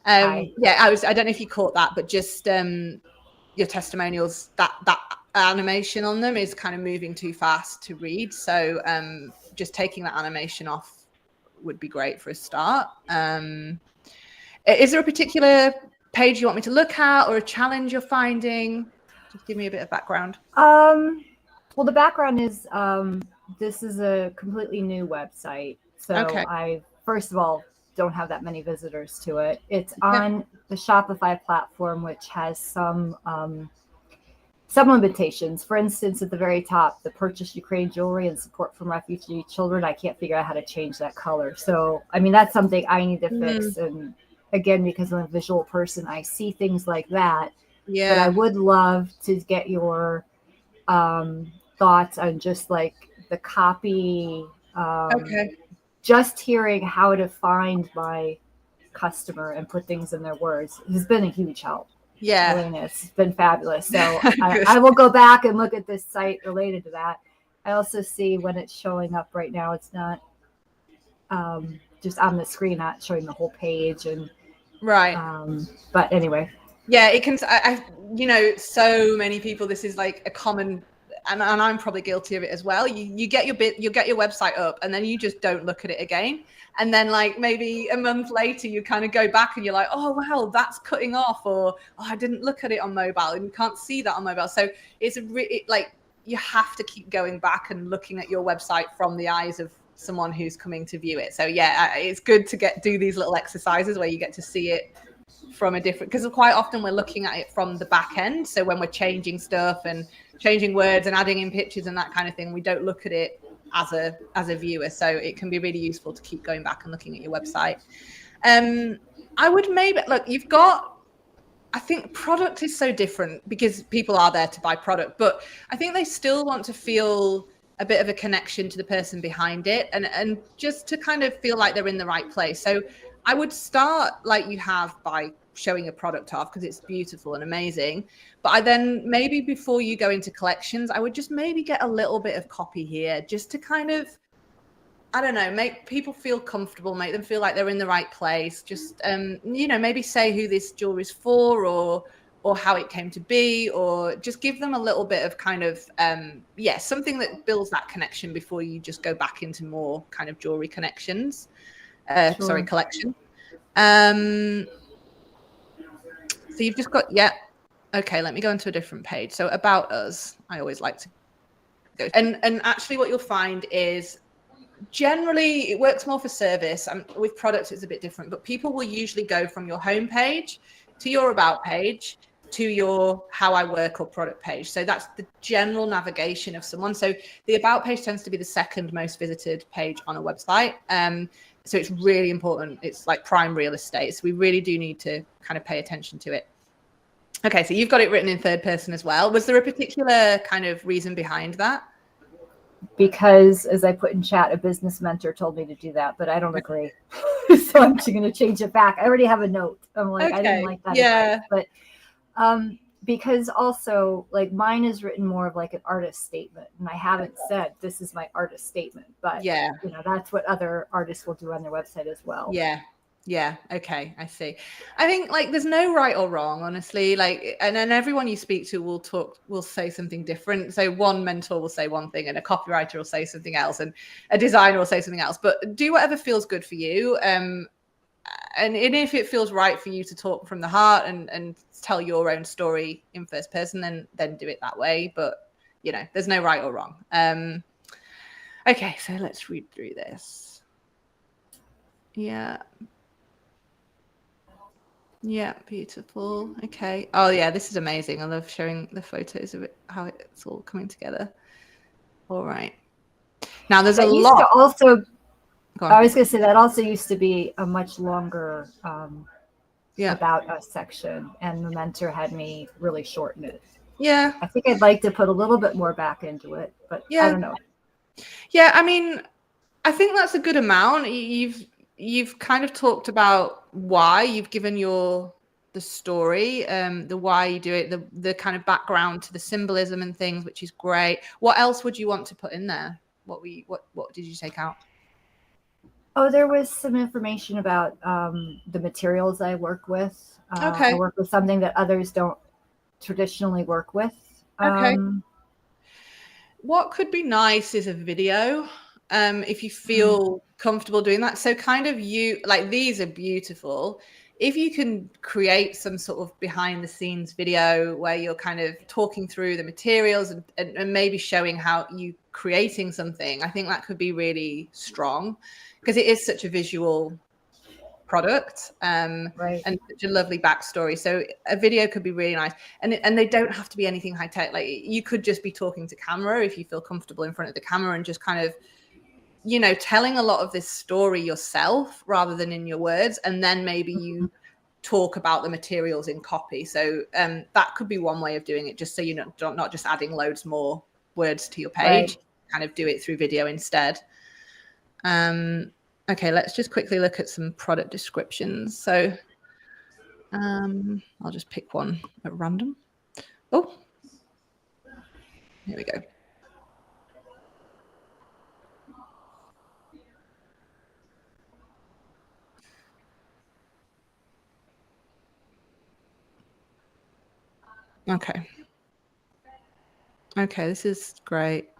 Hi. Yeah, I don't know if you caught that, but just your testimonials, that animation on them is kind of moving too fast to read. So just taking that animation off would be great for a start. Is there a particular page you want me to look at, or a challenge you're finding? Just give me a bit of background. Well, the background is this is a completely new website. So okay. I, first of all, don't have that many visitors to it. It's on the Shopify platform, which has some limitations. For instance, at the very top, the purchase Ukraine jewelry and support from refugee children, I can't figure out how to change that color. So, I mean, that's something I need to fix. And again, because I'm a visual person, I see things like that. Yeah. But I would love to get your thoughts on just like the copy. Just hearing how to find my customer and put things in their words has been a huge help. Yeah. Elena, it's been fabulous. So I will go back and look at this site related to that. I also see when it's showing up right now, it's not just on the screen, not showing the whole page. And right. But anyway. Yeah, it can, so many people, this is like a common, and I'm probably guilty of it as well. You get your website up and then you just don't look at it again. And then like maybe a month later, you kind of go back and you're like, oh, wow, that's cutting off, or oh, I didn't look at it on mobile, and you can't see that on mobile. So it's like you have to keep going back and looking at your website from the eyes of someone who's coming to view it. So yeah, it's good to do these little exercises where you get to see it from a different, because quite often we're looking at it from the back end. So when we're changing stuff and changing words and adding in pictures and that kind of thing, we don't look at it as a viewer. So it can be really useful to keep going back and looking at your website. I would maybe look, you've got, I think product is so different because people are there to buy product, but I think they still want to feel a bit of a connection to the person behind it, and just to kind of feel like they're in the right place. So I would start like you have by showing a product off because it's beautiful and amazing. But I then maybe before you go into collections, I would just maybe get a little bit of copy here just to kind of, I don't know, make people feel comfortable, make them feel like they're in the right place. Just, you know, maybe say who this jewelry is for, or how it came to be, or just give them a little bit of kind of, something that builds that connection before you just go back into more kind of jewelry connections. Collection. So you've just got, okay, let me go into a different page. So about us, I always like to go. And actually what you'll find is generally it works more for service. With products, it's a bit different, but people will usually go from your home page to your about page to your how I work or product page. So that's the general navigation of someone. So the about page tends to be the second most visited page on a website. So it's really important. It's like prime real estate. So we really do need to kind of pay attention to it. Okay, so you've got it written in third person as well. Was there a particular kind of reason behind that? Because, as I put in chat, a business mentor told me to do that, but I don't agree. So I'm just going to change it back. I already have a note. I'm like, okay. I didn't like that. Yeah. Advice, but because also, like, mine is written more of like an artist statement, and I haven't said this is my artist statement, but yeah, you know, that's what other artists will do on their website as well. Yeah. Okay. I see. I think like there's no right or wrong, honestly. Like, and then everyone you speak to will say something different. So one mentor will say one thing and a copywriter will say something else and a designer will say something else, but do whatever feels good for you. And if it feels right for you to talk from the heart and tell your own story in first person, then do it that way. But, you know, there's no right or wrong. Okay, so let's read through this. Yeah, beautiful. Okay. Oh, yeah, this is amazing. I love showing the photos of it, how it's all coming together. All right. Now, there's a lot. I was going to say that also used to be a much longer about us section, and the mentor had me really shorten it. Yeah. I think I'd like to put a little bit more back into it, but I don't know. Yeah, I mean, I think that's a good amount. You've kind of talked about why you've given the story, the why you do it, the kind of background to the symbolism and things, which is great. What else would you want to put in there? What did you take out? Oh, there was some information about the materials I work with. Okay. I work with something that others don't traditionally work with. Okay. What could be nice is a video, if you feel comfortable doing that. So kind of these are beautiful. If you can create some sort of behind the scenes video where you're kind of talking through the materials and maybe showing how you creating something, I think that could be really strong because it is such a visual product, right, and such a lovely backstory. So a video could be really nice, and they don't have to be anything high tech. Like you could just be talking to camera if you feel comfortable in front of the camera and just kind of, you know, telling a lot of this story yourself rather than in your words, and then maybe you talk about the materials in copy. So that could be one way of doing it, just so you know, not just adding loads more words to your page, kind of do it through video instead. Okay, let's just quickly look at some product descriptions. So I'll just pick one at random. Oh, here we go. Okay, this is great.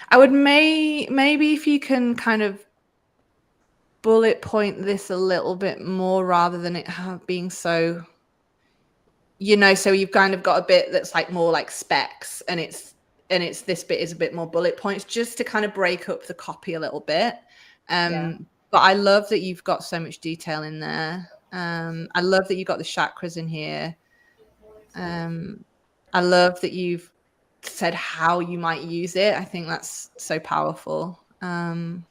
I would maybe if you can kind of bullet point this a little bit more rather than it being so, you know, so you've kind of got a bit that's like more like specs and it's and it's this bit is a bit more bullet points, just to kind of break up the copy a little bit. But I love that you've got so much detail in there. I love that you got the chakras in here. I love that you've said how you might use it. I think that's so powerful. I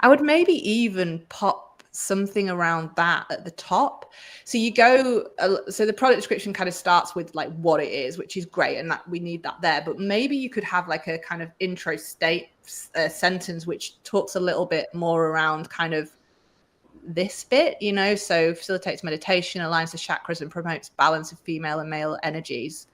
would maybe even pop something around that at the top. So you go, so the product description kind of starts with like what it is, which is great, and that we need that there. But maybe you could have like a kind of intro sentence which talks a little bit more around kind of this bit, you know, so facilitates meditation, aligns the chakras, and promotes balance of female and male energies.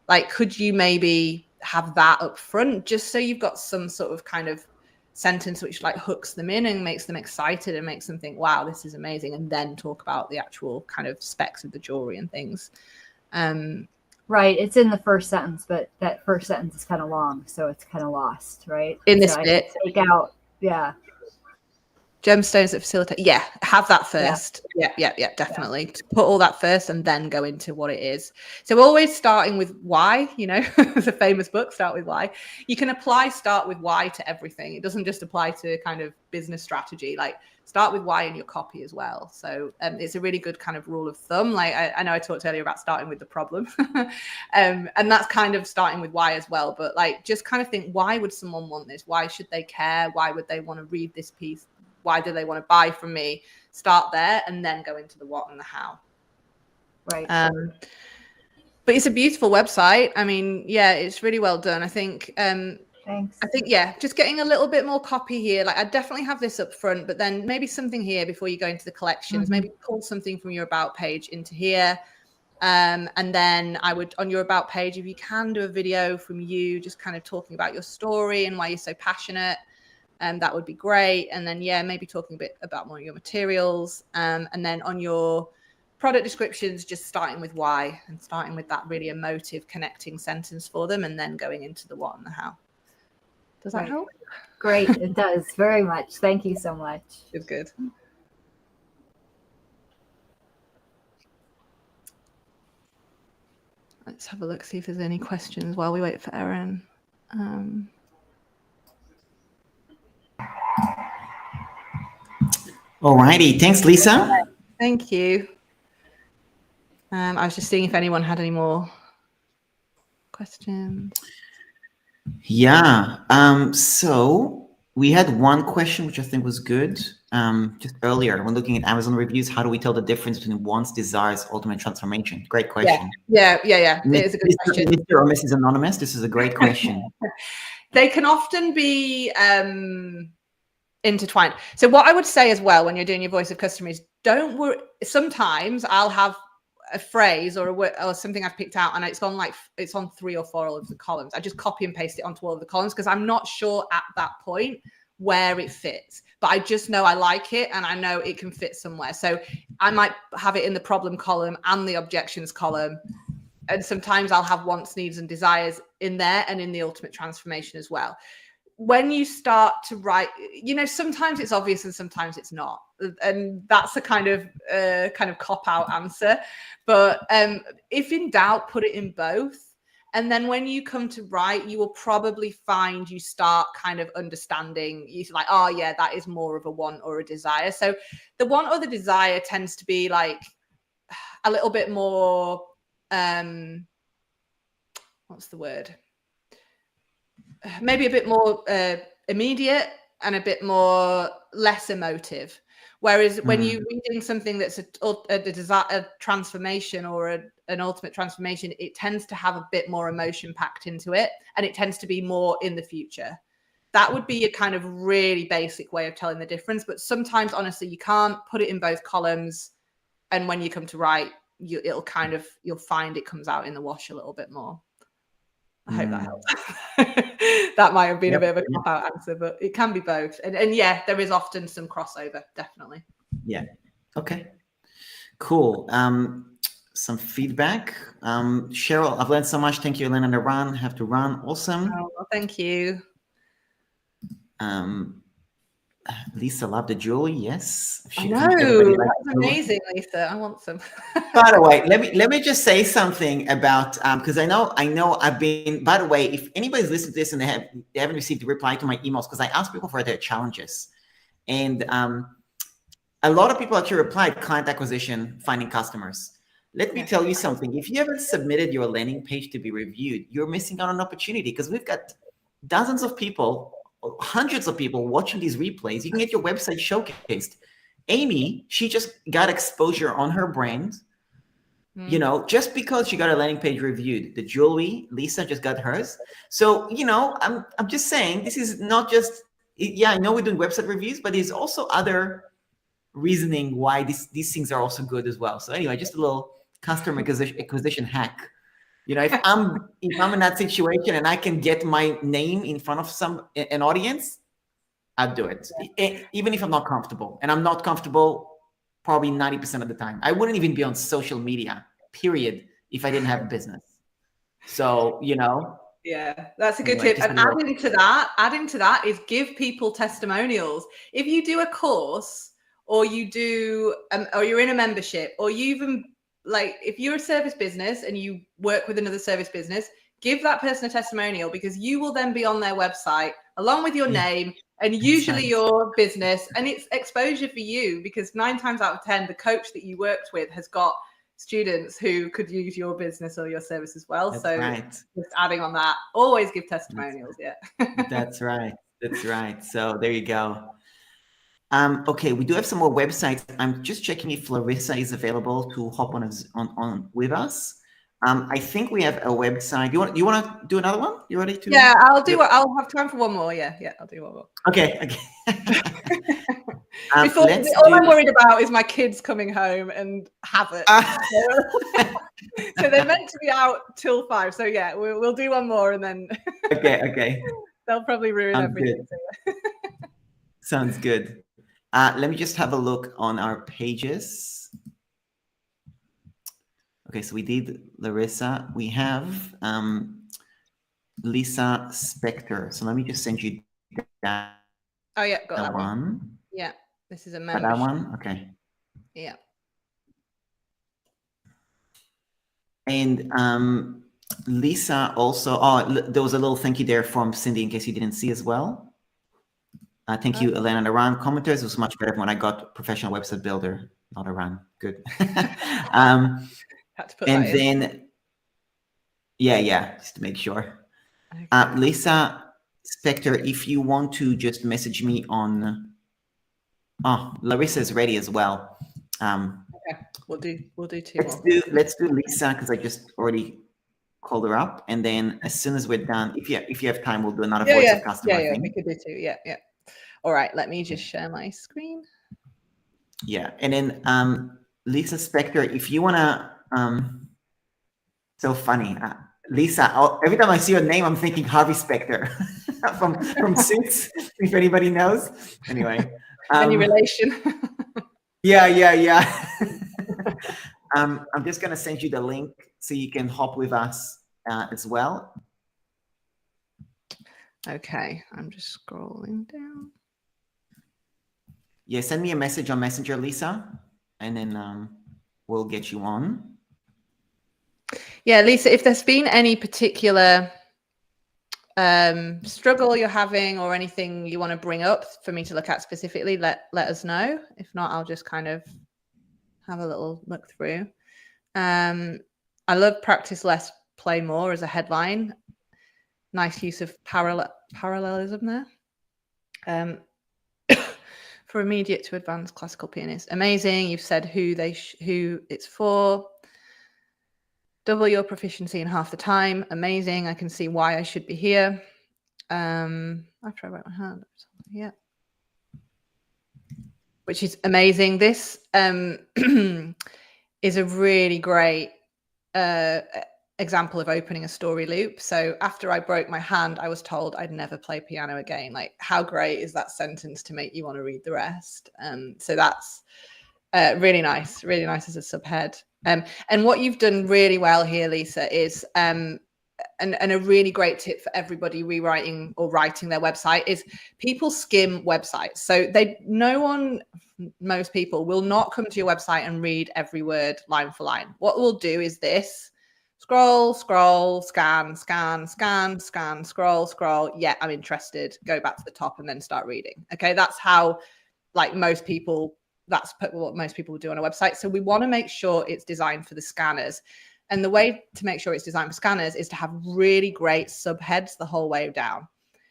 Like, could you maybe have that up front, just so you've got some sort of kind of sentence which like hooks them in and makes them excited and makes them think, wow, this is amazing, and then talk about the actual kind of specs of the jewelry and things. Right, it's in the first sentence, but that first sentence is kind of long, so it's kind of lost, right? In this bit, take out, gemstones that facilitate, have that first. Yeah, definitely. Put all that first and then go into what it is. So always starting with why, you know, the famous book, Start With Why. You can apply start with why to everything. It doesn't just apply to kind of business strategy, like start with why in your copy as well. So it's a really good kind of rule of thumb. Like I know I talked earlier about starting with the problem and that's kind of starting with why as well. But like, just kind of think, why would someone want this? Why should they care? Why would they want to read this piece? Why do they want to buy from me? Start there and then go into the what and the how. Right. But it's a beautiful website. I mean, yeah, it's really well done. I think, thanks. I think, just getting a little bit more copy here. Like I definitely have this up front, but then maybe something here before you go into the collections, maybe pull something from your about page into here. And then I would, on your about page, if you can, do a video from you, just kind of talking about your story and why you're so passionate. That would be great. And then, maybe talking a bit about more of your materials. And then on your product descriptions, just starting with why and starting with that really emotive connecting sentence for them, and then going into the what and the how. Does that help? Great. It does very much. Thank you so much. It's good. Let's have a look, see if there's any questions while we wait for Erin. Alrighty, thanks, Lisa. Thank you. I was just seeing if anyone had any more questions. Yeah. So we had one question which I think was good. Just earlier, when looking at Amazon reviews, how do we tell the difference between wants, desires, ultimate transformation? Great question. Yeah. It is a good question. Mr. or Mrs. Anonymous, this is a great question. They can often be intertwined. So what I would say as well when you're doing your voice of customer is, don't worry. Sometimes I'll have a phrase or a word or something I've picked out and it's on 3 or 4 of the columns. I just copy and paste it onto all of the columns because I'm not sure at that point where it fits, but I just know I like it and I know it can fit somewhere. So I might have it in the problem column and the objections column. And sometimes I'll have wants, needs, and desires in there and in the ultimate transformation as well. When you start to write, you know, sometimes it's obvious and sometimes it's not. And that's a kind of cop-out answer. But if in doubt, put it in both. And then when you come to write, you will probably find you start kind of understanding. You're like, oh, yeah, that is more of a want or a desire. So the want or the desire tends to be like a little bit more, what's the word? Maybe a bit more immediate and a bit more less emotive. Whereas when you're reading something that's a transformation or an ultimate transformation, it tends to have a bit more emotion packed into it, and it tends to be more in the future. That would be a kind of really basic way of telling the difference. But sometimes, honestly, you can't put it in both columns. And when you come to write, you'll find it comes out in the wash a little bit more. I hope that helps. That might have been a bit of a cop-out answer, but it can be both. And yeah, there is often some crossover, definitely. Yeah. Okay. Cool. Some feedback. Cheryl, I've learned so much. Thank you, Elena. I have to run. Awesome. Oh, well, thank you. Lisa loved the jewelry. Yes. I know. That's amazing, Lisa. I want some. By the way, let me just say something about because I know I've been. By the way, if anybody's listening to this and they haven't received a reply to my emails, because I asked people for their challenges, and a lot of people actually replied client acquisition, finding customers. Let me tell you something. If you haven't submitted your landing page to be reviewed, you're missing out on an opportunity, because we've got dozens of people, hundreds of people watching these replays. You can get your website showcased. Amy, she just got exposure on her brand, you know, just because she got a landing page reviewed. The jewelry, Lisa just got hers. So, you know, I'm just saying, this is not just, yeah, I know we're doing website reviews, but there's also other reasoning why these things are also good as well. So anyway, just a little customer acquisition hack. You know, if I'm in that situation and I can get my name in front of an audience, I'd do it, even if I'm not comfortable. And I'm not comfortable probably 90% of the time. I wouldn't even be on social media, period, if I didn't have a business. So, you know. Yeah, that's a good tip. And adding to that is give people testimonials. If you do a course, or you do, or you're in a membership, or you even, like, if you're a service business and you work with another service business, give that person a testimonial, because you will then be on their website along with your name and usually your business, and it's exposure for you, because 9 times out of 10, the coach that you worked with has got students who could use your business or your service as well. Just adding on that, always give testimonials. That's right. So there you go. Okay, we do have some more websites. I'm just checking if Larissa is available to hop on with us. I think we have a website. You want to do another one? You ready to? Yeah, I'll do. I'll have time for one more. Yeah, I'll do one more. Okay. All I'm worried about is my kids coming home and havoc. So they're meant to be out till 5. So yeah, we'll do one more and then. Okay. They'll probably ruin everything. Sounds good. Let me just have a look on our pages. Okay, so we did Larissa. We have Lisa Spector. So let me just send you that. Oh yeah, got that one. Yeah, this is a membership. That one, okay. Yeah. And Lisa also. There was a little thank you there from Cindy, in case you didn't see as well. Thank you, Elena. Around commenters, it was much better when I got professional website builder, not around. Good. Had to put and that then, in. yeah, just to make sure. Okay. Lisa Spector, if you want to just message me on. Oh, Larissa is ready as well. Okay, we'll do 2 more. Let's do Lisa, because I just already called her up, and then as soon as we're done, if you have time, we'll do another voice of customer. Yeah, we could do 2. Yeah. All right, let me just share my screen. Yeah, and then Lisa Spector, if you wanna, so funny, Lisa. Every time I see your name, I'm thinking Harvey Specter from Suits. If anybody knows. Anyway, any relation? Yeah. I'm just gonna send you the link so you can hop with us as well. Okay, I'm just scrolling down. Yeah, send me a message on Messenger, Lisa, and then we'll get you on. Yeah, Lisa, if there's been any particular struggle you're having or anything you want to bring up for me to look at specifically, let us know. If not, I'll just kind of have a little look through. I love practice less, play more as a headline. Nice use of parallelism there. For immediate to advanced classical pianists. Amazing. You've said who it's for. Double your proficiency in half the time. Amazing. I can see why I should be here. After I write my hand. Yeah. Which is amazing. This is a really great example of opening a story loop. So after I broke my hand, I was told I'd never play piano again. Like, how great is that sentence to make you want to read the rest? So that's really nice as a subhead. And what you've done really well here, Lisa, is and a really great tip for everybody rewriting or writing their website is people skim websites. So most people will not come to your website and read every word line for line. What we'll do is this: scroll, scan, scroll. Yeah, I'm interested. Go back to the top and then start reading. Okay, that's how, like, that's what most people do on a website. So we want to make sure it's designed for the scanners. And the way to make sure it's designed for scanners is to have really great subheads the whole way down.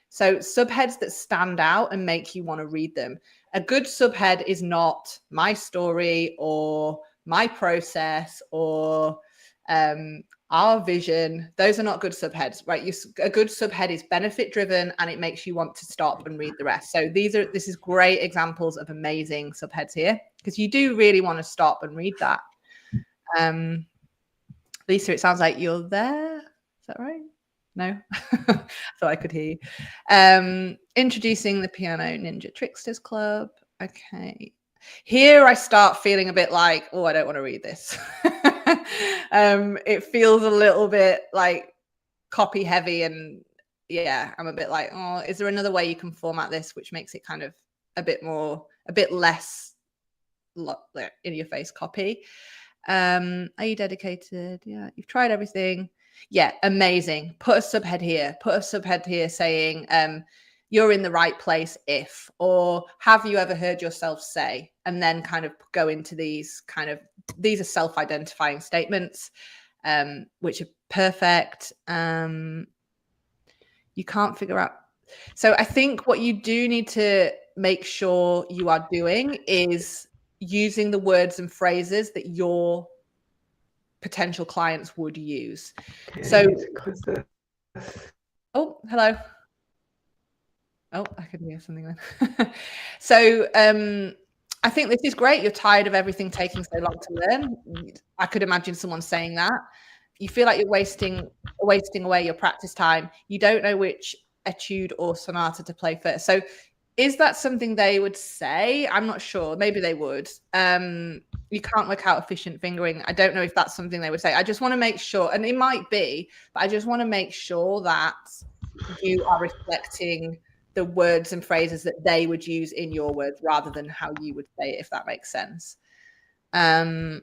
So subheads that stand out and make you want to read them. A good subhead is not my story or my process or our vision. Those are not good subheads, right? A good subhead is benefit driven and it makes you want to stop and read the rest. So this is great examples of amazing subheads here, because you do really want to stop and read that. Lisa, it sounds like you're there. Is that right? No? Thought I could hear you. Introducing the Piano Ninja Tricksters Club. Okay. Here I start feeling a bit like, oh, I don't want to read this. It feels a little bit like copy heavy, and yeah, I'm a bit like, oh, is there another way you can format this which makes it kind of a bit less in your face copy? Are you dedicated? Yeah, you've tried everything. Yeah, amazing. Put a subhead here saying you're in the right place if, or have you ever heard yourself say, and then kind of go into these are self-identifying statements, which are perfect. You can't figure out. So I think what you do need to make sure you are doing is using the words and phrases that your potential clients would use. So, oh, hello. Oh, I could hear something then. So, I think this is great. You're tired of everything taking so long to learn. I could imagine someone saying that. You feel like you're wasting away your practice time. You don't know which etude or sonata to play first. So, is that something they would say? I'm not sure. Maybe they would. You can't work out efficient fingering. I don't know if that's something they would say. I just want to make sure, and it might be, but I just want to make sure that you are reflecting the words and phrases that they would use in your words rather than how you would say it, if that makes sense. You'll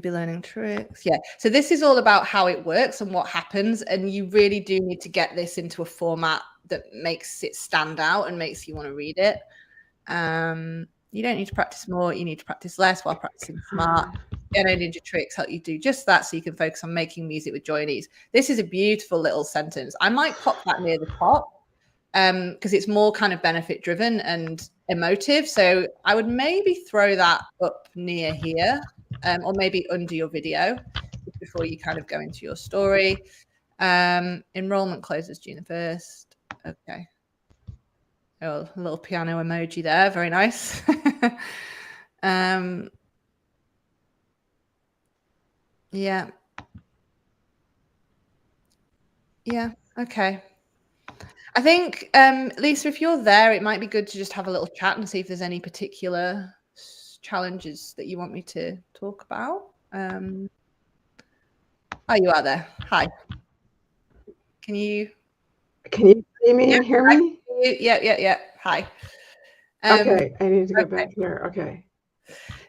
be learning tricks. Yeah. So this is all about how it works and what happens. And you really do need to get this into a format that makes it stand out and makes you want to read it. You don't need to practice more. You need to practice less while practicing smart. Piano Ninja Tricks help you do just that, so you can focus on making music with joy and ease. This is a beautiful little sentence. I might pop that near the top because it's more kind of benefit driven and emotive. So I would maybe throw that up near here, or maybe under your video before you kind of go into your story. Enrollment closes June the 1st. Okay. Oh, a little piano emoji there. Very nice. Yeah. Yeah. Okay. I think, Lisa, if you're there, it might be good to just have a little chat and see if there's any particular challenges that you want me to talk about. Oh, you are there. Hi. Can you see me and hear me? Yeah. Hi. Okay, I need to go back here. Okay.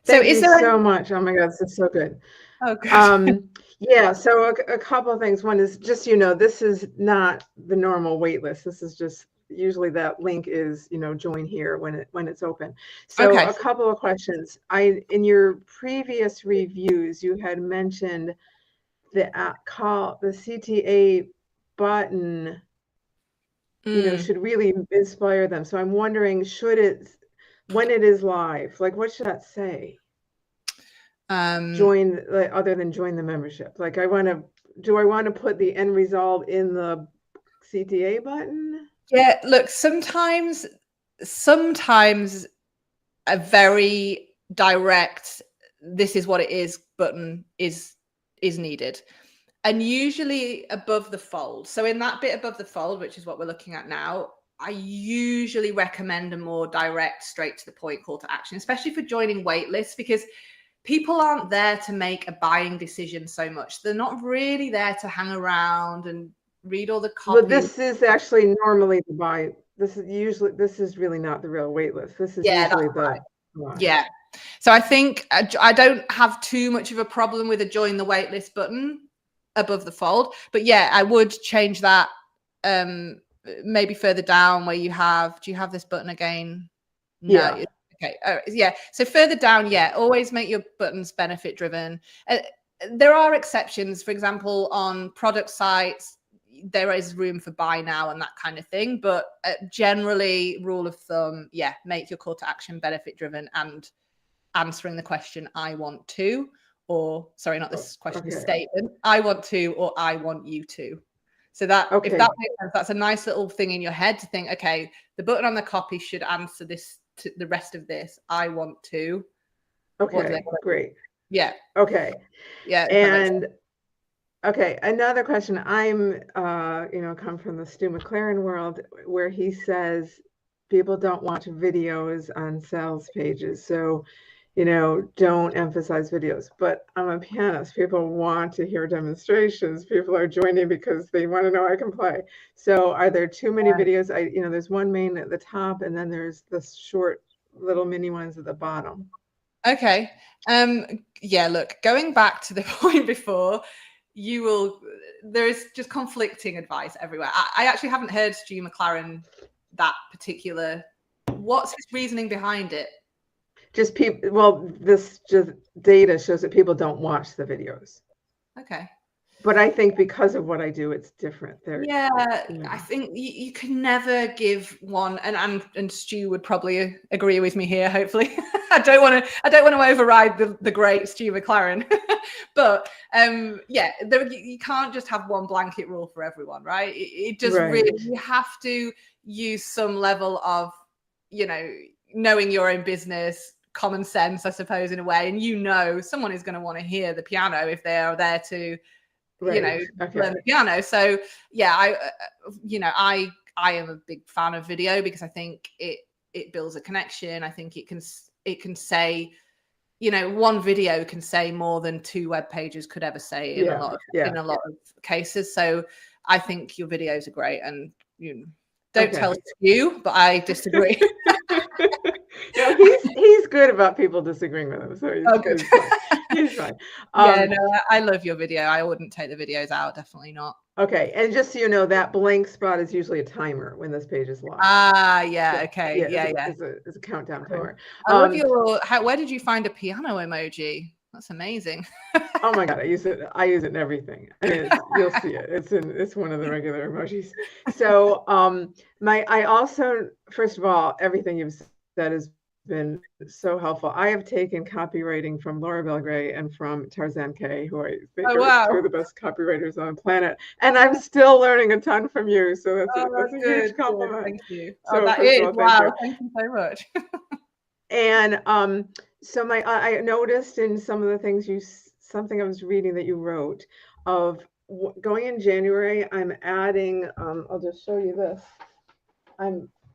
Thank you so much. Oh my God, this is so good. Oh, good. Yeah, so a couple of things. One is just, this is not the normal wait list. This is just, usually that link is, join here when it's open. So okay. A couple of questions. In your previous reviews, you had mentioned the CTA button, should really inspire them. So I'm wondering, when it is live, like what should that say? Join, other than join the membership. Like do I want to put the end result in the CTA button? Yeah, look, sometimes a very direct, this is what it is button is needed. And usually above the fold. So in that bit above the fold, which is what we're looking at now, I usually recommend a more direct, straight to the point call to action, especially for joining wait lists, because people aren't there to make a buying decision so much. They're not really there to hang around and read all the copy. But this is actually normally the buy. This is really not the real wait list. This is usually the buy. Yeah. So I think I don't have too much of a problem with a join the waitlist button above the fold, but yeah, I would change that maybe further down where you have, do you have this button again? No. Yeah. Okay. Yeah. So further down, yeah, always make your buttons benefit driven. There are exceptions. For example, on product sites, there is room for buy now and that kind of thing. But generally, rule of thumb, yeah, make your call to action benefit driven and answering the question, I want to, or sorry, not this question, statement, I want to, or I want you to. So that, if that makes sense, that's a nice little thing in your head to think, okay, the button on the copy should answer this to the rest of this. I want to. Okay, great. Yeah. Okay. Yeah. And okay, another question. I'm, come from the Stu McLaren world where he says people don't watch videos on sales pages. So, don't emphasize videos. But I'm a pianist. People want to hear demonstrations. People are joining because they want to know I can play. So are there too many videos? There's one main at the top, and then there's the short little mini ones at the bottom. Okay. Yeah, look, going back to the point before, there is just conflicting advice everywhere. I actually haven't heard Stu McLaren that particular. What's his reasoning behind it? Just people. Well, this just data shows that people don't watch the videos. Okay. But I think because of what I do, it's different. I think you can never give one, and Stu would probably agree with me here. Hopefully, I don't want to override the great Stu McLaren, but you can't just have one blanket rule for everyone, right? It just really, you have to use some level of, knowing your own business, common sense, I suppose, in a way, and someone is going to want to hear the piano if they are there to. Learn the piano. So yeah, I am a big fan of video because I think it builds a connection. I think it can say, one video can say more than 2 web pages could ever say in a lot of cases. So I think your videos are great, and don't tell you, but I disagree. No, he's good about people disagreeing with him. So he's fine. I love your video. I wouldn't take the videos out. Definitely not. Okay. And just so you know, that blank spot is usually a timer when this page is live. Okay. It's a countdown timer. I love your, where did you find a piano emoji? That's amazing. Oh my God. I use it in everything. And you'll see it. It's one of the regular emojis. So I also, first of all, everything you've said has been so helpful. I have taken copywriting from Laura Belgray and from Tarzan K, who I think are 2 of the best copywriters on the planet. And I'm still learning a ton from you. So that's a huge compliment. Thank you. So that is, wow. Thank you so much. And so I noticed in some of the things something I was reading that you wrote of going in January, I'm adding, I'll just show you this.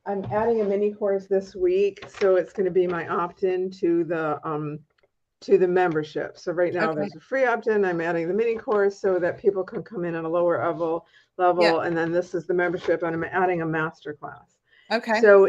I'm adding a mini course this week, so it's going to be my opt-in to the membership. So right now there's a free opt-in. I'm adding the mini course so that people can come in at a lower level, and then this is the membership, and I'm adding a master class. Okay. So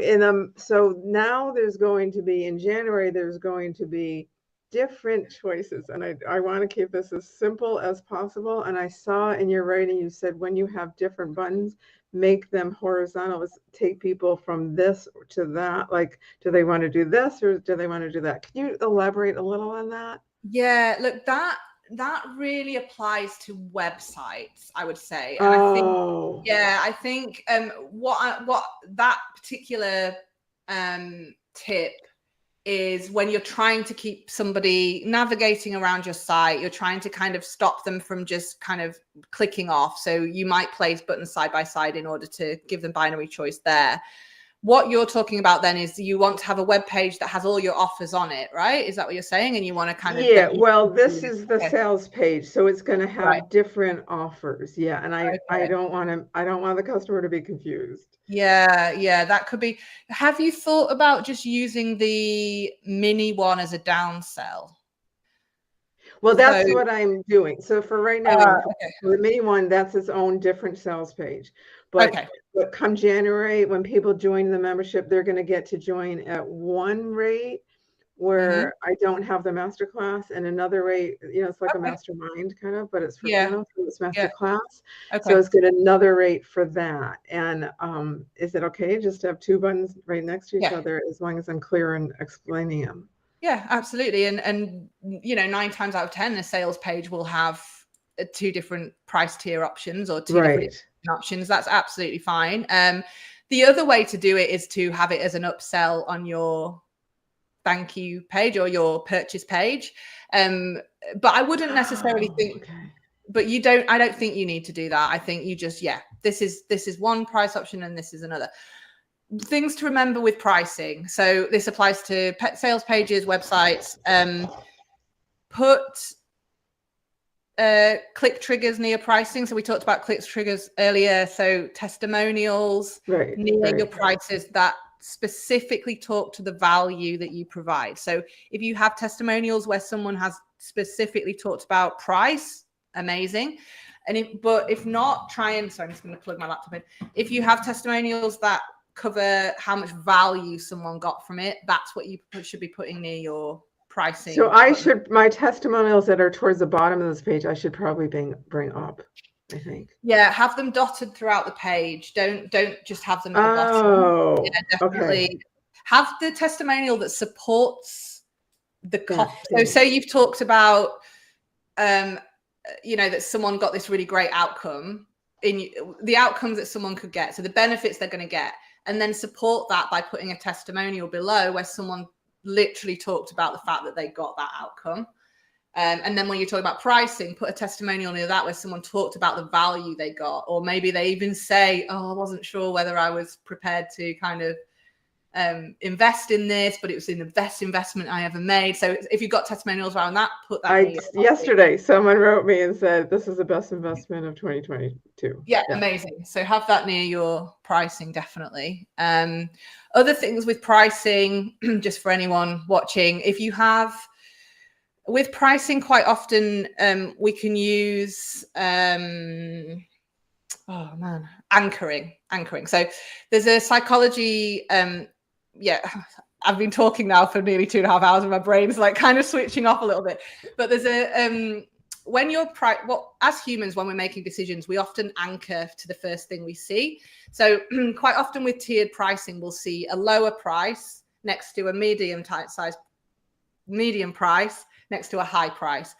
now there's going to be in January. There's going to be different choices, and I want to keep this as simple as possible. And I saw in your writing you said when you have different buttons, make them horizontal. Take people from this to that. Like, do they want to do this or do they want to do that? Can you elaborate a little on that? Yeah, look, that really applies to websites, I would say. And I think what that particular tip is when you're trying to keep somebody navigating around your site, you're trying to kind of stop them from just kind of clicking off. So you might place buttons side by side in order to give them binary choice there. What you're talking about then is you want to have a web page that has all your offers on it, right? Is that what you're saying? And you want to kind of well, this is the sales page, so it's going to have different offers. Yeah, and I don't want the customer to be confused. Yeah, that could be. Have you thought about just using the mini one as a downsell? Well, that's what I'm doing. So for right now, okay. for the mini one, that's its own different sales page. But come January, when people join the membership, they're going to get to join at one rate where I don't have the masterclass, and another rate, you know, it's like a mastermind kind of, but it's for piano, so it's masterclass. So it's got another rate for that. And is it okay just to have two buttons right next to each other, as long as I'm clear in explaining them? Yeah, absolutely. And you know, 9 times out of 10, a sales page will have 2 different price tier options or 2 different options. That's absolutely fine. The other way to do it is to have it as an upsell on your thank you page or your purchase page. But I wouldn't necessarily think, but I don't think you need to do that. I think you just, this is one price option and this is another. Things to remember with pricing. So this applies to sales pages, websites. Put click triggers near pricing. So we talked about click triggers earlier. So testimonials near your prices that specifically talk to the value that you provide. So if you have testimonials where someone has specifically talked about price, amazing. But if not, sorry, I'm just going to plug my laptop in. If you have testimonials that cover how much value someone got from it, that's what you should be putting near your pricing. So my testimonials that are towards the bottom of this page, I should probably bring up, I think. Yeah, have them dotted throughout the page. Don't just have them at the bottom. Yeah, definitely. Have the testimonial that supports the cost. So you've talked about you know, that someone got this really great outcome, in the outcomes that someone could get, so the benefits they're going to get, and then support that by putting a testimonial below where someone literally talked about the fact that they got that outcome. And then when you're talking about pricing, put a testimonial near that where someone talked about the value they got, or maybe they even say, oh, I wasn't sure whether I was prepared to kind of invest in this, but it was the best investment I ever made. So if you've got testimonials around that, put that. Yesterday, someone wrote me and said, this is the best investment of 2022. Yeah, amazing. So have that near your pricing, definitely. Other things with pricing, just for anyone watching, if you have, with pricing, quite often we can use anchoring. So there's a psychology, I've been talking now for nearly 2.5 hours and my brain's like kind of switching off a little bit. But there's a when you're as humans, when we're making decisions, we often anchor to the first thing we see. So quite often with tiered pricing, we'll see a lower price next to a medium price next to a high price.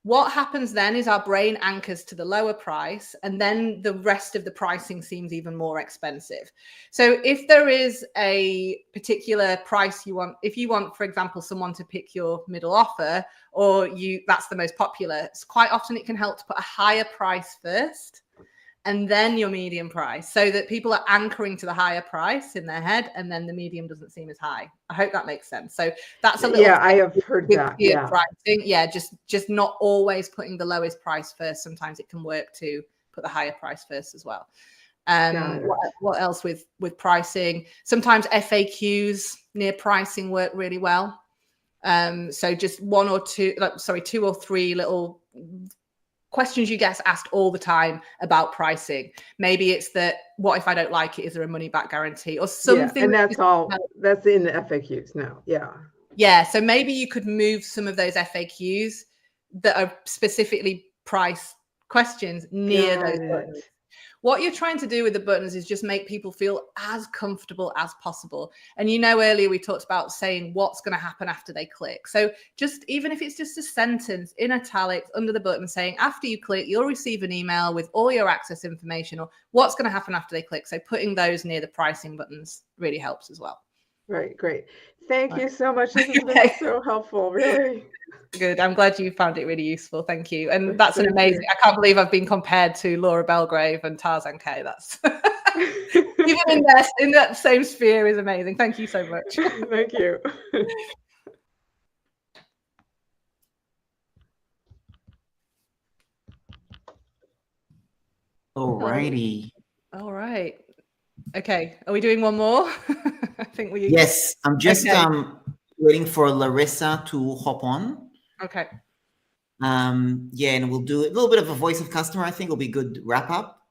What happens then is our brain anchors to the lower price, and then the rest of the pricing seems even more expensive. So if there is a particular price you want, if you want, for example, someone to pick your middle offer, or that's the most popular, quite often it can help to put a higher price first and then your medium price, so that people are anchoring to the higher price in their head, and then the medium doesn't seem as high. I hope that makes sense. So that's a little I have heard that. Pricing. Yeah, just not always putting the lowest price first. Sometimes it can work to put the higher price first as well. What else with pricing? Sometimes FAQs near pricing work really well. So just 2 or 3 little questions you get asked all the time about pricing. Maybe it's that, what if I don't like it? Is there a money back guarantee or something? And that's in the FAQs now. Yeah. So maybe you could move some of those FAQs that are specifically price questions near those buttons. What you're trying to do with the buttons is just make people feel as comfortable as possible. And earlier we talked about saying what's going to happen after they click. So just, even if it's just a sentence in italics under the button saying, after you click, you'll receive an email with all your access information, or what's going to happen after they click. So putting those near the pricing buttons really helps as well. Right. Great. Thank you so much. This has been so helpful. Really. Good. I'm glad you found it really useful. Thank you. And that's an amazing, I can't believe I've been compared to Laura Belgrave and Tarzan K. That's even in that same sphere is amazing. Thank you so much. Thank you. Alrighty. All right. Okay. Are we doing one more? I think we. Yes. I'm just waiting for Larissa to hop on. Okay. Yeah, and we'll do a little bit of a voice of customer. I think will be a good wrap up.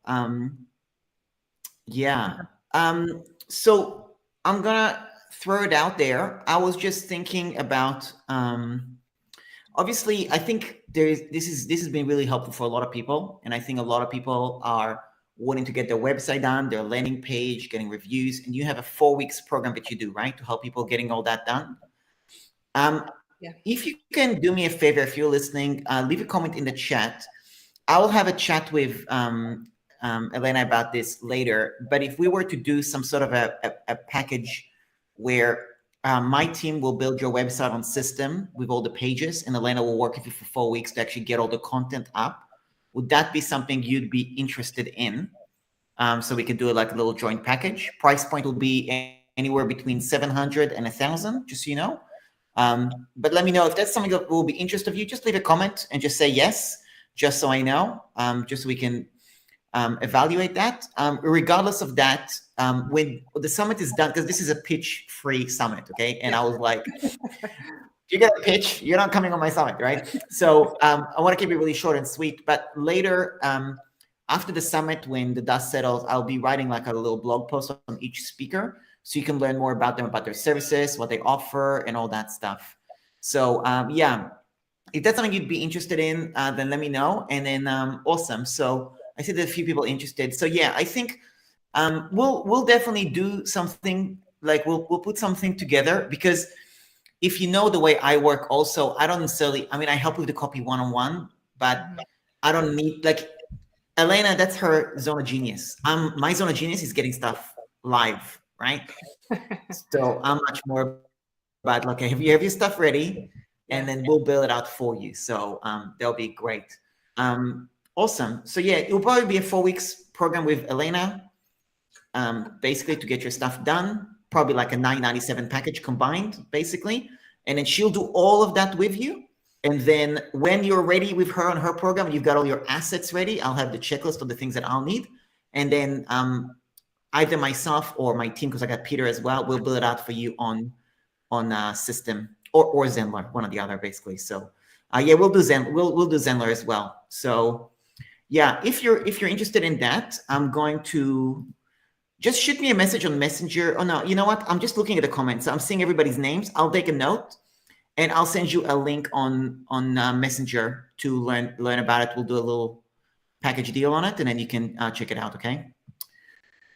Yeah. So I'm gonna throw it out there. I was just thinking about obviously I think this has been really helpful for a lot of people, and I think a lot of people are wanting to get their website done, their landing page, getting reviews, and you have a 4 weeks program that you do, right, to help people getting all that done. Yeah. If you can do me a favor, if you're listening, leave a comment in the chat. I will have a chat with Elena about this later. But if we were to do some sort of a package where my team will build your website on system with all the pages, and Elena will work with you for 4 weeks to actually get all the content up, would that be something you'd be interested in? So we could do like a little joint package. Price point will be anywhere between 700 and 1,000, just so you know. But let me know if that's something that will be interest of you. Just leave a comment and just say yes, just so I know, just so we can evaluate that. Regardless of that, when the summit is done, because this is a pitch-free summit, okay? And I was like, you get a pitch, you're not coming on my summit, right? So I want to keep it really short and sweet. But later, after the summit, when the dust settles, I'll be writing like a little blog post on each speaker, so you can learn more about them, about their services, what they offer, and all that stuff. So yeah, if that's something you'd be interested in, then let me know. And then awesome. So I see there's a few people interested. So yeah, I think we'll definitely do something, like we'll put something together, because if you know the way I work also, I don't necessarily, I mean, I help with the copy one-on-one, but I don't need, like Elena, that's her zone of genius. My zone of genius is getting stuff live, right? So I'm much more about, like, have your stuff ready, and then we'll build it out for you. So that'll be great. Awesome. So yeah, it'll probably be a 4 weeks program with Elena, basically to get your stuff done. Probably like a $997 package combined, basically. And then she'll do all of that with you. And then when you're ready with her on her program, you've got all your assets ready, I'll have the checklist of the things that I'll need. And then either myself or my team, because I got Peter as well, we'll build it out for you on system or Zenler, one or the other, basically. So yeah, we'll do Zenler as well. So yeah, if you're interested in that, I'm going to just shoot me a message on Messenger. Oh no, you know what? I'm just looking at the comments. I'm seeing everybody's names. I'll take a note, and I'll send you a link on Messenger to learn about it. We'll do a little package deal on it, and then you can check it out. Okay.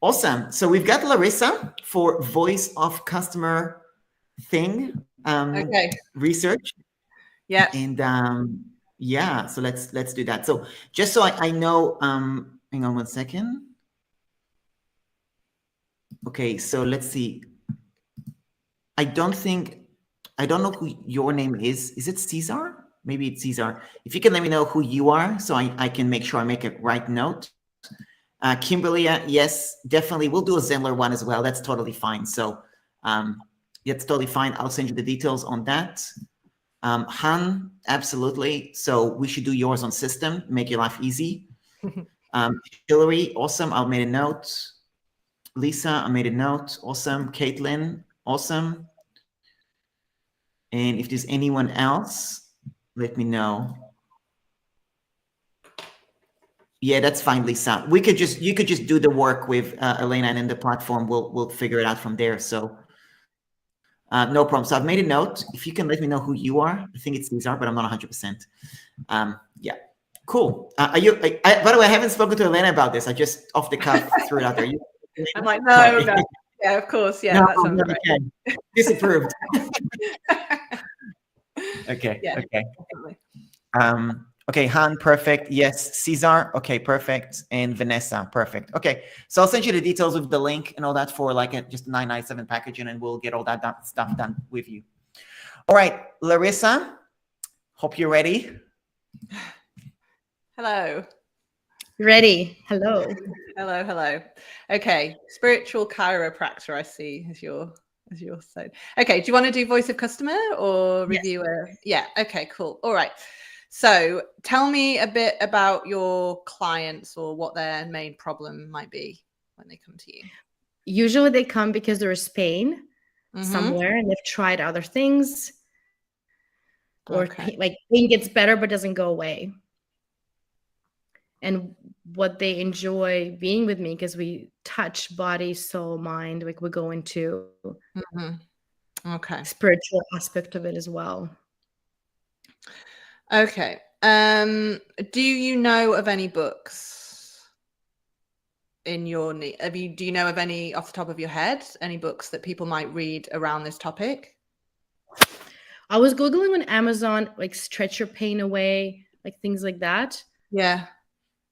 Awesome. So we've got Larissa for voice of customer thing research. Yeah. And yeah, so let's do that. So just so I know, hang on one second. Okay, so let's see. I don't know who your name is. Is it Cesar? Maybe it's Cesar. If you can let me know who you are, so I can make sure I make a right note. Kimberly, yes, definitely. We'll do a Zenler one as well. That's totally fine. So it's totally fine. I'll send you the details on that. Han, absolutely. So we should do yours on system, make your life easy. Hillary, awesome. I'll make a note. Lisa, I made a note. Awesome. Caitlin, awesome. And if there's anyone else, let me know. Yeah, that's fine, Lisa. You could just do the work with Elena, and in the platform we'll figure it out from there. So no problem. So I've made a note. If you can let me know who you are, I think it's Cesar, but I'm not 100%. Yeah, cool. By the way, I haven't spoken to Elena about this. I just off the cuff threw it out there. I'm like, no. Yeah, of course. Yeah, no, that sounds great. Okay. Disapproved. Okay. Yeah, okay. Definitely. Okay, Han, perfect. Yes, Cesar. Okay, perfect. And Vanessa, perfect. Okay, so I'll send you the details with the link and all that for like just a $997 package, and then we'll get all that stuff done with you. All right, Larissa, hope you're ready. Hello. Ready. Hello. Hello. Okay, spiritual chiropractor, I see, as your side. Okay, do you want to do voice of customer or reviewer? Yes. Yeah, okay, cool. All right. So tell me a bit about your clients or what their main problem might be when they come to you. Usually they come because there is pain somewhere and they've tried other things. or like pain gets better but doesn't go away. And what they enjoy being with me, because we touch body, soul, mind, like we go into spiritual aspect of it as well. Okay. Do you know of any books in your do you know of any off the top of your head, any books that people might read around this topic? I was Googling on Amazon, like stretch your pain away, like things like that. Yeah.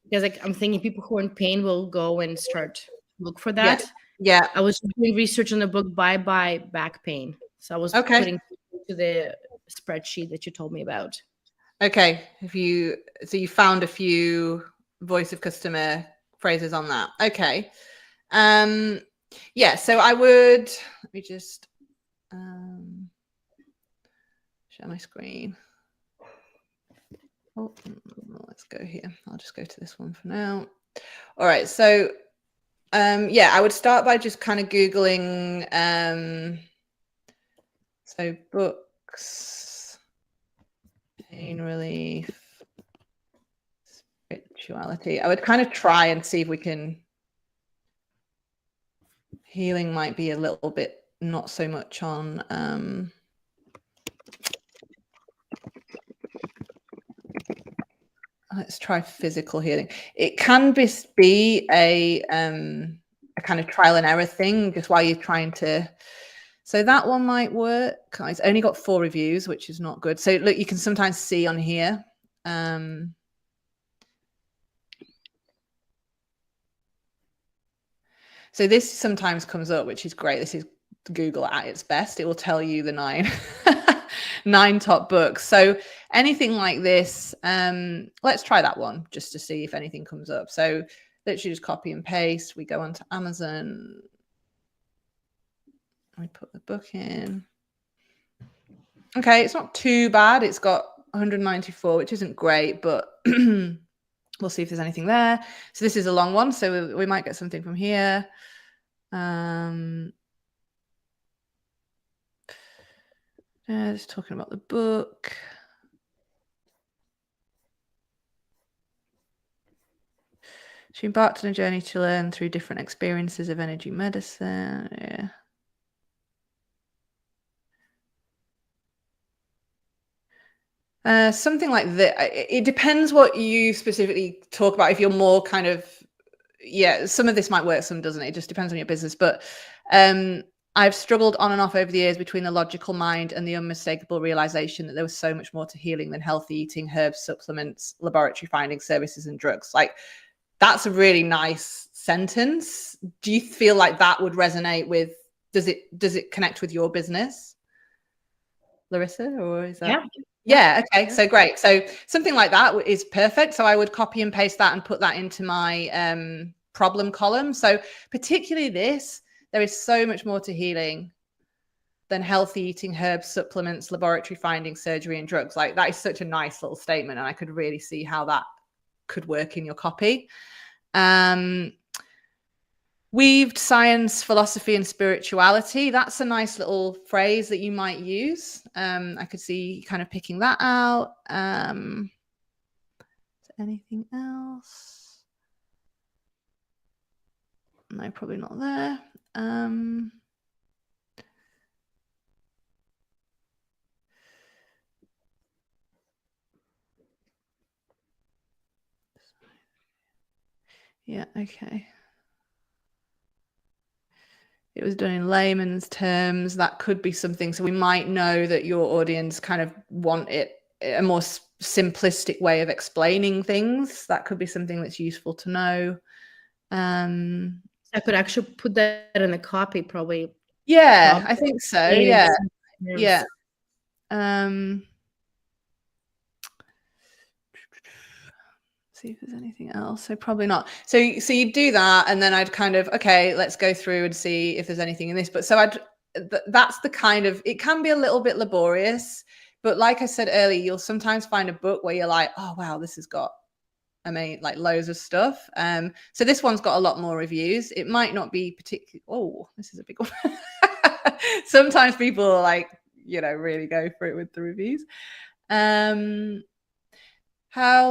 Because like I'm thinking people who are in pain will go and start look for that. Yeah. I was doing research on the book Bye Bye Back Pain. So I was putting to the spreadsheet that you told me about. Okay. So you found a few voice of customer phrases on that. Okay. Yeah, so I would, let me just share my screen. Oh, let's go here. I'll just go to this one for now. All right. So, yeah, I would start by just kind of Googling, so books, pain relief, spirituality. I would kind of try and see if we can, healing might be a little bit, not so much on, let's try physical healing. It can be a kind of trial and error thing, just while you're trying to. So that one might work. It's only got 4 reviews, which is not good. So look, you can sometimes see on here. So this sometimes comes up, which is great. This is Google at its best. It will tell you the 9 top books. So anything like this, let's try that one just to see if anything comes up. So literally just copy and paste. We go onto Amazon. We put the book in. Okay, it's not too bad. It's got 194, which isn't great, but we'll see if there's anything there. So this is a long one, so we might get something from here. Just talking about the book. She embarked on a journey to learn through different experiences of energy medicine. Yeah. Something like that. It depends what you specifically talk about. If you're more kind of, yeah, some of this might work, some doesn't. It just depends on your business. But I've struggled on and off over the years between the logical mind and the unmistakable realization that there was so much more to healing than healthy eating, herbs, supplements, laboratory findings, services, and drugs. Like, that's a really nice sentence. Do you feel like that would resonate with, does it connect with your business, Larissa, or is that? Yeah. Okay. Yeah. So great. So something like that is perfect. So I would copy and paste that and put that into my problem column. So particularly this, there is so much more to healing than healthy eating, herbs, supplements, laboratory findings, surgery, and drugs. Like, that is such a nice little statement. And I could really see how that could work in your copy. Weaved science, philosophy, and spirituality. That's a nice little phrase that you might use. I could see kind of picking that out. Is there anything else? No, probably not there. Yeah, okay. It was done in layman's terms. That could be something. So we might know that your audience kind of want it a more simplistic way of explaining things. That could be something that's useful to know. I could actually put that in the copy, probably. Yeah, I think so. Yeah. Yeah. See if there's anything else. So probably not. So you do that, and then I'd kind of, okay, let's go through and see if there's anything in this. But so that's the kind of, it can be a little bit laborious, but like I said earlier, you'll sometimes find a book where you're like, oh wow, this has got, I mean, like loads of stuff. So this one's got a lot more reviews. It might not be particularly, oh, this is a big one. Sometimes people are like, you know, really go for it with the reviews. How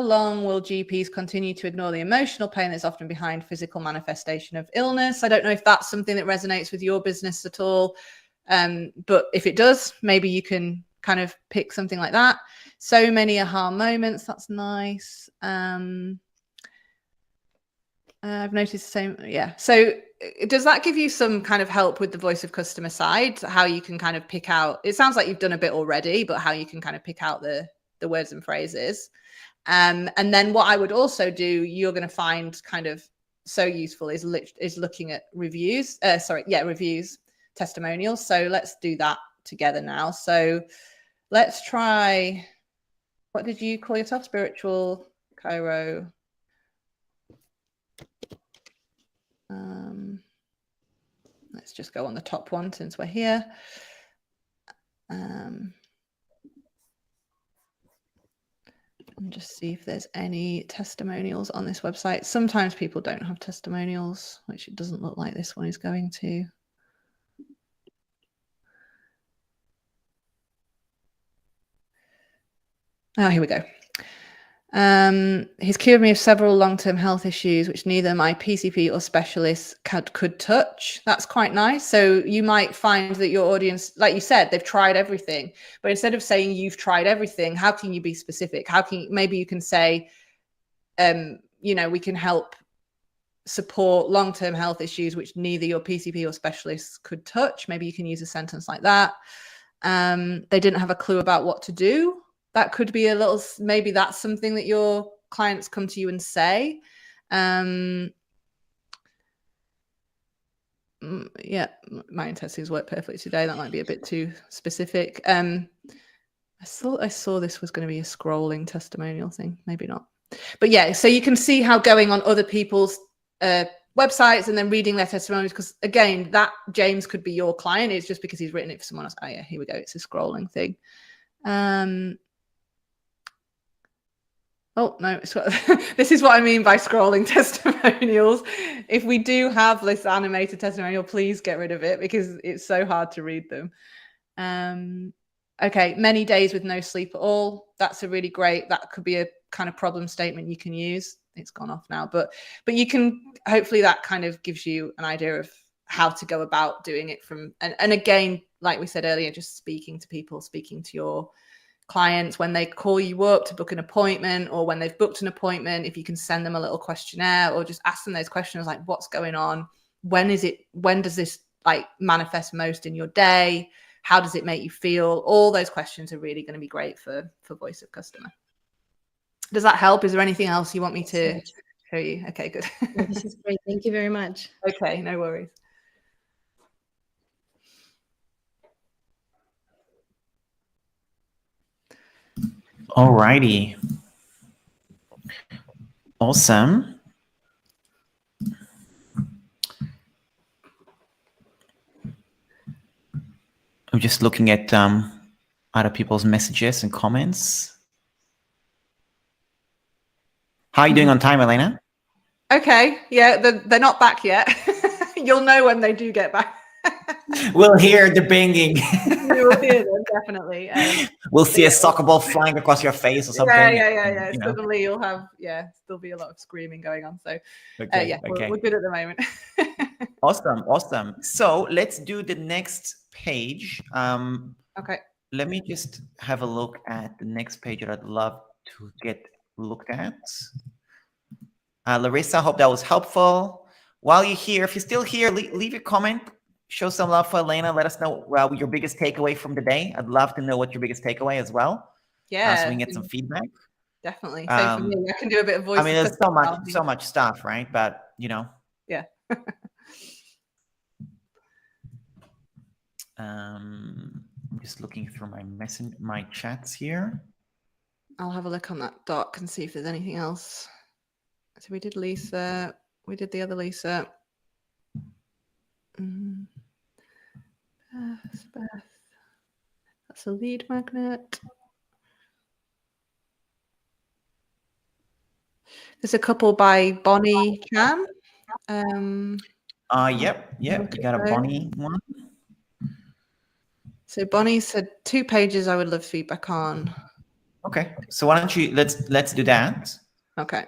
long will GPs continue to ignore the emotional pain that's often behind physical manifestation of illness? I don't know if that's something that resonates with your business at all. But if it does, maybe you can kind of pick something like that. So many aha moments. That's nice. I've noticed the same. Yeah. So does that give you some kind of help with the voice of customer side? How you can kind of pick out, it sounds like you've done a bit already, but how you can kind of pick out the words and phrases. And then what I would also do, you're going to find kind of so useful is looking at reviews. Reviews, testimonials. So let's do that together now. So let's try, what did you call yourself? Spiritual Chiro. Let's just go on the top one since we're here. And just see if there's any testimonials on this website. Sometimes people don't have testimonials, which it doesn't look like this one is going to. Oh, here we go. He's cured me of several long-term health issues, which neither my PCP or specialist could touch. That's quite nice. So you might find that your audience, like you said, they've tried everything, but instead of saying you've tried everything, how can you be specific? Maybe you can say, we can help support long-term health issues, which neither your PCP or specialist could touch. Maybe you can use a sentence like that. They didn't have a clue about what to do. That could be maybe that's something that your clients come to you and say. Yeah, my intestines work perfectly today. That might be a bit too specific. I thought I saw this was going to be a scrolling testimonial thing. Maybe not. But yeah, so you can see how going on other people's websites and then reading their testimonials, because again, that James could be your client. It's just because he's written it for someone else. Oh yeah, here we go. It's a scrolling thing. Oh, no, this is what I mean by scrolling testimonials. If we do have this animated testimonial, please get rid of it because it's so hard to read them. Okay, many days with no sleep at all. That's a really great, that could be a kind of problem statement you can use. It's gone off now, but you can, hopefully that kind of gives you an idea of how to go about doing it from, and again, like we said earlier, just speaking to people, speaking to your clients when they call you up to book an appointment, or when they've booked an appointment, if you can send them a little questionnaire or just ask them those questions like what's going on, when does this like manifest most in your day, how does it make you feel? All those questions are really going to be great for voice of customer. Does that help? Is there anything else you want me to show you? Okay, good. This is great. Thank you very much. Okay, no worries. All righty. Awesome. I'm just looking at other people's messages and comments. How are you doing on time, Elena? Okay. Yeah, they're not back yet. You'll know when they do get back. We'll hear the banging. You will hear them, definitely. We'll see a soccer ball flying across your face or something. Yeah. Suddenly you'll have, there'll be a lot of screaming going on. So okay. We're good at the moment. Awesome. So let's do the next page. Okay. Let me just have a look at the next page that I'd love to get looked at. Larissa, hope that was helpful. While you're here, if you're still here, leave a comment. Show some love for Elena. Let us know your biggest takeaway from the day. I'd love to know what your biggest takeaway as well. Yeah. So we can get some feedback. Definitely. Same for me. I can do a bit of voice. I mean, there's so much stuff, right? But Yeah. I'm just looking through my chats here. I'll have a look on that doc and see if there's anything else. So we did Lisa. We did the other Lisa. Beth. That's a lead magnet. There's a couple by Bonnie Chan. Yep. We got a Bonnie one. So Bonnie said 2 pages I would love feedback on. Okay, so why don't you let's do that. Okay.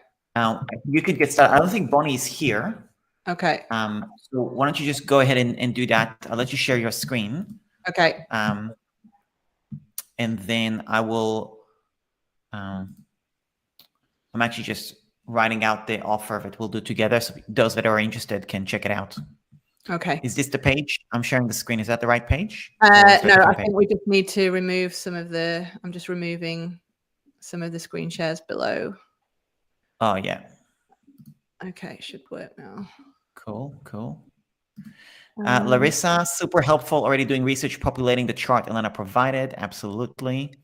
You could get started. I don't think Bonnie is here. Okay. So why don't you just go ahead and do that? I'll let you share your screen. Okay. And then I will. I'm actually just writing out the offer that we'll do together, so those that are interested can check it out. Okay. Is this the page? I'm sharing the screen. Is that the right page? No, I think we just need to remove some of the. I'm just removing some of the screen shares below. Oh yeah. Okay, it should work now. Cool. Larissa, super helpful. Already doing research, populating the chart Elena provided. Absolutely.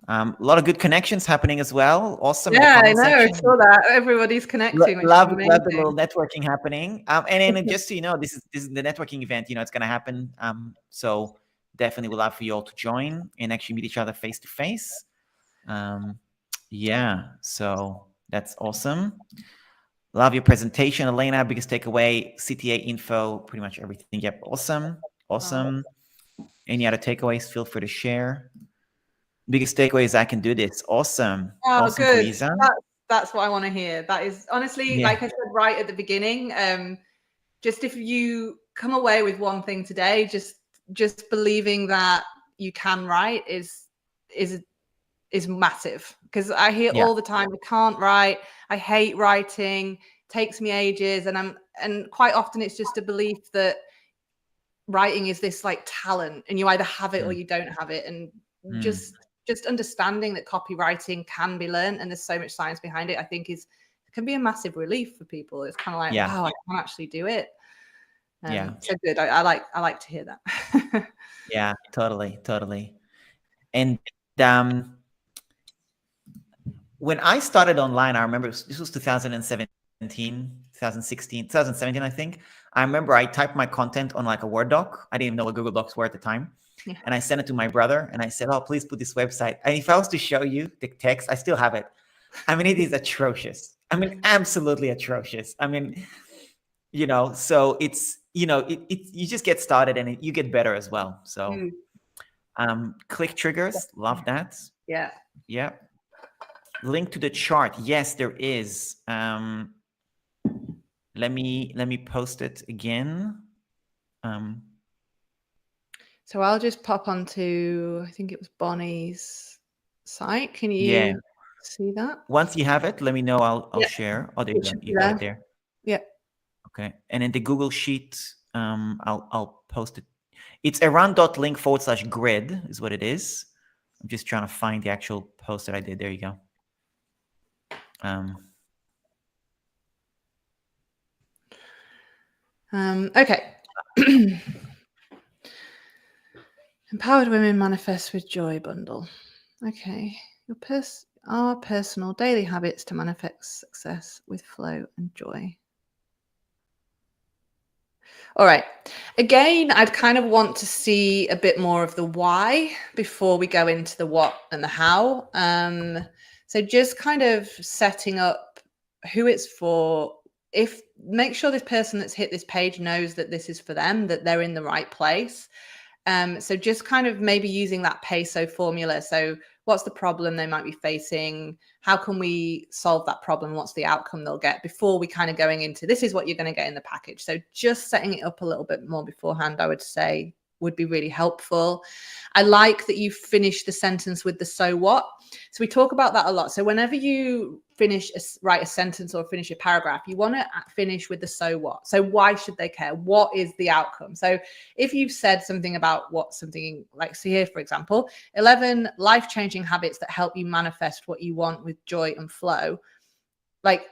A lot of good connections happening as well. Awesome. Yeah, I know. I saw that. Everybody's connecting. Love the little networking happening. And then just so you know, this is the networking event. It's going to happen. So definitely would love for you all to join and actually meet each other face to face. Yeah. So that's awesome. Love your presentation, Elena. Biggest takeaway, CTA info, pretty much everything. Yep. Awesome. Wow. Any other takeaways? Feel free to share. Biggest takeaway is I can do this. Awesome. Oh, awesome, good. That's what I want to hear. That is honestly, like I said right at the beginning, just if you come away with one thing today, just believing that you can write is massive. Because I hear all the time, I can't write, I hate writing, takes me ages, and quite often it's just a belief that writing is this like talent and you either have it or you don't have it. And just understanding that copywriting can be learned and there's so much science behind it, I think can be a massive relief for people. It's kind of like, wow, I can actually do it. So good. I like to hear that. Yeah, totally. And when I started online, I remember this was 2017, 2017, I think. I remember I typed my content on like a Word doc. I didn't even know what Google Docs were at the time. Yeah. And I sent it to my brother and I said, oh, please put this website. And if I was to show you the text, I still have it. I mean, it is atrocious. I mean, absolutely atrocious. I mean, so it's, you just get started and you get better as well. So click triggers. Love that. Yeah. Yeah. Link to the chart. Yes, there is. Let me post it again. So I'll just pop onto, I think it was Bonnie's site. Can you see that? Once you have it, let me know. I'll share. Oh, there you got it there. Yeah. Okay. And in the Google Sheet, I'll post it. It's around.link/grid is what it is. I'm just trying to find the actual post that I did. There you go. Okay. Empowered Women Manifest with Joy bundle. Okay. Our personal daily habits to manifest success with flow and joy. All right. Again, I'd kind of want to see a bit more of the why before we go into the what and the how. So just kind of setting up who it's for. Make sure this person that's hit this page knows that this is for them, that they're in the right place. So just kind of maybe using that PASO formula. So what's the problem they might be facing? How can we solve that problem? What's the outcome they'll get before we kind of going into this is what you're going to get in the package. So just setting it up a little bit more beforehand, I would say, would be really helpful. I like that you finish the sentence with the so what. So we talk about that a lot. So whenever you write a sentence or finish a paragraph, you want to finish with the so what. So why should they care? What is the outcome? So if you've said something about what something like, so here, for example, 11 life-changing habits that help you manifest what you want with joy and flow, like,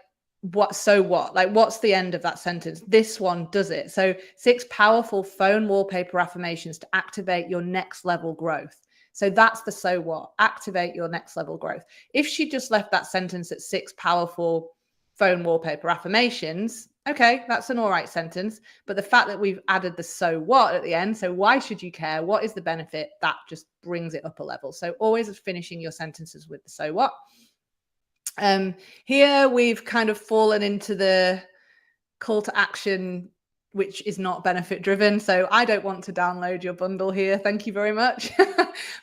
so what? Like, what's the end of that sentence? This one does it. So 6 powerful phone wallpaper affirmations to activate your next level growth. So that's the so what, activate your next level growth. If she just left that sentence at 6 powerful phone wallpaper affirmations, okay, that's an all right sentence. But the fact that we've added the so what at the end, so why should you care? What is the benefit? That just brings it up a level. So always finishing your sentences with the so what. Here we've kind of fallen into the call to action which is not benefit driven. So I don't want to download your bundle here. Thank you very much.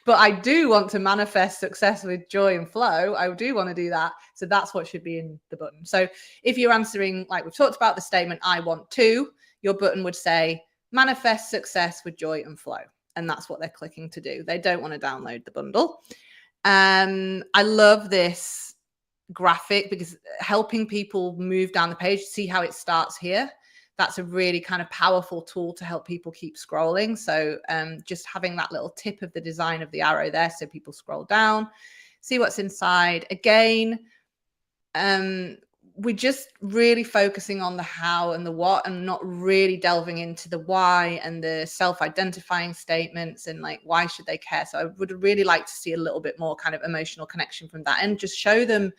But I do want to manifest success with joy and flow. I do want to do that. So that's what should be in the button. So if you're answering, like we've talked about the statement, I want to, your button would say manifest success with joy and flow. And that's what they're clicking to do. They don't want to download the bundle. I love this graphic because helping people move down the page, see how it starts here. That's a really kind of powerful tool to help people keep scrolling. So just having that little tip of the design of the arrow there so people scroll down, see what's inside. Again, we're just really focusing on the how and the what and not really delving into the why and the self-identifying statements and like, why should they care? So I would really like to see a little bit more kind of emotional connection from that and just show them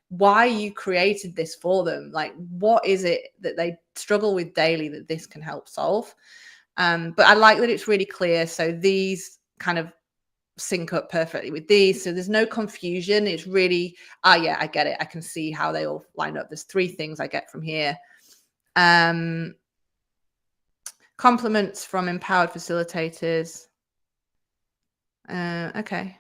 why you created this for them. Like, what is it that they struggle with daily that this can help solve? But I like that it's really clear. So these kind of sync up perfectly with these. So there's no confusion. It's really, yeah, I get it. I can see how they all line up. There's 3 things I get from here. Compliments from empowered facilitators. Okay.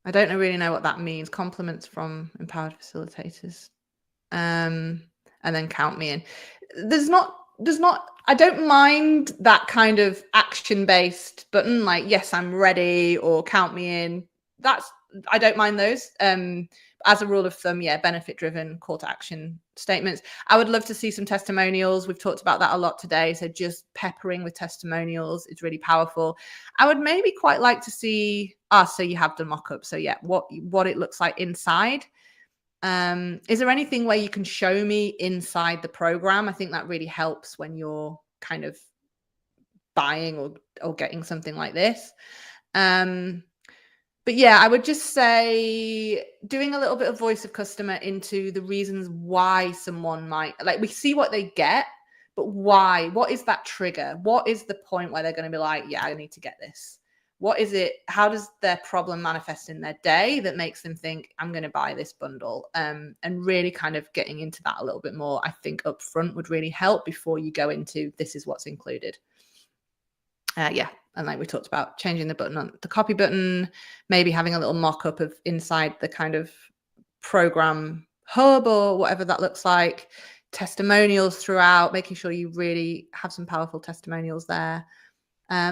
I don't really know what that means. Compliments from empowered facilitators. And then count me in. There's not, I don't mind that kind of action-based button, like, yes, I'm ready, or count me in. I don't mind those. As a rule of thumb, yeah, benefit-driven call to action statements. I would love to see some testimonials. We've talked about that a lot today. So just peppering with testimonials is really powerful. I would maybe quite like to see, so you have the mock-up. So yeah, what it looks like inside. Is there anything where you can show me inside the program? I think that really helps when you're kind of buying or getting something like this. But yeah, I would just say doing a little bit of voice of customer into the reasons why someone might, like, we see what they get, but why? What is that trigger? What is the point where they're going to be like, yeah, I need to get this? What is it? How does their problem manifest in their day that makes them think I'm going to buy this bundle? And really kind of getting into that a little bit more, I think up front would really help before you go into this is what's included. Yeah. And like we talked about, changing the button on the copy button, maybe having a little mock-up of inside the kind of program hub or whatever that looks like, testimonials throughout, making sure you really have some powerful testimonials there.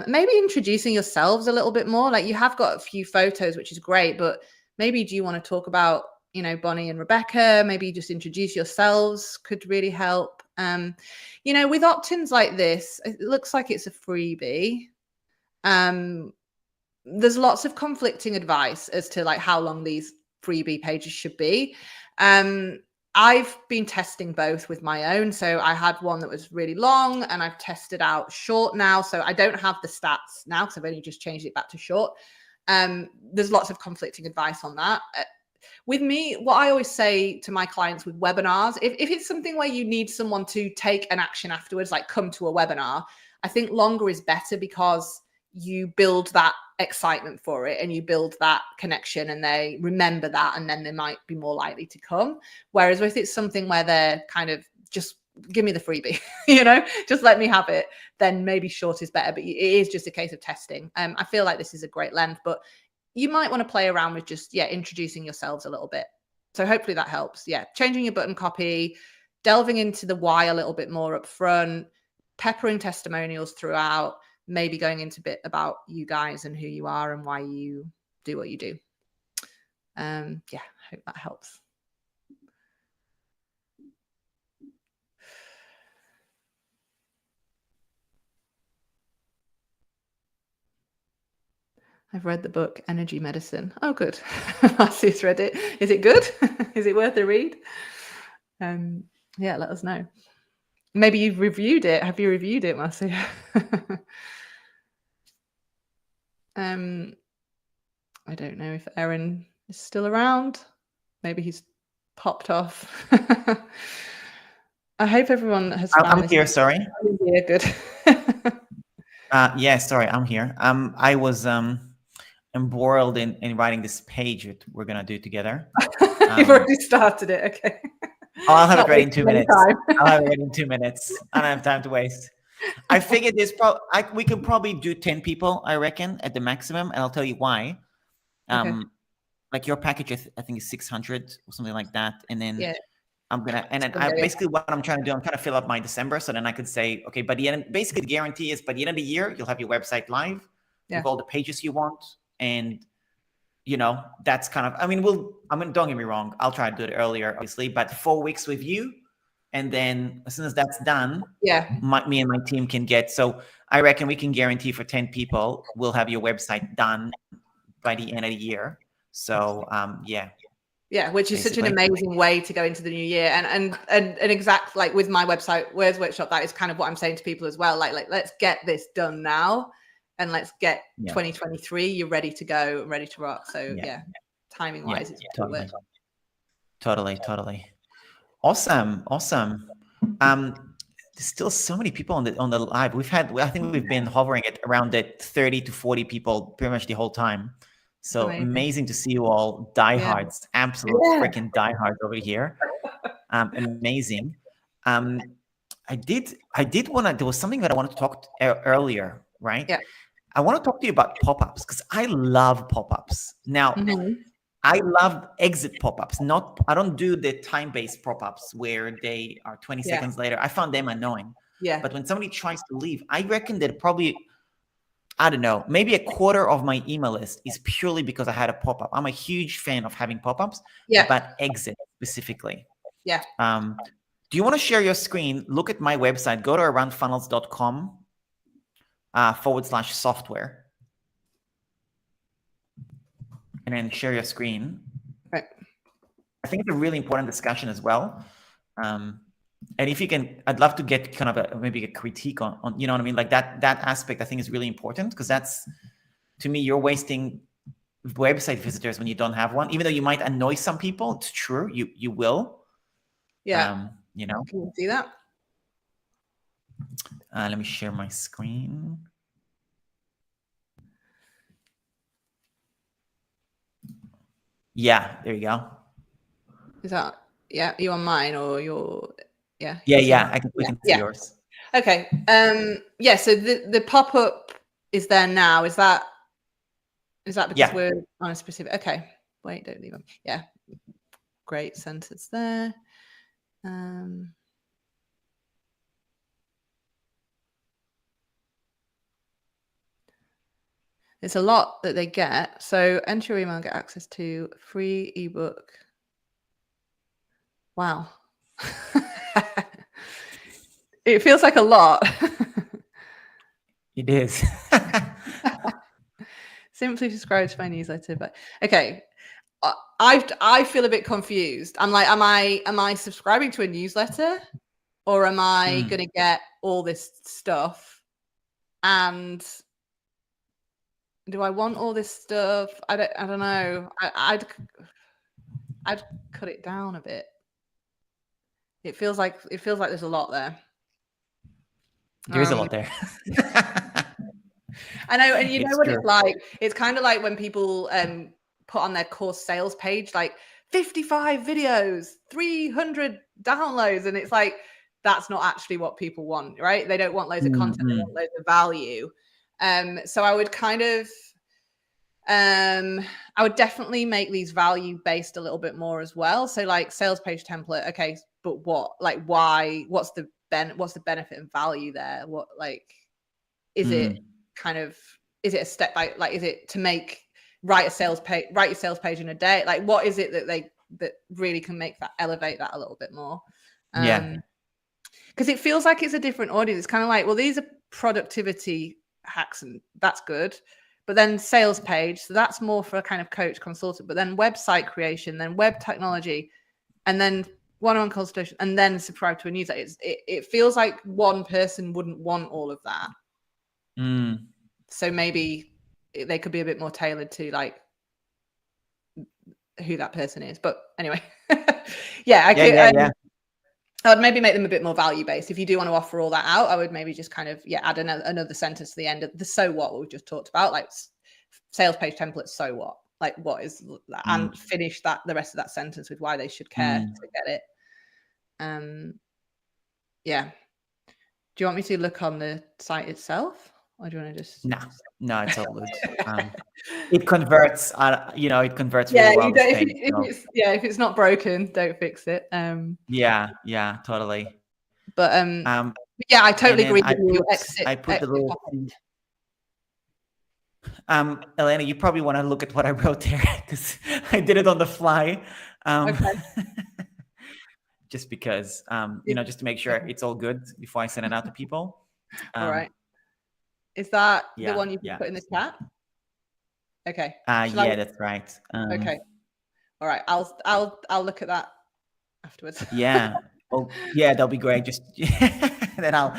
Maybe introducing yourselves a little bit more. Like, you have got a few photos, which is great, but maybe do you want to talk about, you know, Bonnie and Rebecca? Maybe just introduce yourselves could really help. You know, with opt-ins like this, it looks like it's a freebie. There's lots of conflicting advice as to like how long these freebie pages should be. I've been testing both with my own. So I had one that was really long and I've tested out short now. So I don't have the stats now because I've only just changed it back to short. There's lots of conflicting advice on that. With me, what I always say to my clients with webinars, if it's something where you need someone to take an action afterwards, like come to a webinar, I think longer is better because you build that excitement for it and you build that connection and they remember that, and then they might be more likely to come. Whereas if it's something where they're kind of just give me the freebie, you know, just let me have it, then maybe short is better. But it is just a case of testing. I feel like this is a great length, but you might want to play around with just, yeah, introducing yourselves a little bit. So hopefully that helps. Yeah, changing your button copy, delving into the why a little bit more up front, peppering testimonials throughout, maybe going into a bit about you guys and who you are and why you do what you do. Yeah, I hope that helps. I've read the book Energy Medicine. Oh, good. Marcy's read it. Is it good? Is it worth a read? Yeah, let us know. Maybe you've reviewed it. Have you reviewed it, Marcy? I don't know if Erin is still around. Maybe he's popped off. I hope everyone has found I'm here, sorry. Yeah, good. Yeah, sorry, I'm here. I was embroiled in writing this page that we're gonna do together. You've already started it, okay. Oh, I'll have it ready in 2 minutes. I'll have it ready in 2 minutes. I don't have time to waste. I figured we could probably do 10 people, I reckon, at the maximum, and I'll tell you why. Like your package, I think is 600 or something like that, and then basically what I'm trying to do, I'm trying to fill up my December, so then I could say, okay, by the end, basically the guarantee is by the end of the year, you'll have your website live with all the pages you want, and that's kind of, don't get me wrong, I'll try to do it earlier, obviously, but 4 weeks with you. And then as soon as that's done, me and my team can get, so I reckon we can guarantee for 10 people, we'll have your website done by the end of the year. So, which is such an amazing way to go into the new year. And exact, like with my website, Words Workshop, that is kind of what I'm saying to people as well. Like let's get this done now. And let's get 2023, you're ready to go, ready to rock. So timing wise, it's totally. Awesome. There's still so many people on the live. I think we've been hovering at around the 30 to 40 people pretty much the whole time. So amazing to see you all diehards, absolute freaking diehards over here. Amazing. I did want to, there was something that I wanted to talk earlier, right? Yeah. I want to talk to you about pop-ups because I love pop-ups. Now, I love exit pop-ups. I don't do the time-based pop-ups where they are 20 seconds later. I found them annoying. Yeah. But when somebody tries to leave, I reckon that probably, I don't know, maybe a quarter of my email list is purely because I had a pop-up. I'm a huge fan of having pop-ups, but exit specifically. Yeah. Do you want to share your screen? Look at my website. Go to aroundfunnels.com /software. And then share your screen. Right. I think it's a really important discussion as well. And if you can, I'd love to get kind of maybe a critique on you know what I mean? Like that aspect I think is really important because that's, to me, you're wasting website visitors when you don't have one. Even though you might annoy some people, it's true, you will. Yeah. You know. Can you see that? Let me share my screen. Yeah, there you go. Is that, are you on mine or your, Yeah, I can see yours. Okay. So the pop-up is there now. Is that because we're on a specific, okay. Wait, don't leave them. Yeah. Great sentence there. It's a lot that they get. So enter your email and get access to free ebook. Wow. It feels like a lot. It is. Simply subscribe to my newsletter. But okay. I feel a bit confused. I'm like, am I subscribing to a newsletter or am I going to get all this stuff? And do I want all this stuff? I don't know. I'd cut it down a bit. It feels like there's a lot there. There is a lot there. I know, and you know what it's like. It's kind of like when people put on their course sales page like 55 videos, 300 downloads, and it's like that's not actually what people want, right? They don't want loads of content, they want loads of value. So I would kind of, I would definitely make these value based a little bit more as well. So like sales page template, okay, but what, like, why? What's the benefit and value there? What, like, is it kind of, is it a step by, like, is it to write your sales page in a day? Like, what is it that really can make that, elevate that a little bit more? Because it feels like it's a different audience. It's kind of like, well, these are productivity hacks and that's good, but then sales page, so that's more for a kind of coach consultant, but then website creation, then web technology, and then one-on-one consultation, and then subscribe to a newsletter. It feels like one person wouldn't want all of that. So maybe they could be a bit more tailored to like who that person is. But anyway, I would maybe make them a bit more value based. If you do want to offer all that out, I would maybe just kind of add another sentence to the end of the so what we've just talked about, like sales page templates. So what? Like what is, and finish the rest of that sentence with why they should care to get it. Yeah. Do you want me to look on the site itself, or do you want to just? No, it's all good. It converts. It converts really well. If it's not broken, don't fix it. Yeah, totally. But yeah, I totally agree with you. I put the little. Elena, you probably want to look at what I wrote there because I did it on the fly. Okay. Just because, just to make sure it's all good before I send it out to people. All right. Is that the one you put in the chat? Okay. Yeah, that's right. Okay. All right. I'll look at that afterwards. Yeah. Oh, yeah, that'll be great. Just then I'll.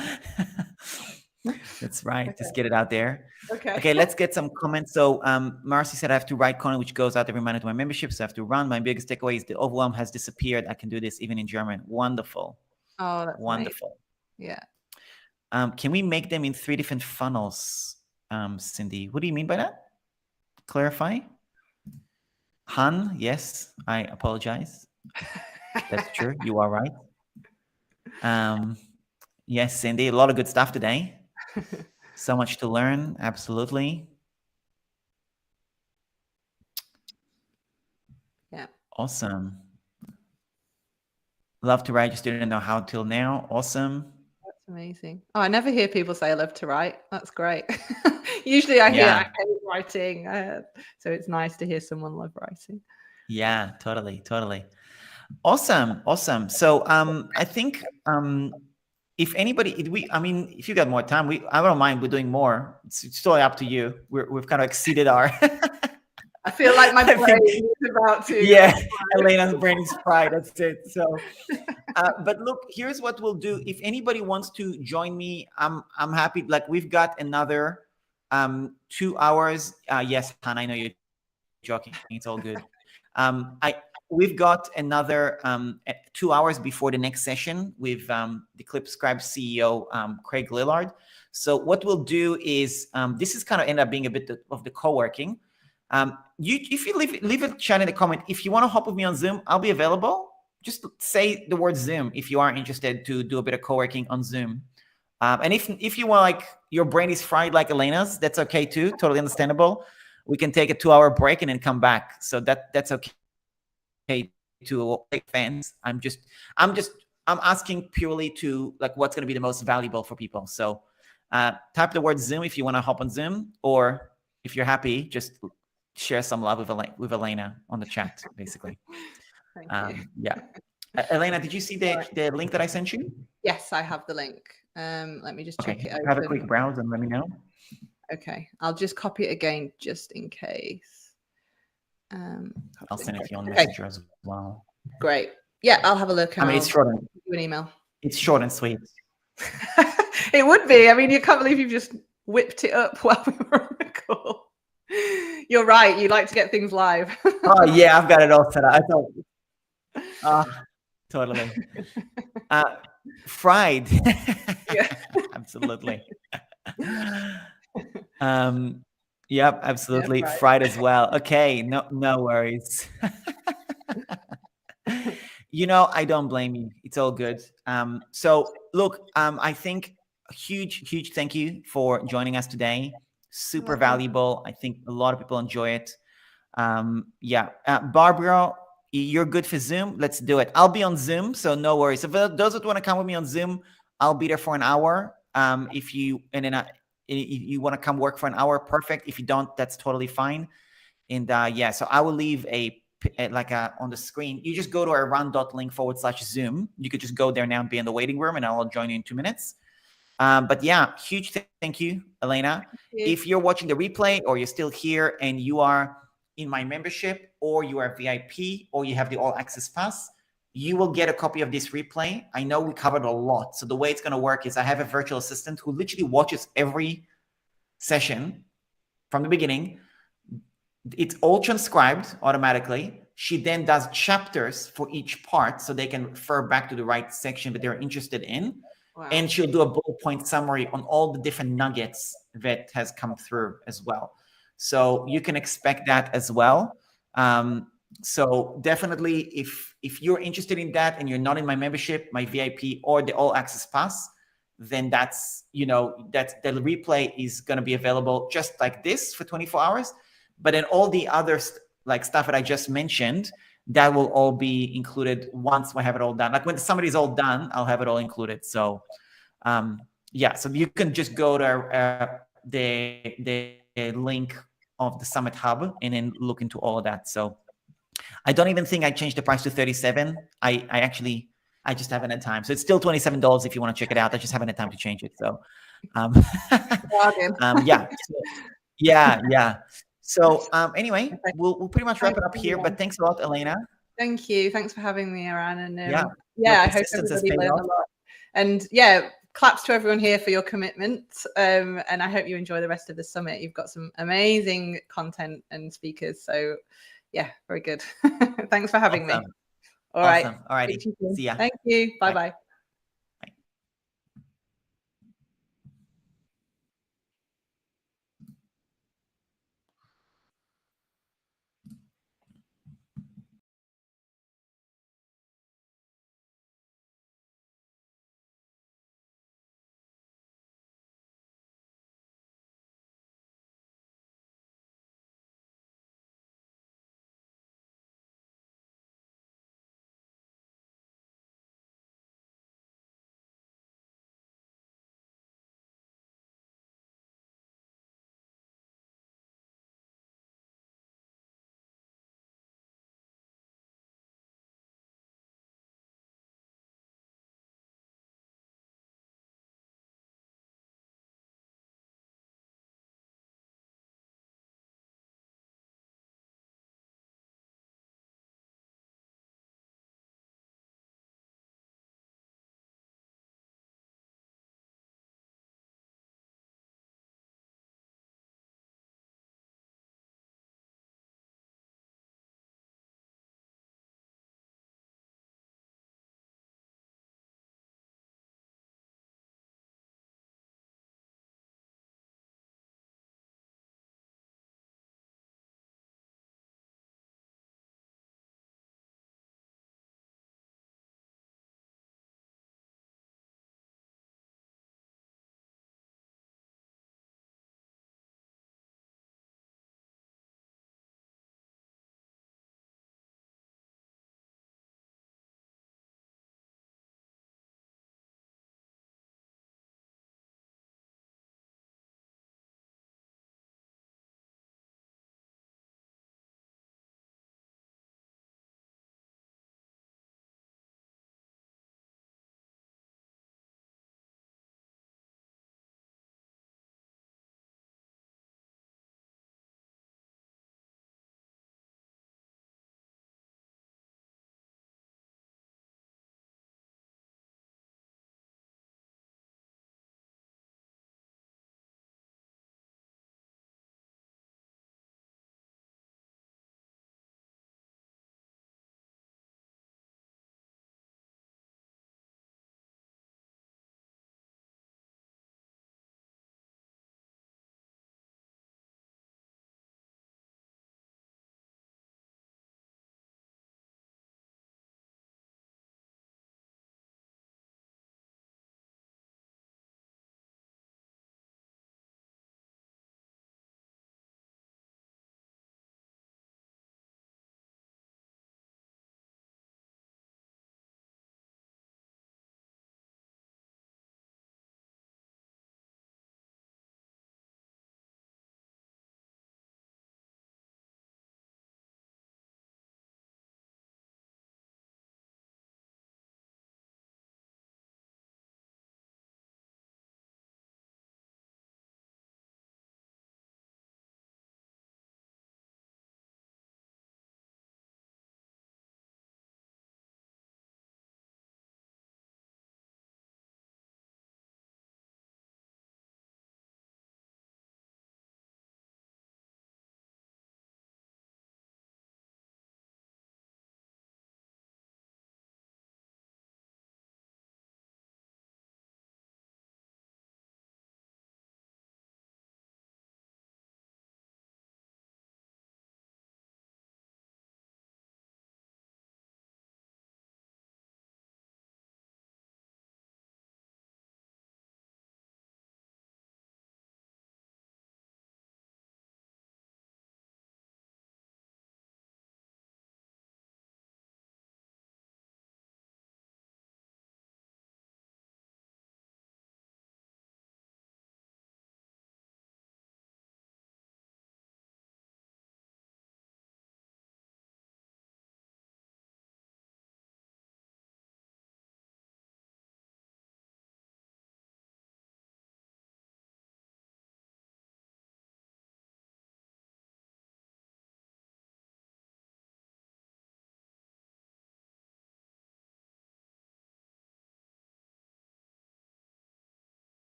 That's right. Okay. Just get it out there. Okay, let's get some comments. So Marcy said I have to write content which goes out every month to my membership, so I have to run. My biggest takeaway is the overwhelm has disappeared. I can do this even in German. Wonderful. Oh, that's wonderful. Amazing. Yeah. Can we make them in 3 different funnels, Cindy? What do you mean by that? Clarify. Han, yes, I apologize. That's true. You are right. Yes, Cindy, a lot of good stuff today. So much to learn. Absolutely. Yeah. Awesome. Love to write. Just didn't know how till now. Awesome. That's amazing. Oh, I never hear people say I love to write. That's great. Usually I hear I hate writing. So it's nice to hear someone love writing. Yeah, totally. Awesome. So I think if anybody, if you got more time, I don't mind. We're doing more. It's totally up to you. We've kind of exceeded our. I feel like my brain is about to. Yeah, Elena's brain is fried. That's it. So, but look, here's what we'll do. If anybody wants to join me, I'm happy. Like we've got another 2 hours. Yes, Han, I know you're joking. It's all good. We've got another 2 hours before the next session with the ClipScribe CEO, Craig Lillard. So what we'll do is, this is kind of end up being a bit of the co-working. If you leave a chat in the comment, if you want to hop with me on Zoom, I'll be available. Just say the word Zoom if you are interested to do a bit of co-working on Zoom. And if you want, like, your brain is fried like Elena's, that's okay too. Totally understandable. We can take a 2-hour break and then come back. So that's okay. To fans, I'm asking purely to like what's going to be the most valuable for people. So type the word Zoom if you want to hop on Zoom, or if you're happy, just share some love with Elena on the chat, basically. Thank you. Yeah. Elena, did you see the link that I sent you? Yes, I have the link. Let me just check it out. Have a quick browse and let me know. Okay, I'll just copy it again just in case. I'll send it to you on Messenger as well. Great. Yeah, I'll have a look. It's short. Give you an email. It's short and sweet. It would be. I mean, you can't believe you've just whipped it up while we were on the call. You're right. You like to get things live. Oh yeah, I've got it all set up. I thought. Totally. Fried. Yeah. Absolutely. Yep, absolutely. Yeah, fried as well. Okay, no worries. I don't blame you. It's all good. So look, I think a huge thank you for joining us today. Super valuable. I think a lot of people enjoy it. Barbara, you're good for Zoom. Let's do it. I'll be on Zoom, so no worries. So for those that want to come with me on Zoom, I'll be there for an hour. If you want to come work for an hour, perfect. If you don't, that's totally fine. And so I will leave on the screen. You just go to our run.link/Zoom. You could just go there now and be in the waiting room, and I'll join you in 2 minutes. But yeah, huge thank you, Elena. If you're watching the replay or you're still here and you are in my membership, or you are VIP, or you have the all access pass, you will get a copy of this replay. I know we covered a lot. So the way it's going to work is I have a virtual assistant who literally watches every session from the beginning. It's all transcribed automatically. She then does chapters for each part so they can refer back to the right section that they're interested in. Wow. And she'll do a bullet point summary on all the different nuggets that has come through as well. So you can expect that as well. So definitely, if if you're interested in that and you're not in my membership, my VIP or the all access pass, then that's, you know, that the replay is going to be available just like this for 24 hours. But then all the other like stuff that I just mentioned, that will all be included once I have it all done. Like when the summit is all done, I'll have it all included. So yeah, so you can just go to the link of the Summit Hub and then look into all of that. So I don't even think I changed the price to $37. I just haven't had time. So it's still $27 if you want to check it out. I just haven't had time to change it. So yeah. So anyway, we'll pretty much wrap it up here. But thanks a lot, Elena. Thank you. Thanks for having me, Eran. And yeah, I hope everybody learned a lot. And yeah, claps to everyone here for your commitment. And I hope you enjoy the rest of the summit. You've got some amazing content and speakers. So yeah, very good. Thanks for having me. All right. All right. See ya. Thank you. Bye-bye.